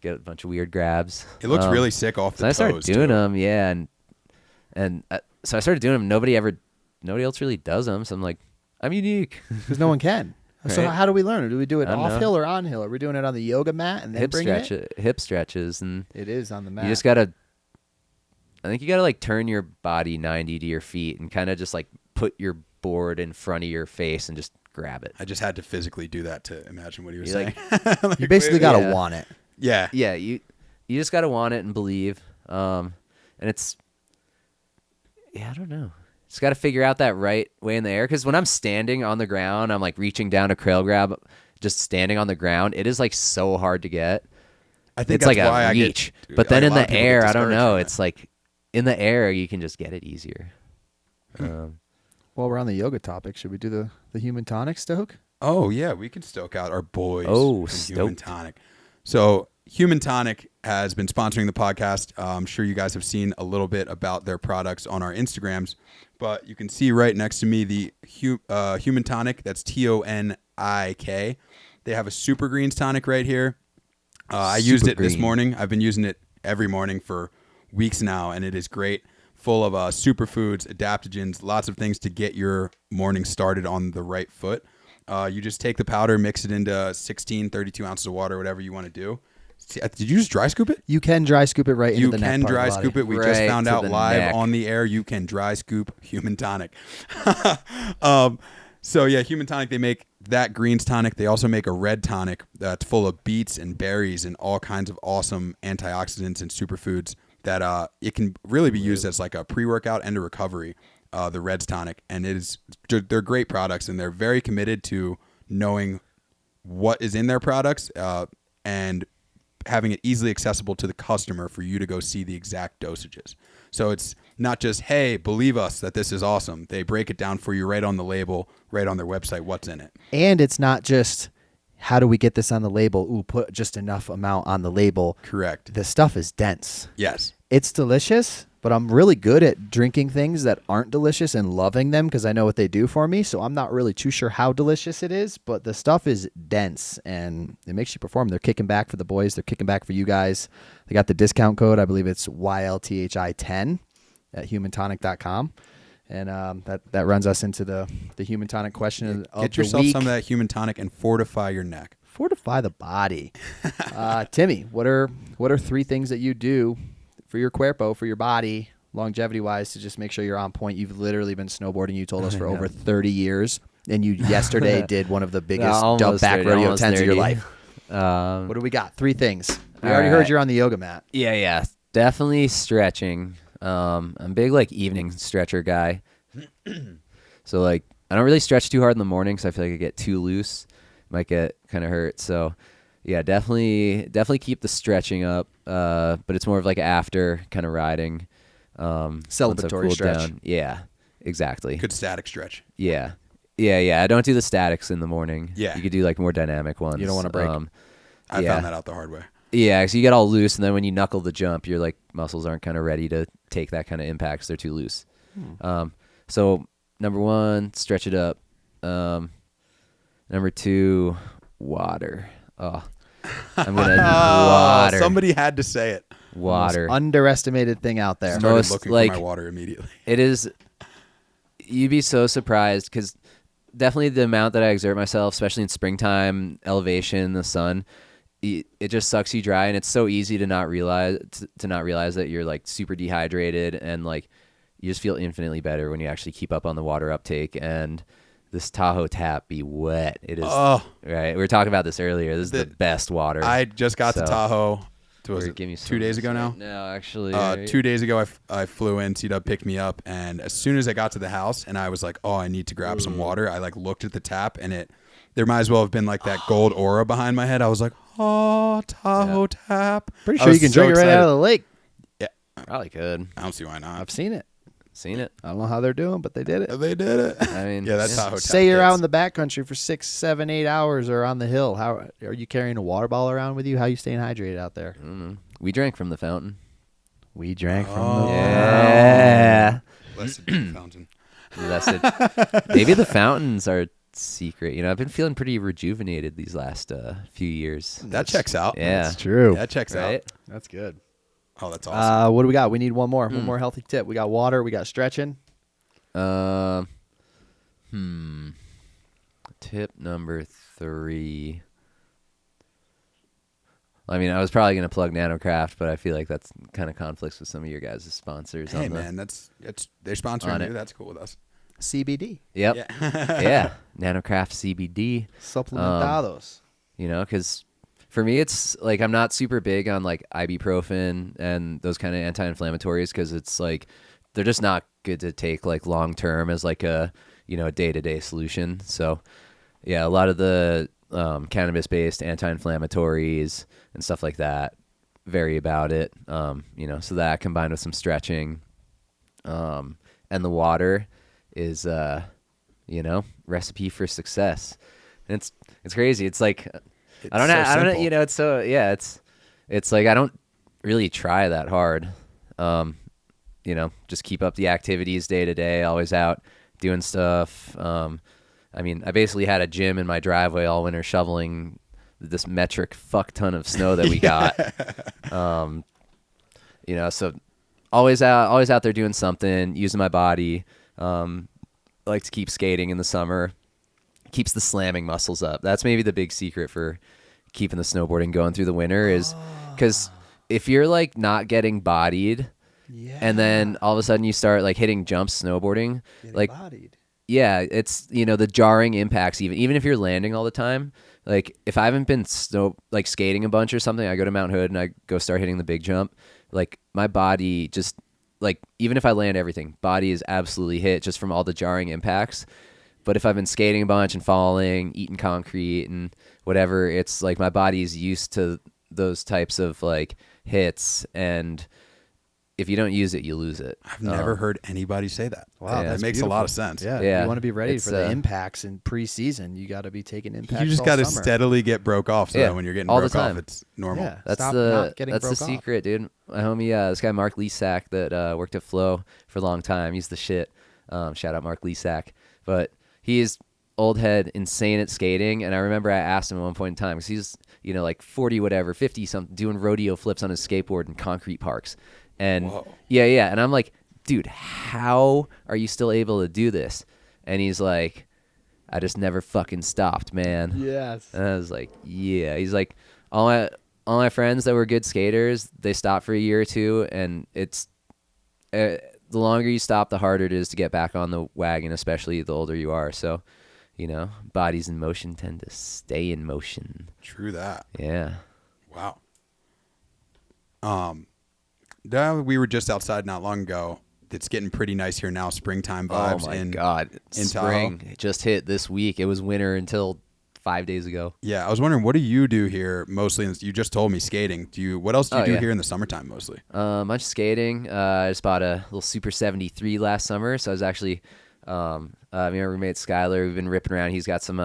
get a bunch of weird grabs. It looks really sick off the So I toes. started doing too. them, yeah, and so I started doing them. Nobody else really does them, so I'm unique. Because no one can. So Right. how do we learn? Do we do it I don't off know. hill or on hill? Are we doing it on the yoga mat and then hip bring stretches, and It is on the mat. you just gotta. I think you gotta turn your body 90 to your feet and kind of just put your board in front of your face and just grab it. I just had to physically do that to imagine what he was You saying. you basically got to Yeah. want it. Yeah. Yeah, you just gotta want it and believe. And it's I don't know. Just gotta figure out that right way in the air. Because when I'm standing on the ground, I'm reaching down to Crail grab, just standing on the ground. It is so hard to get. I think It's that's a why I reach. get. But then a in lot of the people get air, I don't discouraged know. from It's in the air, you can just get it easier. While we're on the yoga topic, should we do the human tonic stoke? Oh yeah, we can stoke out our boys. Oh, from Human stoked. Tonic. So Human Tonic has been sponsoring the podcast. I'm sure you guys have seen a little bit about their products on our Instagrams, but you can see right next to me the Human Tonic. That's TONIK. They have a Super Greens tonic right here. I used Super it this Green. morning. I've been using it every morning for weeks now, and it is great. Full of superfoods, adaptogens, lots of things to get your morning started on the right foot. You just take the powder, mix it into 16, 32 ounces of water, whatever you want to do. Did you just dry scoop it? You can dry scoop it right into You the neck can part of dry the body. scoop it. We just Right found to out the live neck. on the air. You can dry scoop Human Tonic. So yeah, Human Tonic, they make that greens tonic. They also make a red tonic that's full of beets and berries and all kinds of awesome antioxidants and superfoods that it can really be used as a pre-workout and a recovery, the Reds tonic. And they're great products, and they're very committed to knowing what is in their products and having it easily accessible to the customer for you to go see the exact dosages. So it's not just, hey, believe us that this is awesome. They break it down for you right on the label, right on their website, what's in it. And it's not just, how do we get this on the label? Ooh, put just enough amount on the label. Correct. The stuff is dense. Yes. It's delicious, but I'm really good at drinking things that aren't delicious and loving them because I know what they do for me. So I'm not really too sure how delicious it is, but the stuff is dense and it makes you perform. They're kicking back for the boys. They're kicking back for you guys. They got the discount code. I believe it's YLTHI10 at humantonic.com. And that runs us into the human tonic question of Get the yourself week. some of that Human Tonic and fortify your neck. Fortify the body. Timmy, what are 3 things that you do for your cuerpo, for your body, longevity-wise, to just make sure you're on point? You've literally been snowboarding, you told us, for over 30 years, and you yesterday did one of the biggest dump Almost back 30, rodeo almost 10s of your 30. life. What do we got? 3 things. We All already heard right. you're on the yoga mat. Yeah, definitely stretching. I'm a big evening stretcher guy. So I don't really stretch too hard in the morning because I feel like I get too loose, might get kind of hurt. So yeah, definitely keep the stretching up. But it's more of after kind of riding. Once I've Celebratory cooled stretch. down. Yeah, exactly. Good static stretch. Yeah. I don't do the statics in the morning. Yeah. You could do more dynamic ones. You don't wanna break. I yeah. found that out the hard way. Yeah, so you get all loose, and then when you knuckle the jump, your like muscles aren't kind of ready to take that kind of impact, 'cause they're too loose. So number 1, stretch it up. Number 2, water. Oh, I'm gonna water. Somebody had to say it. Water. Most underestimated thing out there. Started Most, looking like- for my water immediately. It is. You'd be so surprised because definitely the amount that I exert myself, especially in springtime, elevation, the sun, it just sucks you dry, and it's so easy to not realize that you're like super dehydrated, and like you just feel infinitely better when you actually keep up on the water uptake. And this Tahoe tap be wet. It is Oh, right. We were talking about this earlier. This is the best water. I just got to So- Tahoe. Was Or it give me 2 days ago now? No, actually. 2 days ago, I flew in. C-Dub picked me up, and as soon as I got to the house, and I was like, "Oh, I need to grab some water." I like looked at the tap, and there might as well have been like that gold aura behind my head. I was like, "Oh, Tahoe tap." Pretty I sure you was can so drink it right out excited. of the lake. Probably could. I don't see why not. I've seen it. Seen it. I don't know how they're doing, but they did it. They did it. I mean, yeah, that's yeah. Tahoe tap. Say you're out hits. in the backcountry for 6, 7, 8 hours or on the hill. How are you carrying a water bottle around with you? How are you staying hydrated out there? We drank from the fountain. We drank from Oh. the Yeah. Blessed be the fountain. Blessed. Maybe the fountains are secret. You know, I've been feeling pretty rejuvenated these last few years. That checks out. Yeah. That's true. That checks Right? out. That's good. Oh, that's awesome. What do we got? We need one more. One more healthy tip. We got water. We got stretching. Tip number 3. I mean, I was probably going to plug Nanocraft, but I feel like that's kind of conflicts with some of your guys' sponsors. Hey on the, man, they're sponsoring on you. it. That's cool with us. CBD. Yep. Yeah. Yeah. Nanocraft CBD. Supplementados. You know, because for me, it's like I'm not super big on like ibuprofen and those kind of anti-inflammatories because it's like they're just not good to take like long term as like a day-to-day solution. So yeah, a lot of the cannabis-based anti-inflammatories and stuff like that vary about it. So that combined with some stretching, and the water is recipe for success. And it's crazy. It's like I don't know. It's so yeah. It's like I don't really try that hard. Just keep up the activities day to day. Always out doing stuff. I mean, I basically had a gym in my driveway all winter shoveling this metric fuck ton of snow that we got. So always out there doing something, using my body. Like to keep skating in the summer. Keeps the slamming muscles up. That's maybe the big secret for keeping the snowboarding going through the winter is because if you're like not getting bodied and then all of a sudden you start like hitting jumps snowboarding, like bodied. yeah, it's the jarring impacts even if you're landing all the time. Like if I haven't been skating a bunch or something, I go to Mount Hood and I go start hitting the big jump. Like my body just like even if I land everything, body is absolutely hit just from all the jarring impacts. But if I've been skating a bunch and falling, eating concrete and whatever, it's like my body's used to those types of like hits, and if you don't use it, you lose it. I've never heard anybody say that. Wow, Yeah, that that's makes beautiful. a lot of sense. Yeah, Yeah. you want to be ready It's, for the impacts in preseason. You got to be taking impacts. You just got to steadily get broke off, so Yeah, that when you're getting all the broke off, time. it's normal. Yeah. That's Stop the not getting that's the broke off. secret, dude. My homie, this guy Mark Lesack that worked at Flow for a long time. He's the shit. Shout out Mark Lesack. But he is old head, insane at skating. And I remember I asked him at one point in time because he's like 40 whatever, 50 something, doing rodeo flips on his skateboard in concrete parks. And Whoa. yeah, and I'm like, dude, how are you still able to do this? And he's like, I just never fucking stopped, man. Yes. And I was like, yeah. He's like, all my friends that were good skaters, they stopped for a year or two, and it's the longer you stop, the harder it is to get back on the wagon, especially the older you are. So, bodies in motion tend to stay in motion. True that. Yeah. Wow. We were just outside not long ago. It's getting pretty nice here now. Springtime vibes. Oh my in God. in Spring it just hit this week. It was winter until 5 days ago. Yeah, I was wondering, what do you do here mostly? You just told me skating. What else do you do yeah. here in the summertime mostly? Much skating. I just bought a little Super 73 last summer, so I was actually me and my roommate Skylar. We've been ripping around. He's got some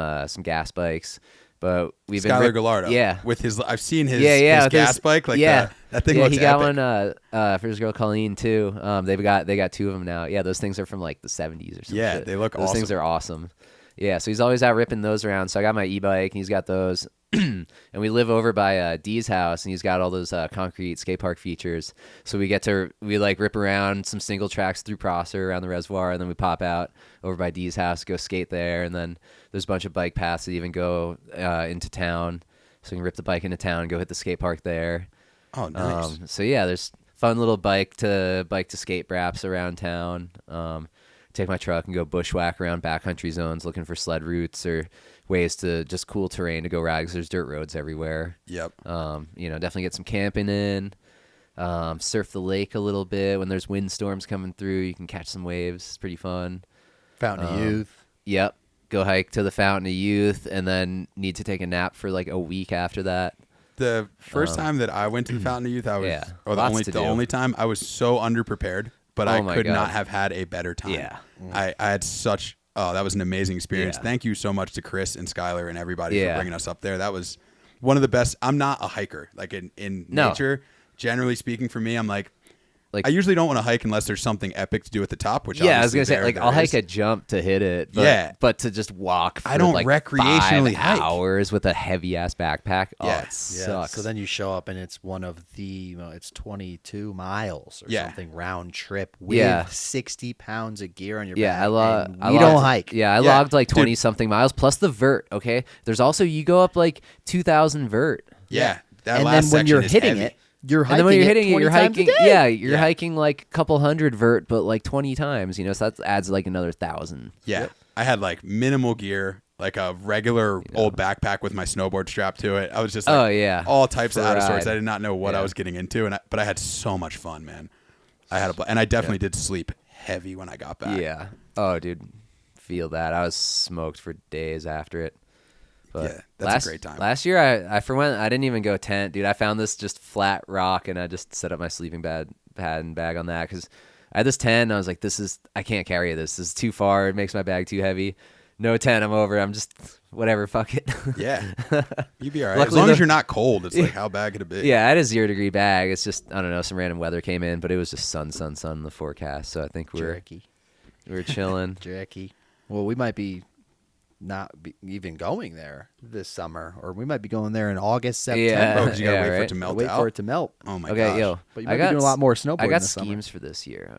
gas bikes, But we've been Skylar Gallardo. Yeah. With his, I've seen his, Yeah, his with gas his- bike. Like yeah. that thing Yeah, looks he got epic. one for his girl Colleen too. They got 2 of them now. Yeah, those things are from like the 70s or something. Yeah, they look Those things awesome. are awesome. Yeah, so he's always out ripping those around. So I got my e-bike and he's got those. And we live over by Dee's house and he's got all those concrete skate park features. So we like rip around some single tracks through Prosser around the reservoir, and then we pop out over by Dee's house, go skate there, and then there's a bunch of bike paths that even go into town. So we can rip the bike into town and go hit the skate park there. Oh, nice. So yeah, there's fun little bike to skate wraps around town. Take my truck and go bushwhack around backcountry zones looking for sled routes or ways to just cool terrain to go ride because there's dirt roads everywhere. Yep. Definitely get some camping in. Surf the lake a little bit when there's windstorms coming through. You can catch some waves. It's pretty fun. Fountain of Youth. Yep. Go hike to the Fountain of Youth and then need to take a nap for like a week after that. The first time that I went to the Fountain of Youth, I was, Yeah, or the lots to do. only time, I was so underprepared, but Oh I my could God. not have had a better time. Yeah. I had such, that was an amazing experience. Yeah. Thank you so much to Chris and Skylar and everybody Yeah. for bringing us up there. That was one of the best. I'm not a hiker. Like in No. nature, generally speaking, for me, I'm like Like I usually don't want to hike unless there's something epic to do at the top. Which yeah, I was obviously gonna say there- like there I'll hike is. a jump to hit it. But, Yeah. but to just walk. For I don't like recreationally 5 hike. hours with a heavy ass backpack. Oh, Yeah. it sucks. So then you show up and it's one of the, it's 22 miles or Yeah. something round trip with Yeah. 60 pounds of gear on your Yeah, back. I love. and we don't hike. Yeah, I Yeah, logged like dude. 20 something miles plus the vert. Okay, there's also you go up like 2,000 vert, Yeah, that And last then when you're section is hitting heavy. it, you're and hiking then when you're it hitting it, 20 you're times a hiking. day. Yeah, you're Yeah. hiking like a couple hundred vert, but like 20 times. You know, so that adds like another 1,000. Yeah, I had like minimal gear, like a regular old backpack with my snowboard strapped to it. I was just like, Oh, yeah. all types of For out of sorts. ride. I did not know what I Yeah. was getting into, but I had so much fun, man. I had and I definitely did sleep heavy when I got back. Yeah. Oh, dude, feel that. I was smoked for days after it. But Yeah, that's a great time. Last year, I didn't even go tent, dude. I found this just flat rock, and I just set up my sleeping pad and bag on that because I had this tent. And I was like, I can't carry this. This is too far. It makes my bag too heavy. No tent. I'm over. I'm just whatever. Fuck it. Yeah, you'd be all right as Luckily long as the- you're not cold. It's like how bad could it be? Yeah, I had a 0-degree bag. It's just I don't know. Some random weather came in, but it was just sun in the forecast. So I think we're chilling. Jerky. Well, we might be not be even going there this summer, or we might be going there in August, September. Yeah. Oh, 'cause you gotta Yeah, wait for right. it to melt Wait out. for it to melt. Oh my Okay, gosh. yo. But you might be doing a lot more snowboarding I got this summer. schemes for this year.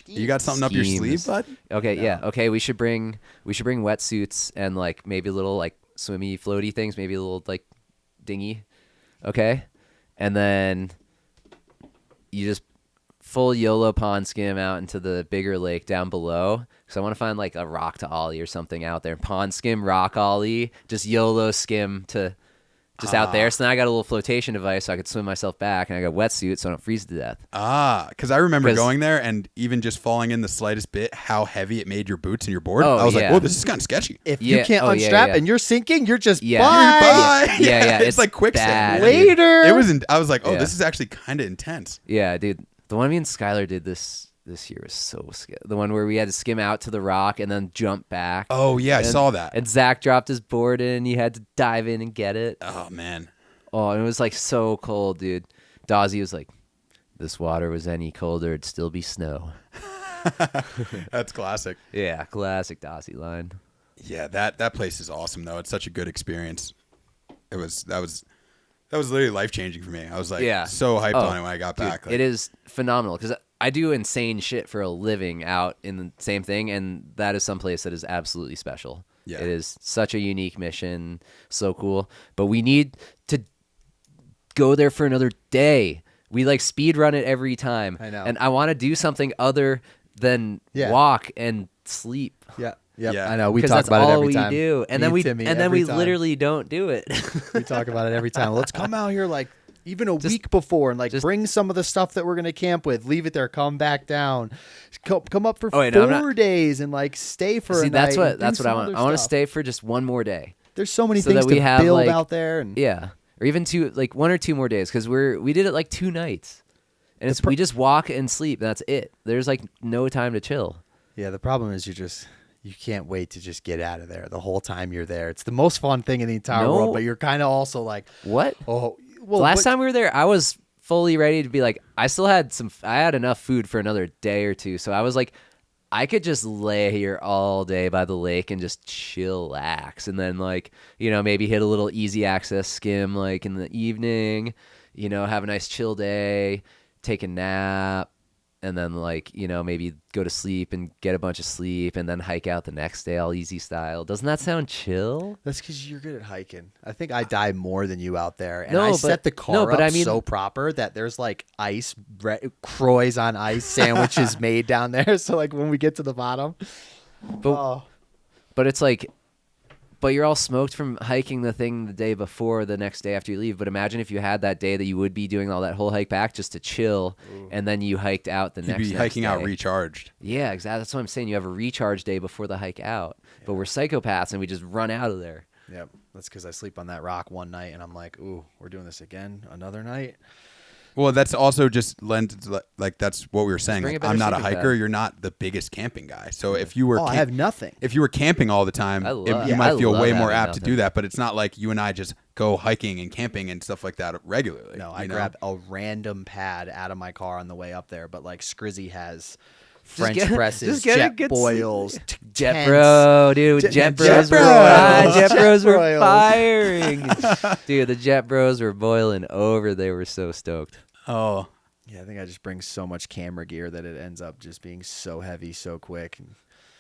You got something up your sleeve, Schemes. bud? Okay, yeah. Okay, we should bring wetsuits and like maybe little like swimmy floaty things, maybe a little like dinghy. Okay? And then you just full YOLO pond skim out into the bigger lake down below. So I want to find like a rock to ollie or something out there. Pond skim, rock ollie, just YOLO skim to just out there. So now I got a little flotation device so I could swim myself back, and I got a wetsuit so I don't freeze to death. Because I remember 'Cause- going there and even just falling in the slightest bit, how heavy it made your boots and your board. Oh, I was like, yeah. "Whoa, this is kind of sketchy." If Yeah. you can't Oh, unstrap yeah. and you're sinking, you're just Yeah. bye. Bye. Yeah, it's it's like quicksand. bad, man. dude. Later. It was. I was like, "Oh, Yeah. this is actually kind of intense." Yeah, dude. The one me and Skylar did this year was so scary. The one where we had to skim out to the rock and then jump back. Oh yeah, I And- saw that. And Zach dropped his board in. He had to dive in and get it. Oh man. Oh, and it was like so cold, dude. Dazzy was like, "This water was any colder, it'd still be snow." That's classic. Yeah, classic Dazzy line. Yeah, that place is awesome though. It's such a good experience. That was literally life changing for me. I was like Yeah. so hyped Oh, on it when I got Dude, back. Like, it is phenomenal because I do insane shit for a living out in the same thing, and that is someplace that is absolutely special. Yeah. It is such a unique mission, so cool. But we need to go there for another day. We like speed run it every time. I know. And I want to do something other than Yeah. walk and sleep. Yeah. Yep. Yeah. I know. We 'Cause talk that's about all it every we time. do. And Me then Timmy, we every time. literally don't do it. We talk about it every time. Let's come out here like even a Just- week before and like just- bring some of the stuff that we're gonna camp with. Leave it there. Come back down. Come up for Oh, wait, no, I'm 4 days and like stay for See, a that's night. what and do I some want. other I want to stuff. stay for just one more day. There's so many so things that we to have, build like- out there, and Yeah, or even 1 or 2 more days because we did it like 2 nights, and we just walk and sleep. That's it. There's like no time to chill. yeah. The problem is you can't wait to just get out of there the whole time you're there. It's the most fun thing in the entire world, but you're kind of also like, What? oh, well, Last time we were there, I was fully ready to be like, I had enough food for another day or two. So I was like, I could just lay here all day by the lake and just chillax. And then like, maybe hit a little easy access skim like in the evening, have a nice chill day, take a nap. And then like, maybe go to sleep and get a bunch of sleep and then hike out the next day all easy style. Doesn't that sound chill? That's because you're good at hiking. I think I die more than you out there. And No, I but- set the car no, but up I mean- so proper that there's like ice, Croys on ice sandwiches made down there. So like when we get to the bottom. But it's like, but you're all smoked from hiking the thing the day before, or the next day after you leave. But imagine if you had that day that you would be doing all that whole hike back just to chill, and then you hiked out the You'd next be hiking out day. recharged. Yeah, exactly. That's what I'm saying. You have a recharge day before the hike out. But we're psychopaths and we just run out of there. Yep. That's because I sleep on that rock one night and I'm like, ooh, we're doing this again another night. Well, that's also just like that's what we were saying. bring Like, a better I'm not a sleeping hiker. bag. You're not the biggest camping guy. So if you were, I have nothing. if you were camping all the time, you might feel way more apt to do that. But it's not like you and I just go hiking and camping and stuff like that regularly. No, I you know? grabbed a random pad out of my car on the way up there, but like Scrizzy has French get- presses, just get a jet good boils, Jet tents. Bro, dude. Jet Bros were Bros. Jet Bros were Bros. firing. Dude, the Jet Bros were boiling over. They were so stoked. Oh, Yeah, I think I just bring so much camera gear that it ends up just being so heavy so quick.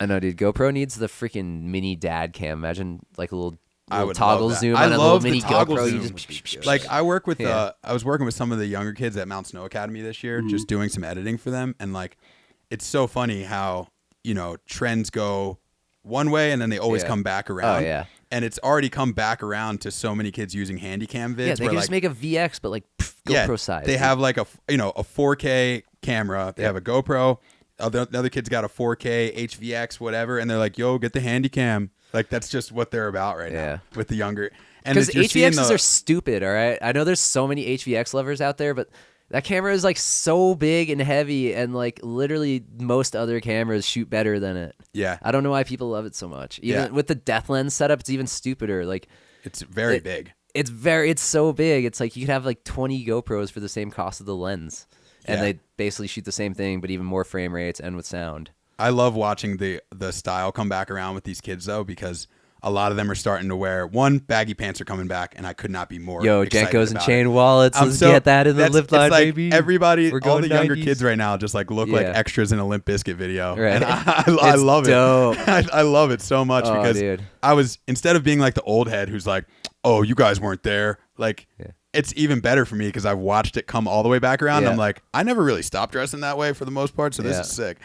I know, dude. GoPro needs the freaking mini dad cam. Imagine like a little I would toggle love that. zoom I on a little love the mini toggle GoPro. zoom. You just like I work with Yeah. I was working with some of the younger kids at Mount Snow Academy this year, just doing some editing for them, and like it's so funny how trends go one way and then they always Yeah. come back around. Oh, yeah. And it's already come back around to so many kids using Handycam vids. Yeah, they where, can like, just make a VX, but like GoPro size. They dude. have like a 4K camera. They have a GoPro. The other kid's got a 4K HVX, whatever, and they're like, "Yo, get the Handycam." Like that's just what they're about right now with the younger. And Because you're seeing HVXs are stupid, all right? I know there's so many HVX lovers out there, but that camera is like so big and heavy, and like literally most other cameras shoot better than it. Yeah, I don't know why people love it so much. Even with the depth lens setup, it's even stupider. Like it's very big. It's so big. It's like you could have like 20 GoPros for the same cost of the lens, and they basically shoot the same thing, but even more frame rates and with sound. I love watching the style come back around with these kids though, because a lot of them are starting to wear baggy pants are coming back, and I could not be more excited Jenkos and about chain it. wallets. Let's get that in the lift line, like baby. Everybody, We're all going the younger 90s. kids right now just like look like extras in a Limp Bizkit video, Right. and I It's love dope. it. I love it so much Oh, because dude. I was, instead of being like the old head who's like, "Oh, you guys weren't there," like. It's even better for me because I've watched it come all the way back around. Yeah. I'm like, I never really stopped dressing that way for the most part, so this is sick.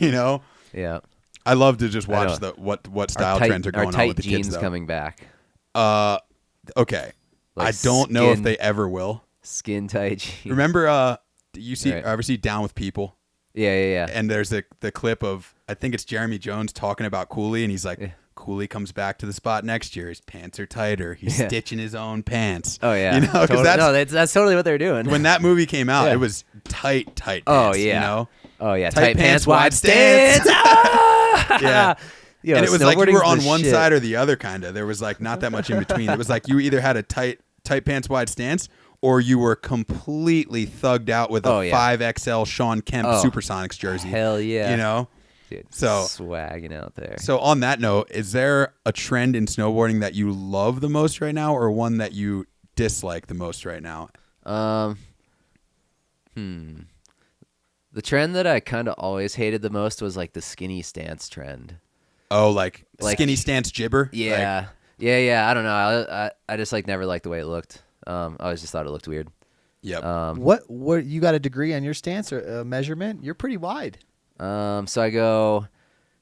Yeah. I love to just watch know. what style trends are going our on tight with the jeans kids. Though. coming back. Okay, Like I don't know if skin- they ever will. Skin tight jeans. Remember, you see, Right. ever see Down with People? Yeah. And there's the clip of, I think it's Jeremy Jones talking about Cooley, and he's like, Cooley comes back to the spot next year. His pants are tighter. He's stitching his own pants. Oh yeah. Because Totally. That's totally what they're doing. when that movie came out, Yeah. it was tight pants. Oh, yeah. You know? Oh yeah. Tight pants, wide stance. Yeah. Yo, And it was like you snowboarding's were on the one shit. side or the other, kind of. There was like not that much in between. It was like you either had a tight pants, wide stance, or you were completely thugged out with a 5XL Sean Kemp Supersonics jersey. Hell yeah. You know? Dude, So- swagging out there. So on that note, is there a trend in snowboarding that you love the most right now, or one that you dislike the most right now? The trend that I kind of always hated the most was like the skinny stance trend. Oh, like skinny Like- stance jibber? Yeah. Yeah. I don't know. I just like never liked the way it looked. I always just thought it looked weird. Yep. What you got a degree on your stance or measurement? You're pretty wide. So I go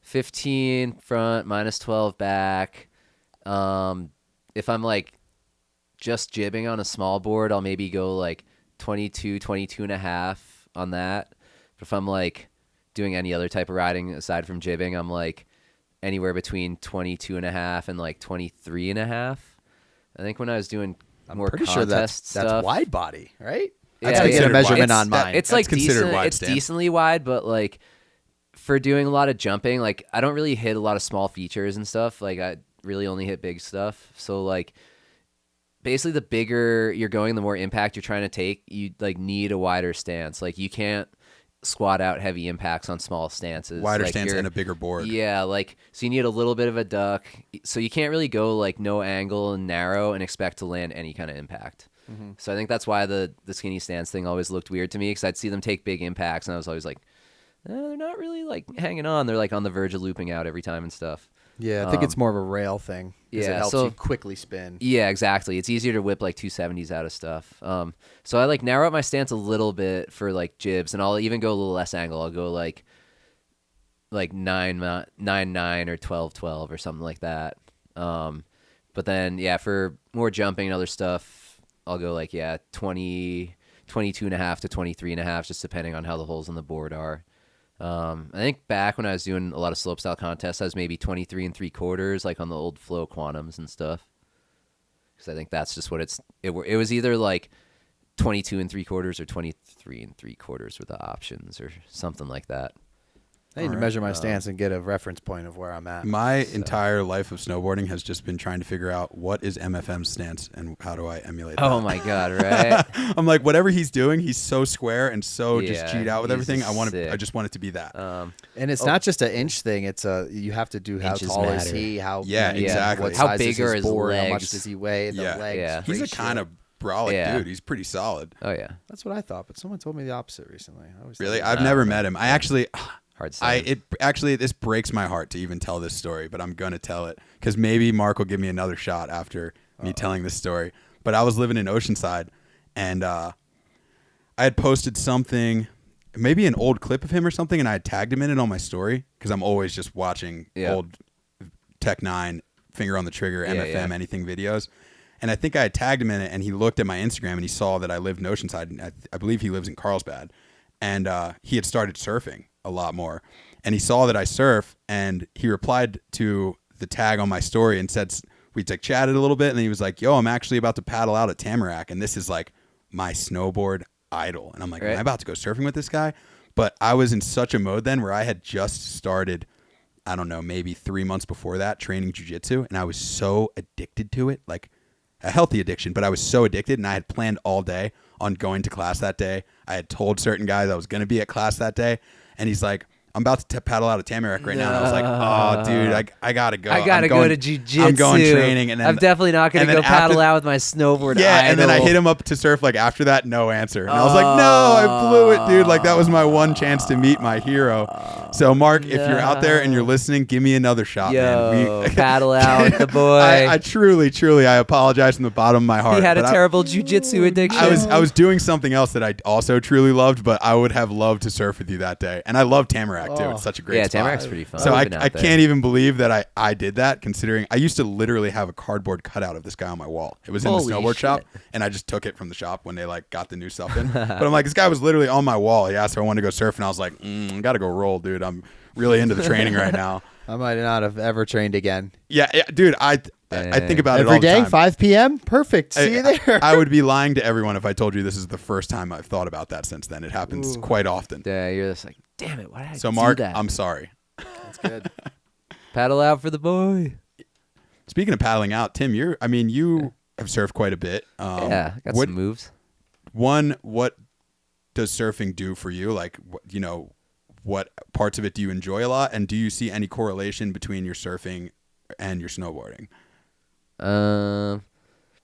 15 front, minus 12 back. If I'm like just jibbing on a small board, I'll maybe go like 22 and a half on that. But if I'm like doing any other type of riding aside from jibbing, I'm like anywhere between 22 and a half and like 23 and a half. I think when I was doing more Pretty contest sure that's stuff, wide body, right? Yeah, That's how you get a considered measurement wide. on mine. It's That's like considered decent. wide It's stance. decently wide, but like for doing a lot of jumping, like I don't really hit a lot of small features and stuff. Like I really only hit big stuff. So like basically the bigger you're going, the more impact you're trying to take, you like need a wider stance. Like you can't squat out heavy impacts on small stances. Wider like stance and a bigger board. Yeah, like so you need a little bit of a duck. So you can't really go like no angle and narrow and expect to land any kind of impact. So I think that's why the skinny stance thing always looked weird to me, because I'd see them take big impacts and I was always like, they're not really like hanging on. They're like on the verge of looping out every time and stuff. Yeah, I think it's more of a rail thing. 'Cause it helps so you quickly spin. Yeah, exactly. It's easier to whip like 270s out of stuff. So I like narrow up my stance a little bit for like jibs, and I'll even go a little less angle. I'll go like 9-9 or 12-12 or something like that. But then yeah, for more jumping and other stuff, I'll go like 22 and a half to 23 and a half, just depending on how the holes on the board are. I think back when I was doing a lot of slopestyle contests, I was maybe 23 3/4, like on the old flow quantums and stuff. Because I think that's just what it was either like 22 3/4 or 23 3/4 were the options or something like that. I need to measure my stance and get a reference point of where I'm at. My entire life of snowboarding has just been trying to figure out what is MFM's stance and how do I emulate that. Oh my god, right? I'm like, whatever he's doing, he's so square and so just Yeah, cheat out with he's everything. sick. I just want it to be that. And it's not just an inch thing. It's you have to do how Inches tall is matter. he? How Yeah, exactly. What How size big is are his his board? How much legs? does he weigh? The Yeah. legs. Yeah. He's a ratio. kind of brolic Yeah. dude. He's pretty solid. Oh yeah, That's what I thought, but someone told me the opposite recently. I always thought Really, he was I've never met him. I actually, hard to say. this breaks my heart to even tell this story, but I'm gonna tell it because maybe Mark will give me another shot after me telling this story. But I was living in Oceanside, and I had posted something, maybe an old clip of him or something, and I had tagged him in it on my story because I'm always just watching old Tech 9, finger on the trigger, MFM, anything videos. And I think I had tagged him in it, and he looked at my Instagram and he saw that I lived in Oceanside, and I believe he lives in Carlsbad. And he had started surfing a lot more. And he saw that I surf, and he replied to the tag on my story and said, we like chatted a little bit, and then he was like, yo, I'm actually about to paddle out at Tamarack, and this is like my snowboard idol. And I'm like, am I about to go surfing with this guy? But I was in such a mode then where I had just started, I don't know, maybe 3 months before that, training jiu-jitsu, and I was so addicted to it, like a healthy addiction, but I was so addicted, and I had planned all day on going to class that day. I had told certain guys I was going to be at class that day, and he's like, I'm about to paddle out of Tamarack right now. And I was like, oh, dude, I got to go. I gotta go to jiu-jitsu. I'm going training. And then, I'm definitely not going to go paddle out with my snowboard idol. And then I hit him up to surf like after that, no answer. And I was like, no, I blew it, dude. Like that was my one chance to meet my hero. So Mark, if you're out there and you're listening, give me another shot, man. Paddle out with the boy. I truly, I apologize from the bottom of my heart. He had a terrible jiu-jitsu addiction. I was doing something else that I also truly loved, but I would have loved to surf with you that day. And I love Tamarack too. It's such a great spot. Tamarack's pretty fun. So I can't even believe that I did that, considering I used to literally have a cardboard cutout of this guy on my wall. It was in the snowboard shop, and I just took it from the shop when they like got the new stuff in. But I'm like, this guy was literally on my wall. He asked if I wanted to go surf, and I was like, I gotta go roll, dude. I'm really into the training right now. I might not have ever trained again. Yeah, dude. I think about it all every the day, time. 5 p.m. Perfect. See you there. I would be lying to everyone if I told you this is the first time I've thought about that since then. It happens quite often. Yeah, you're just like, damn it, why did I So do Mark, that? I'm sorry. That's good. Paddle out for the boy. Speaking of paddling out, Tim, you have surfed quite a bit. Yeah, got some moves. What does surfing do for you? Like, what parts of it do you enjoy a lot, and do you see any correlation between your surfing and your snowboarding? Well,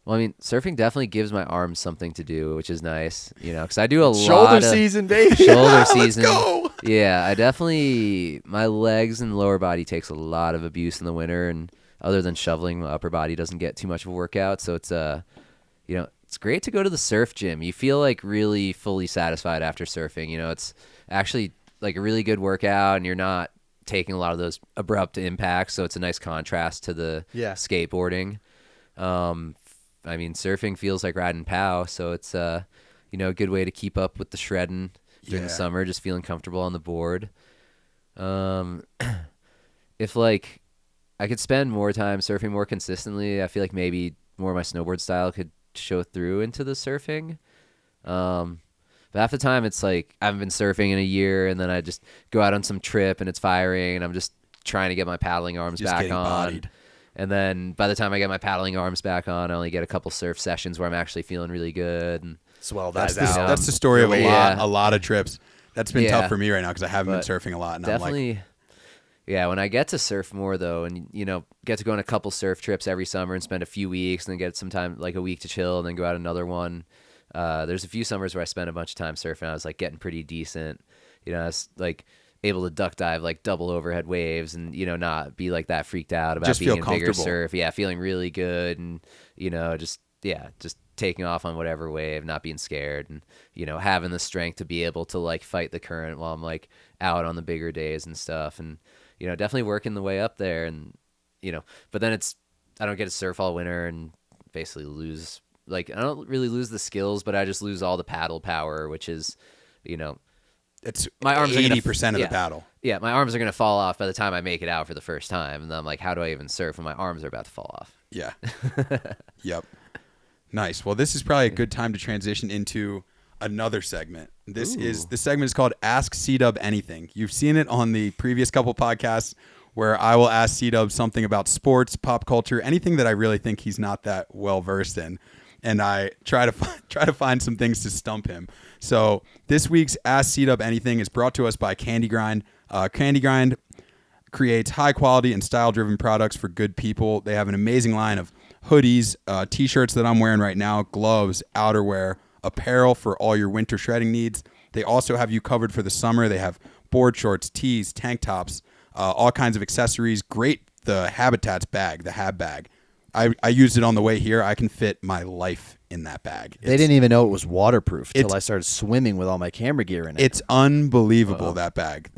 I mean, surfing definitely gives my arms something to do, which is nice, because I do a lot Shoulder of season, baby. shoulder season. Let's go. Yeah, I definitely, my legs and lower body takes a lot of abuse in the winter, and other than shoveling, my upper body doesn't get too much of a workout. So it's it's great to go to the surf gym. You feel like really fully satisfied after surfing. It's actually like a really good workout, and you're not taking a lot of those abrupt impacts. So it's a nice contrast to the skateboarding. I mean, surfing feels like riding POW, so it's a good way to keep up with the shredding during the summer, just feeling comfortable on the board. If like I could spend more time surfing more consistently, I feel like maybe more of my snowboard style could show through into the surfing. But half the time it's like I haven't been surfing in a year, and then I just go out on some trip and it's firing, and I'm just trying to get my paddling arms Just back getting on. bodied. And then by the time I get my paddling arms back on, I only get a couple surf sessions where I'm actually feeling really good. And Swell That's dive the, out. that's the story of Yeah. a lot of trips. That's been Yeah. tough for me right now because I haven't been But surfing a lot, and I'm like, definitely, yeah, when I get to surf more though, and get to go on a couple surf trips every summer and spend a few weeks, and then get some time, like a week to chill, and then go out another one. There's a few summers where I spent a bunch of time surfing. I was like getting pretty decent. I was like able to duck dive like double overhead waves, and not be like that freaked out about Just being feel in bigger comfortable. surf. Yeah, feeling really good, and just taking off on whatever wave, not being scared, and having the strength to be able to like fight the current while I'm like out on the bigger days and stuff, and definitely working the way up there, and but then I don't get to surf all winter and basically lose, like I don't really lose the skills, but I just lose all the paddle power, which is it's my arms are gonna 80% of yeah. the paddle. Yeah, my arms are going to fall off by the time I make it out for the first time. And then I'm like, how do I even surf when my arms are about to fall off? Yeah. Yep. Nice. Well, this is probably a good time to transition into another segment. This segment is called Ask C-Dub Anything. You've seen it on the previous couple podcasts where I will ask C-Dub something about sports, pop culture, anything that I really think he's not that well versed in. And I try to find some things to stump him. So this week's Ask C-Dub Anything is brought to us by Candy Grind. Candy Grind creates high quality and style driven products for good people. They have an amazing line of hoodies, t-shirts that I'm wearing right now, gloves, outerwear, apparel for all your winter shredding needs. They also have you covered for the summer. They have board shorts, tees, tank tops, all kinds of accessories. Great, the Habitats bag, the Hab bag. I used it on the way here. I can fit my life in that bag. They didn't even know it was waterproof till it's- I started swimming with all my camera gear in it. It's unbelievable, that bag.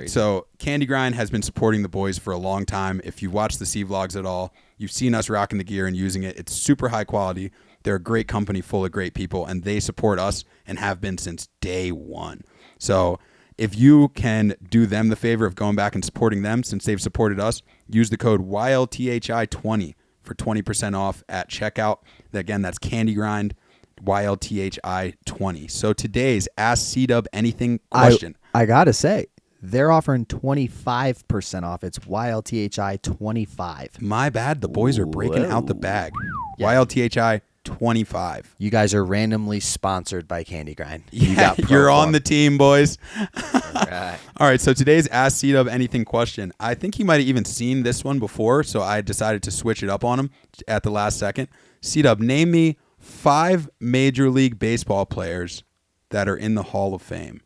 So Candy Grind has been supporting the boys for a long time. If you watch the C vlogs at all, you've seen us rocking the gear and using it. It's super high quality. They're a great company full of great people, and they support us and have been since day one. So if you can do them the favor of going back and supporting them since they've supported us, use the code YLTHI20 for 20% off at checkout. Again, that's Candy Grind, YLTHI20. So today's Ask C-Dub Anything question. I gotta say, they're offering 25% off. It's YLTHI 25. My bad. The boys are breaking out the bag. Yeah. YLTHI 25. You guys are randomly sponsored by Candy Grind. Yeah, you're on the team, boys. Right. All right, so today's Ask C-Dub Anything question. I think he might have even seen this one before, so I decided to switch it up on him at the last second. C-Dub, name me 5 Major League Baseball players that are in the Hall of Fame.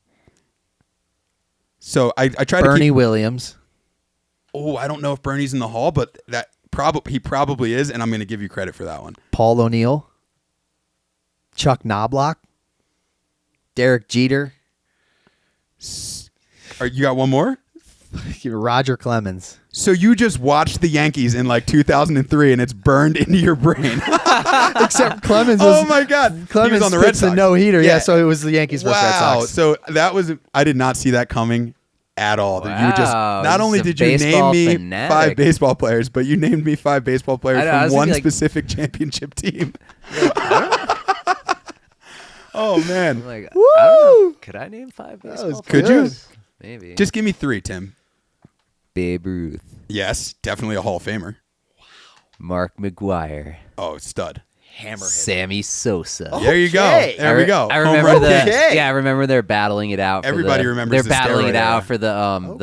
So I tried to Bernie keep... Williams. Oh, I don't know if Bernie's in the Hall, but he probably is, and I'm going to give you credit for that one. Paul O'Neill. Chuck Knobloch. Derek Jeter. You got one more? Roger Clemens. So you just watched the Yankees in like 2003, and it's burned into your brain. Except Clemens was... Oh my God! Clemens he was on the Red fits a Sox. no-heater. Yeah, so it was the Yankees versus Red Wow! Sox. So that was I did not see that coming at all. That you just Wow, not he's only a did you name baseball me fanatic. 5 baseball players, but you named me 5 baseball players I know, I from was one thinking, like- specific championship team. Oh man! I'm like, I don't know. Could I name 5 baseball Could players? you? Maybe. Just give me 3, Tim. Babe Ruth, Yes, definitely a Hall of Famer. Mark McGuire, Oh, stud. Hammerhead. Sammy Sosa. There you go. Okay. There we go. I Home remember run the king. yeah. I remember they're battling it out. Everybody for the, remembers they're the battling steroid it era. out for the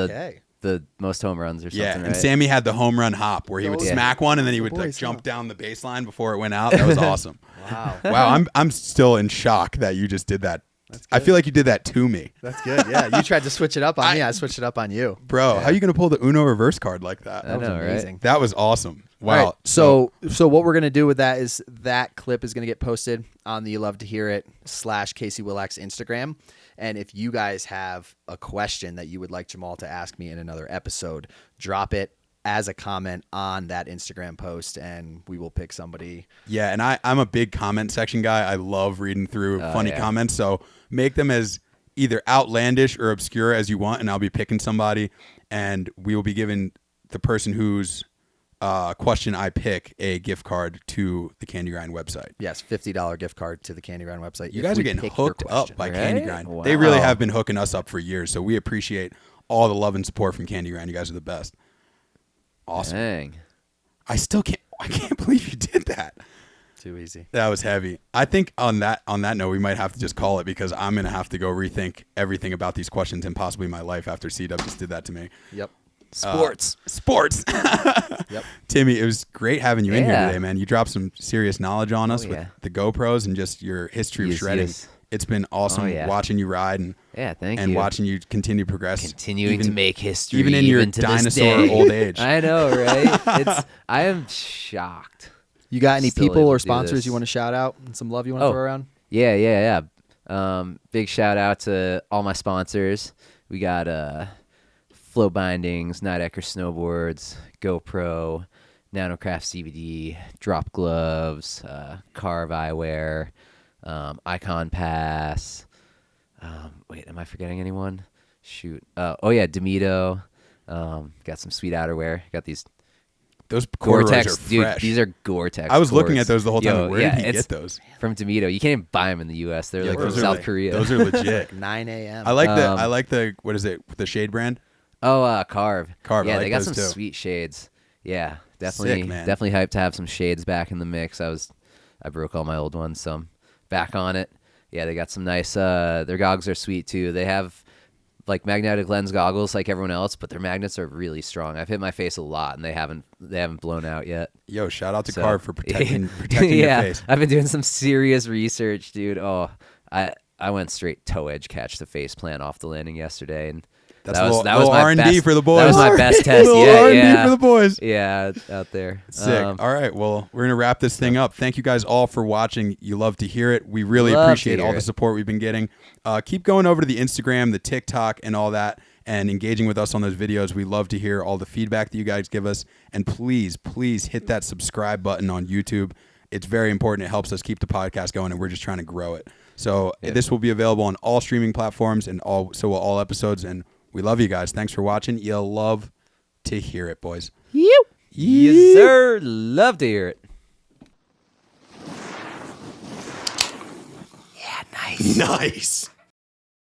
Okay. the most home runs or something. Yeah, right? and Sammy had the home run hop where he would Yeah. smack one and then he would like boys, jump huh? down the baseline before it went out. That was awesome. Wow. Wow, I'm still in shock that you just did that. I feel like you did that to me. That's good. Yeah, you tried to switch it up on me. I switched it up on you. Bro, how are you going to pull the Uno reverse card like that? I know, right? Amazing. That was awesome. Wow. All right, so what we're gonna do with that is that clip is gonna get posted on the You Love to Hear It / Casey Willax Instagram. And if you guys have a question that you would like Jamal to ask me in another episode, drop it as a comment on that Instagram post, and we will pick somebody. Yeah, and I'm a big comment section guy. I love reading through funny yeah. comments. So make them as either outlandish or obscure as you want, and I'll be picking somebody, and we will be giving the person whose question I pick a gift card to the Candy Grind website. Yes, $50 gift card to the Candy Grind website. You if guys we are getting pick your hooked up question. by Right? Candy Grind. Wow. They really have been hooking us up for years, so we appreciate all the love and support from Candy Grind. You guys are the best. Awesome. Dang. I can't believe you did that. Too easy. That was heavy. I think on that note, we might have to just call it because I'm gonna have to go rethink everything about these questions and possibly my life after C-Dub just did that to me. Yep. Sports. Sports. Yep. Timmy, it was great having you in here Yeah. today, man. You dropped some serious knowledge on us with yeah. the GoPros and just your history of Yes, shredding. yes. It's been awesome yeah. watching you ride and Thank and you. watching you continue to progress. Continuing to make history. even in your to this dinosaur day. old age. I know, right? I am shocked. You got any Still people able or to do sponsors this. you want to shout out and some love you want to throw around? Yeah. Big shout out to all my sponsors. We got Flow Bindings, Nightecker Snowboards, GoPro, Nanocraft CBD, Drop Gloves, Carve Eyewear, Icon Pass. Wait, am I forgetting anyone? Shoot. Demito. Got some sweet outerwear. Got these Those corduroys Gore-Tex, are dude. fresh. These are Gore-Tex. I was looking cords. at those the whole time. Yo, Where yeah, did he it's get those? From Demito. You can't even buy them in the U.S. They're like from those are South like- Korea. Those are legit. 9 a.m. I like the what is it? The shade brand? Carve. Carve, I Yeah, like they got those some too. sweet shades. Yeah, definitely. Sick, man. Definitely hyped to have some shades back in the mix. I broke all my old ones, so I'm back on it. Yeah, they got some nice. Their goggles are sweet too. They have like magnetic lens goggles like everyone else, but their magnets are really strong. I've hit my face a lot, and they haven't blown out yet. Yo, shout out to So- Carve for protecting your yeah, face. I've been doing some serious research, dude. Oh, I went straight toe edge catch the face plant off the landing yesterday, and That's that a was little, that was little my R&D best, for the boys. That was my best test. Little Yeah, R&D yeah. for the boys. Yeah, out there. Sick. All right. Well, we're going to wrap this thing up. Thank you guys all for watching. You love to hear it. We really Love to appreciate all hear the it. support we've been getting. Keep going over to the Instagram, the TikTok, and all that, and engaging with us on those videos. We love to hear all the feedback that you guys give us. And please, please hit that subscribe button on YouTube. It's very important. It helps us keep the podcast going, and we're just trying to grow it. So this will be available on all streaming platforms, and so will all episodes. And we love you guys. Thanks for watching. You'll love to hear it, boys. Yes, sir. Love to hear it. Nice.